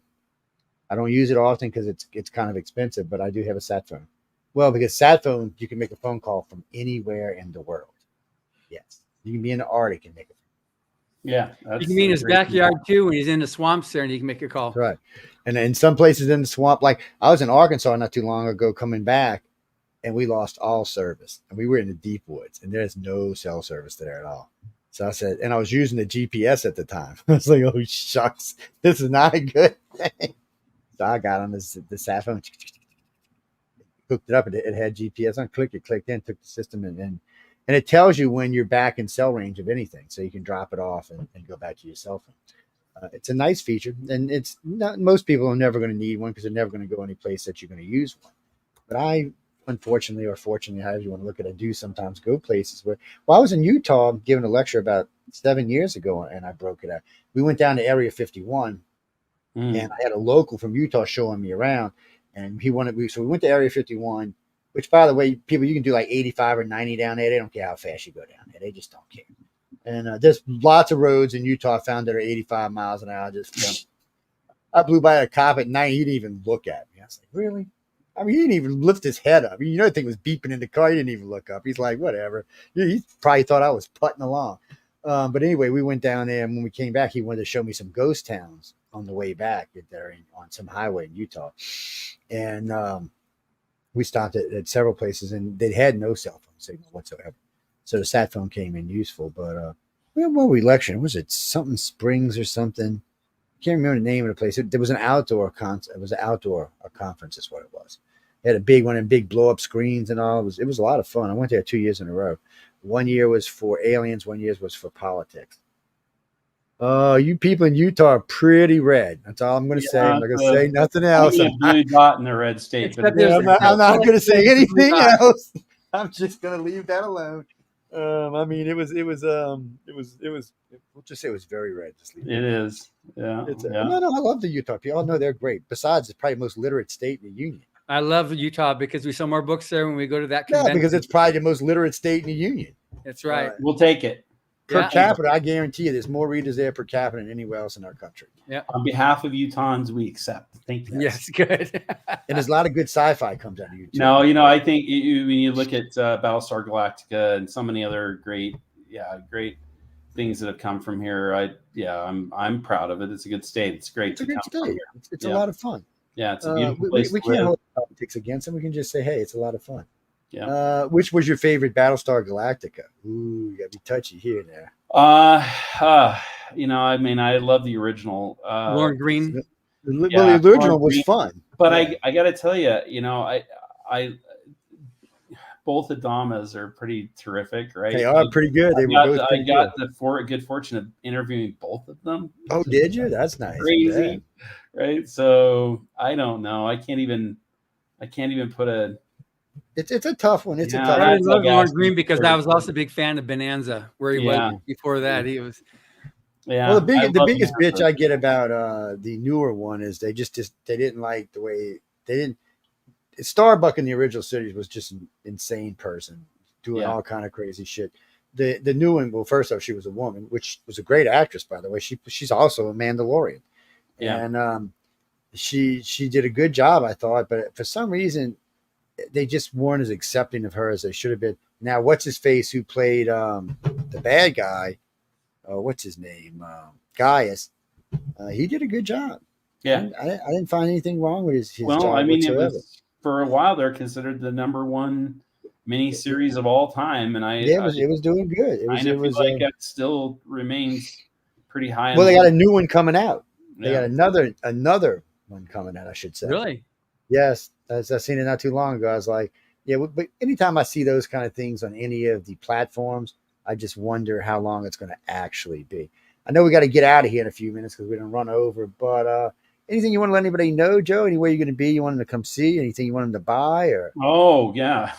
I don't use it often because it's kind of expensive, but I do have a sat phone. Well, because sat phone, you can make a phone call from anywhere in the world. Yes, you can be in the Arctic and make it. Yeah, you can be in his backyard too when he's in the swamps there, and you can make a call. Right, and in some places in the swamp, like I was in Arkansas not too long ago, coming back, and we lost all service, and we were in the deep woods, and there's no cell service there at all. So I said, and I was using the GPS at the time. I was like, "Oh shucks, this is not a good thing." So I got on the sat phone, hooked it up, and it had GPS. I clicked in, took the system, and it tells you when you're back in cell range of anything, so you can drop it off and go back to your cell phone. It's a nice feature, and it's not most people are never going to need one because they're never going to go any place that you're going to use one. But I, unfortunately or fortunately, however you want to look at it, I do sometimes go places where. Well, I was in Utah giving a lecture about 7 years ago, and I broke it out. We went down to Area 51, and I had a local from Utah showing me around, and so we went to Area 51. Which, by the way, people, you can do like 85 or 90 down there. They don't care how fast you go down there. They just don't care. And there's lots of roads in Utah I found that are 85 miles an hour. I blew by a cop at 90. He didn't even look at me. I was like, really? He didn't even lift his head up. The thing was beeping in the car. He didn't even look up. He's like, whatever. He probably thought I was putting along. But anyway, we went down there, and when we came back, he wanted to show me some ghost towns on the way back that they're on some highway in Utah. And we stopped at several places, and they had no cell phone signal whatsoever. So the sat phone came in useful. But what were we lecturing? Was it something Springs or something? I can't remember the name of the place. There was an outdoor conference. It was an outdoor conference is what it was. They had a big one and big blow-up screens and all. It was a lot of fun. I went there 2 years in a row. 1 year was for aliens. 1 year was for politics. Oh, you people in Utah are pretty red. That's all I'm going to say. I'm not going to say nothing else. I'm a blue dot in the red state. But I'm not going to say anything else. I'm just going to leave that alone. It was. We'll just say it was very red. It is. Yeah. No, I love the Utah people. Oh no, they're great. Besides, it's probably the most literate state in the union. I love Utah because we sell more books there when we go to that convention. Yeah, because it's probably the most literate state in the union. That's right. We'll take it. per capita, I guarantee you, there's more readers there per capita than anywhere else in our country. Yeah. On behalf of Utahns, we accept. Thank you. Yes, good. And there's a lot of good sci-fi comes out of YouTube. No, I think when you look at Battlestar Galactica and so many other great things that have come from here, I'm proud of it. It's a good state. It's great. It's a good state. It's a lot of fun. Yeah, it's a beautiful place. We can't hold politics against them. We can just say, hey, it's a lot of fun. Yeah. Which was your favorite Battlestar Galactica? Ooh, you gotta be touchy here now. I love the original. Lorne Green. Well, the original was fun. But I got to tell you, I both Adamas are pretty terrific, right? They are pretty good. I got the good fortune of interviewing both of them. Oh, did you? That's nice. Crazy, right? So I don't know. I can't even put a. It's a tough one. It's a tough. I love Lorne Green because I was also a big fan of Bonanza, where he was before that. He was. Yeah. Well, the biggest bitch I get about the newer one is they didn't like the way they didn't. Starbuck in the original series was just an insane person doing all kind of crazy shit. The new one, well, first off, she was a woman, which was a great actress, by the way. She's also a Mandalorian, and she did a good job, I thought. But for some reason, they just weren't as accepting of her as they should have been. Now, what's his face who played the bad guy? What's his name? Gaius. He did a good job. Yeah, I didn't find anything wrong with his job it whatsoever. was for a while they're considered the #1 miniseries of all time, and it was doing good. It was like it still remains pretty high. Well, they got a new one coming out. They got another one coming out, I should say. Really? Yes, I seen it not too long ago. I was like, yeah, but anytime I see those kind of things on any of the platforms, I just wonder how long it's going to actually be. I know we got to get out of here in a few minutes because we're going to run over, but anything you want to let anybody know, Joe? Anywhere you're going to be, you want them to come see? Anything you want them to buy? Or Oh, yeah.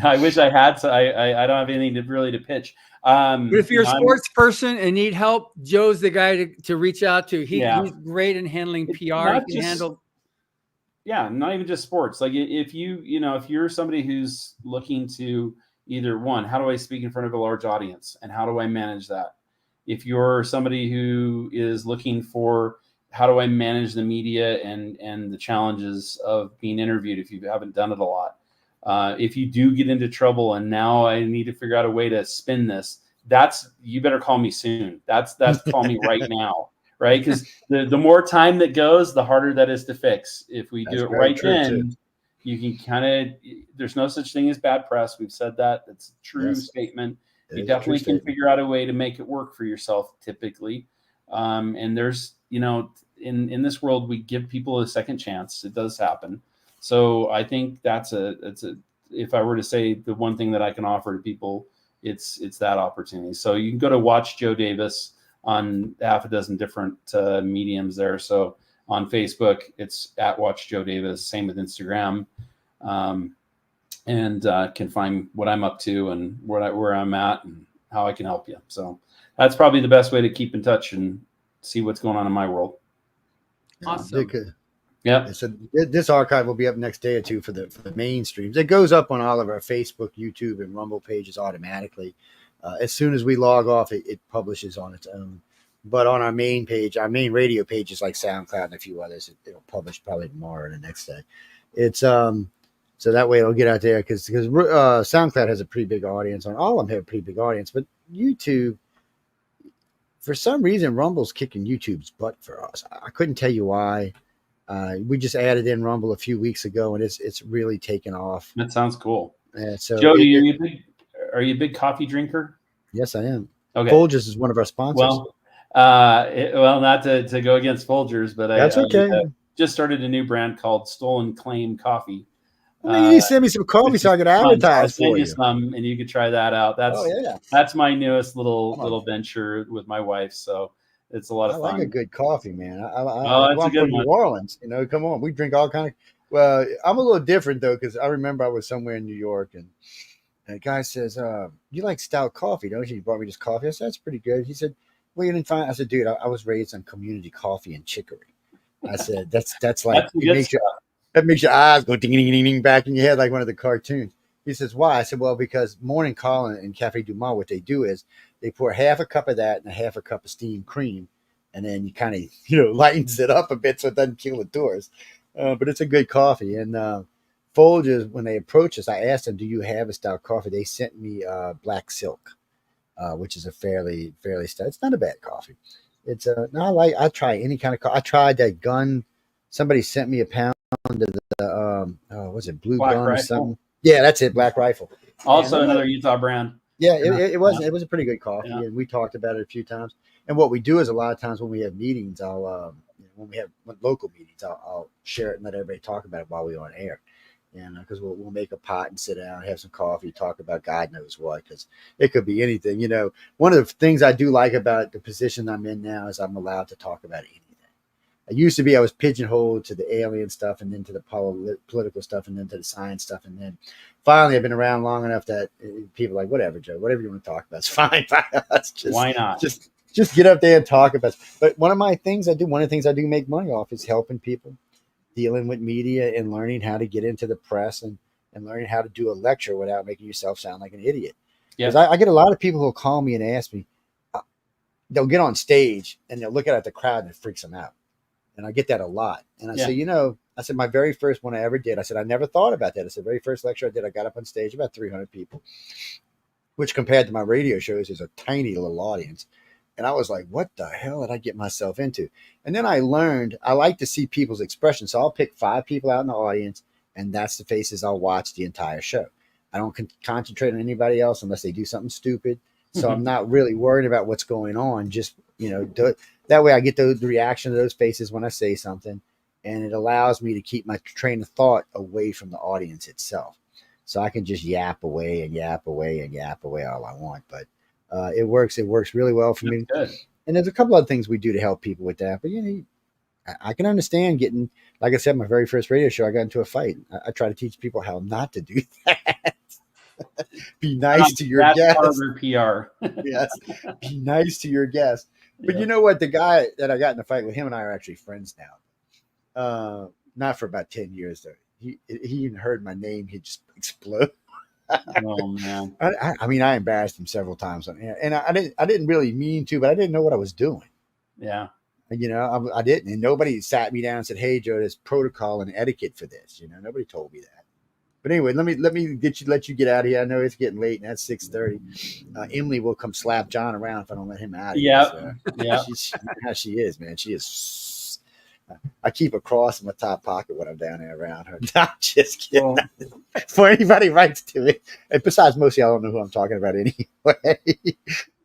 I wish I had. So I don't have anything to pitch. But if you're a sports person and need help, Joe's the guy to reach out to. He's great in handling PR. He can handle. Yeah, not even just sports. Like if you're somebody who's looking to either one, how do I speak in front of a large audience and how do I manage that? If you're somebody who is looking for how do I manage the media and the challenges of being interviewed if you haven't done it a lot. If you do get into trouble and now I need to figure out a way to spin this, you better call me soon. That's call me right now, right? Because the more time that goes, the harder that is to fix. If we do it right then, you can there's no such thing as bad press. We've said that. That's a true statement. You definitely can figure out a way to make it work for yourself typically. And there's, in this world, we give people a second chance. It does happen. So I think if I were to say the one thing that I can offer to people, it's that opportunity. So you can go to Watch Joe Davis on half a dozen different mediums there. So on Facebook, it's at Watch Joe Davis. Same with Instagram, and can find what I'm up to and where I'm at and how I can help you. So that's probably the best way to keep in touch and see what's going on in my world. Awesome. Yeah. So this archive will be up next day or two for the main streams. It goes up on all of our Facebook, YouTube, and Rumble pages automatically. As soon as we log off, it publishes on its own. But on our main page, our main radio pages like SoundCloud and a few others, it'll publish probably tomorrow or the next day. It's so that way it'll get out there because SoundCloud has a pretty big audience. On all of them have a pretty big audience, but YouTube, for some reason, Rumble's kicking YouTube's butt for us. I couldn't tell you why. We just added in Rumble a few weeks ago, and it's really taken off. That sounds cool. So Joe, are you a big coffee drinker? Yes, I am. Okay. Folgers is one of our sponsors. Well, not to go against Folgers, but that's okay. I just started a new brand called Stolen Claim Coffee. You need to send me some coffee so I can advertise for you. Some, and you could try that out. That's my newest little venture with my wife. So it's a lot of fun. I like a good coffee, man. I'm from New Orleans. Come on, we drink all kind of. Well, I'm a little different though because I remember I was somewhere in New York and a guy says, "You like stout coffee, don't you?" He brought me this coffee. I said, "That's pretty good." He said, "Well, you didn't find." I said, "Dude, I was raised on community coffee and chicory." I said, "That's like that makes your eyes go ding ding ding ding back in your head like one of the cartoons." He says, why? I said, well, because Morning Call and Cafe Du Monde, what they do is they pour half a cup of that and a half a cup of steamed cream, and then you kind of, lightens it up a bit so it doesn't kill the tourists. But it's a good coffee. And Folgers, when they approached us, I asked them, do you have a stout coffee? They sent me Black Silk, which is a fairly stout. It's not a bad coffee. It's no, I try any kind of coffee. I tried that gun. Somebody sent me a pound of the was it Blue Black Gun or Rifle. something? Yeah, that's it, Black Rifle. Also And another Utah brand. yeah, it was a pretty good coffee, Yeah. and we talked about it a few times. And what we do is a lot of times when we have meetings, when we have local meetings, I'll share it and let everybody talk about it while we're on air. And because we'll make a pot and sit down, have some coffee, talk about God knows what, because it could be anything. One of the things I do like about the position I'm in now is I'm allowed to talk about anything. It used to be I was pigeonholed to the alien stuff and then to the political stuff and then to the science stuff. And then finally I've been around long enough that people are like, whatever, Joe, whatever you want to talk about is fine. Why not? Just get up there and talk about it. But one of the things I do make money off is helping people dealing with media and learning how to get into the press and learning how to do a lecture without making yourself sound like an idiot. Because I get a lot of people who'll call me and ask me, they'll get on stage and they'll look at the crowd and it freaks them out. And I get that a lot. And I say, I said, my very first one I ever did, I said, I never thought about that. I said, very first lecture I did, I got up on stage, about 300 people, which compared to my radio shows is a tiny little audience. And I was like, what the hell did I get myself into? And then I learned I like to see people's expressions. So I'll pick 5 people out in the audience, and that's the faces I'll watch the entire show. I don't concentrate on anybody else unless they do something stupid. So I'm not really worried about what's going on. Just, that way I get the reaction of those faces when I say something, and it allows me to keep my train of thought away from the audience itself. So I can just yap away and yap away and yap away all I want. But it works really well for me. Good. And there's a couple other things we do to help people with that. But I can understand getting, like I said, my very first radio show, I got into a fight. I try to teach people how not to do that. Be nice to your guests. Harvard PR. Yes. Be nice to your guests. But you know what? The guy that I got in a fight with, him and I are actually friends now. Not for about 10 years though. He even heard my name, he'd just explode. Oh man. I mean, I embarrassed him several times on air, and I didn't really mean to, but I didn't know what I was doing. Yeah. And, I didn't, and nobody sat me down and said, "Hey, Joe, there's protocol and etiquette for this." Nobody told me that. But anyway, let me let you get out of here. I know it's getting late, and that's 6:30. Emily will come slap John around if I don't let him out of here. So, Yeah. She's how she is, man. She is. I keep a cross in my top pocket when I'm down there around her. I'm just kidding. For anybody writes to me, and besides, most of y'all don't know who I'm talking about anyway.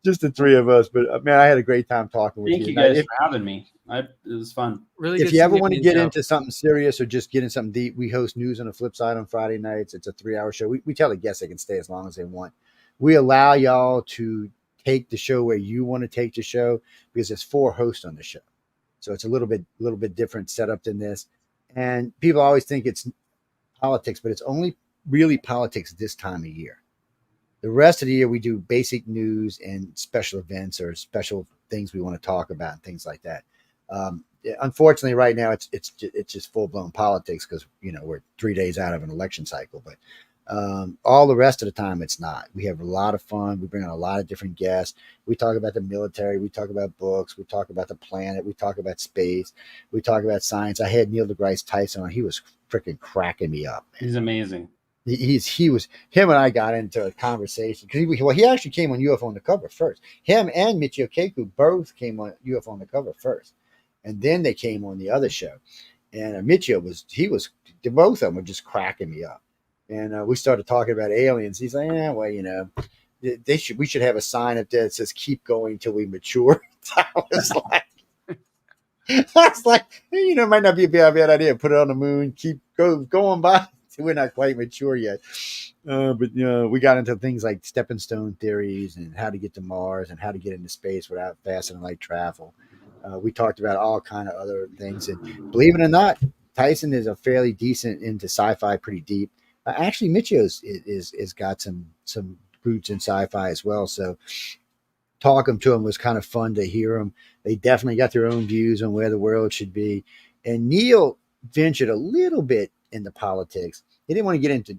Just the 3 of us. But man, I had a great time talking with you. Thank you guys for having me. It was fun. Really, if you ever want to get into something serious or just get in something deep, we host News on the Flip Side on Friday nights. It's a 3-hour show. We tell the guests they can stay as long as they want. We allow y'all to take the show where you want to take the show because there's 4 hosts on the show. So it's a little bit different setup than this. And people always think it's politics, but it's only really politics this time of year. The rest of the year, we do basic news and special events or special things we want to talk about and things like that. Unfortunately, right now, it's just full blown politics because, we're 3 days out of an election cycle. But all the rest of the time, it's not. We have a lot of fun. We bring on a lot of different guests. We talk about the military. We talk about books. We talk about the planet. We talk about space. We talk about science. I had Neil deGrasse Tyson on. He was freaking cracking me up. He's amazing. Him and I got into a conversation because he actually came on UFO on the Cover first. Him and Michio Kaku both came on UFO on the Cover first, and then they came on the other show. And Michio both of them were just cracking me up. And we started talking about aliens. He's like, we should have a sign up there that says "Keep going till we mature." I was like, it might not be a bad idea. Put it on the moon. Keep going by. We're not quite mature yet. But we got into things like stepping stone theories and how to get to Mars and how to get into space without faster than light travel. We talked about all kind of other things. And believe it or not, Tyson is a fairly decent into sci-fi, pretty deep. Actually, Michio's is got some roots in sci-fi as well. So talking to him was kind of fun to hear him. They definitely got their own views on where the world should be. And Neil ventured a little bit into politics. He didn't want to get into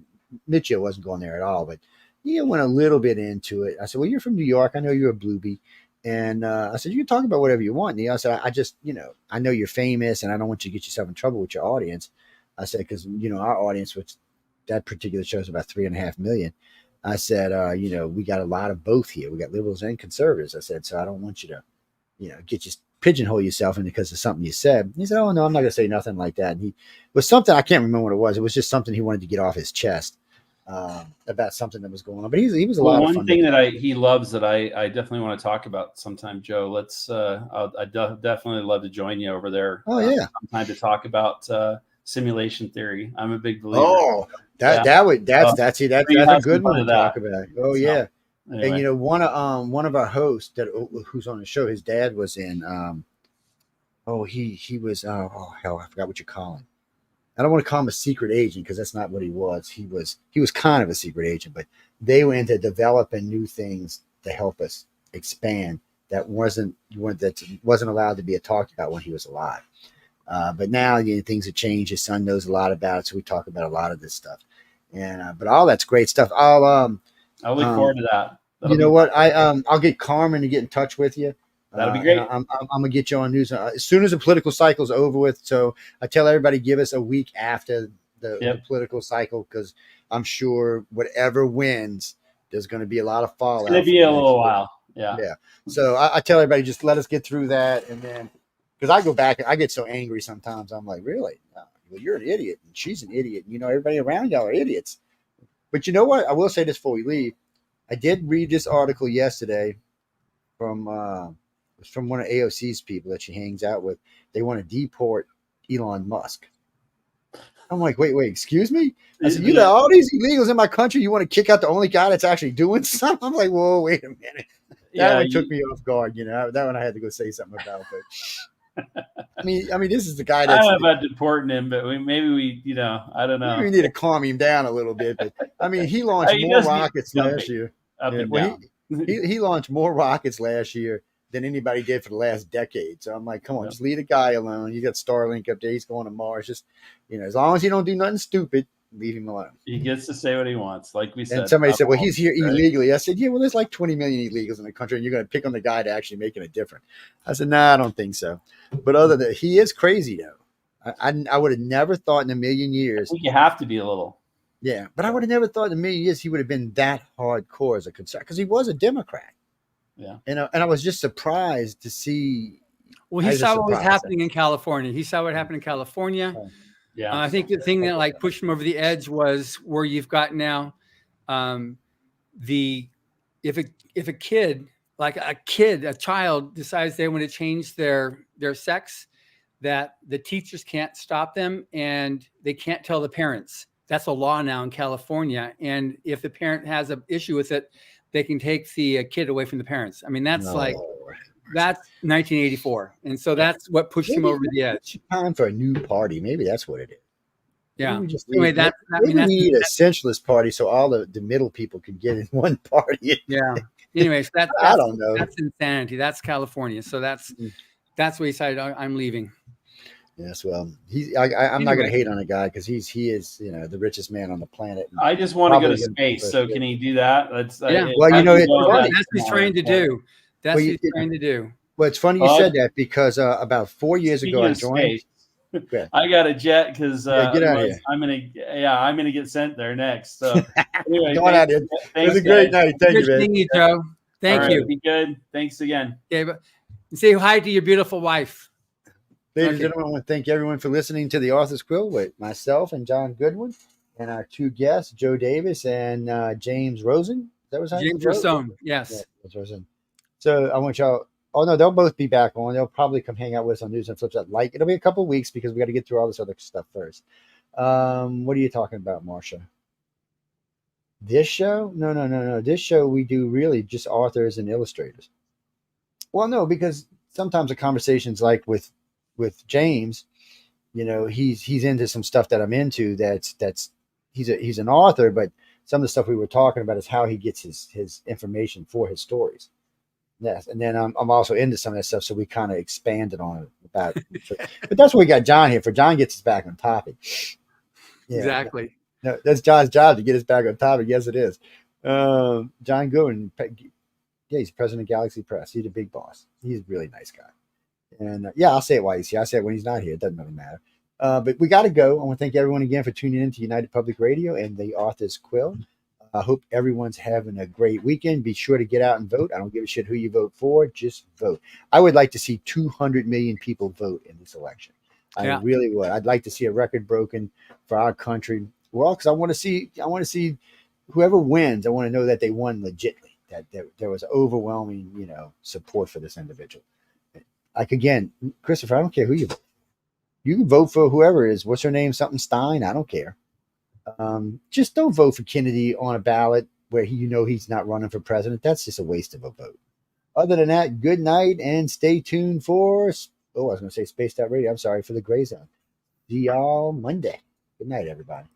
Mitchell wasn't going there at all, but he went a little bit into it. I said, well, you're from New York. I know you're a Bluebie. And I said, you can talk about whatever you want. And I said, I just, I know you're famous and I don't want you to get yourself in trouble with your audience. I said, because, our audience, which that particular show is about 3.5 million. I said, we got a lot of both here. We got liberals and conservatives. I said, so I don't want you to, get you pigeonhole yourself in because of something you said. He said, oh, no, I'm not going to say nothing like that. And he was something, I can't remember what it was. It was just something he wanted to get off his chest about something that was going on. But he was a lot of fun. One thing that he loves that I definitely want to talk about sometime, Joe. Let's I'd definitely love to join you over there. Oh, yeah. Sometime to talk about simulation theory. I'm a big believer. Oh, that's a good one to talk about. Oh, yeah. Anyway. And one of our hosts who's on the show, his dad was in he was hell, I forgot what you call him. I don't want to call him a secret agent because that's not what he was. He was kind of a secret agent, but they were into developing new things to help us expand that wasn't allowed to be talked about when he was alive. But now things have changed. His son knows a lot about it, so we talk about a lot of this stuff. And but all that's great stuff. I'll look forward to that. I'll get Carmen to get in touch with you. That'll be great. I'm gonna get you on news as soon as the political cycle's over with. So I tell everybody, give us a week after the political cycle, because I'm sure whatever wins, there's going to be a lot of fallout. It's going to be a little while. Yeah. So I tell everybody, just let us get through that, and then because I go back, I get so angry sometimes. I'm like, really? Well, you're an idiot, and she's an idiot. Everybody around y'all are idiots. But you know what? I will say this before we leave. I did read this article yesterday from one of AOC's people that she hangs out with. They want to deport Elon Musk. I'm like, wait, excuse me? I said, you got all these illegals in my country. You want to kick out the only guy that's actually doing something? I'm like, whoa, wait a minute. That one took me off guard. That one I had to go say something about. But I mean, this is the guy that's. I don't know about deporting him, but maybe we, I don't know. Maybe we need to calm him down a little bit. But I mean, he launched more rockets last year. He launched more rockets last year than anybody did for the last decade. So I'm like, come on, just leave the guy alone. You got Starlink up there. He's going to Mars. Just, as long as you don't do nothing stupid, leave him alone. He gets to say what he wants, like we said. And somebody said, well, he's here illegally. I said, yeah, well, there's like 20 million illegals in the country, and you're going to pick on the guy to actually making a difference. I said, nah, I don't think so. But other than that, he is crazy, though. I would have never thought in a million years. I think you have to be a little. Yeah, but I would have never thought in a million years he would have been that hardcore as a conservative, because he was a Democrat. Yeah, and I was just surprised to see. Well, he saw what was happening in California. Yeah, I think the thing that pushed him over the edge was where you've got now, if a kid, a child decides they want to change their sex, that the teachers can't stop them and they can't tell the parents. That's a law now in California, and if the parent has an issue with it, they can take the kid away from the parents. I mean, that's 1984. And so that's what pushed him over the edge. Time for a new party. Maybe that's what it is. Yeah. We need a centralist party so all the middle people could get in one party. Yeah. Anyways, I don't know. That's insanity. That's California. So that's what he decided. I'm leaving. Yes, well, I'm not going to hate on a guy because he is the richest man on the planet. I just want to go to space, so can he do that? That's well, that's what he's trying to do. That's what he's trying to do. Well, it's funny you said that because about 4 years ago I joined. I got a jet because get out of here. I'm gonna get sent there next. So anyway, going out here. It was a great night. Thank you, man. Seeing you, Joe. Thank you. Be good. Thanks again. Okay, but say hi to your beautiful wife. Ladies and gentlemen, I want to thank everyone for listening to the Authors Quill with myself and John Goodwin and our two guests, Joe Davis and James Rosone. That was James Rosone. Yes. Yeah, Rosone. So I want y'all. Oh no, they'll both be back on. They'll probably come hang out with us on News and Flips Up. It'll be a couple of weeks because we got to get through all this other stuff first. What are you talking about, Marsha? This show? No. This show we do really just authors and illustrators. Well, no, because sometimes the conversations like with James, he's into some stuff that I'm into. He's an author, but some of the stuff we were talking about is how he gets his information for his stories. Yes, and then I'm also into some of that stuff, so we kind of expanded on it about. But that's what we got John here for. John gets us back on topic. Yeah. Exactly. No, that's John's job to get us back on topic. Yes, it is. John Goodwin, yeah, he's president of Galaxy Press. He's a big boss. He's a really nice guy. And yeah, I'll say it while he's here. I say it when he's not here. It doesn't really matter. But we got to go. I want to thank everyone again for tuning in to United Public Radio and the Authors Quill. I hope everyone's having a great weekend. Be sure to get out and vote. I don't give a shit who you vote for. Just vote. I would like to see 200 million people vote in this election. I really would. I'd like to see a record broken for our country. Well, because I want to see whoever wins. I want to know that they won legitimately. That there was overwhelming, support for this individual. Like again, Christopher, I don't care who you vote. You can vote for whoever it is. What's her name? Something Stein. I don't care. Just don't vote for Kennedy on a ballot where he's not running for president. That's just a waste of a vote. Other than that, good night and stay tuned for. I was going to say Spaced Out Radio. I'm sorry, for the Gray Zone. See y'all Monday. Good night, everybody.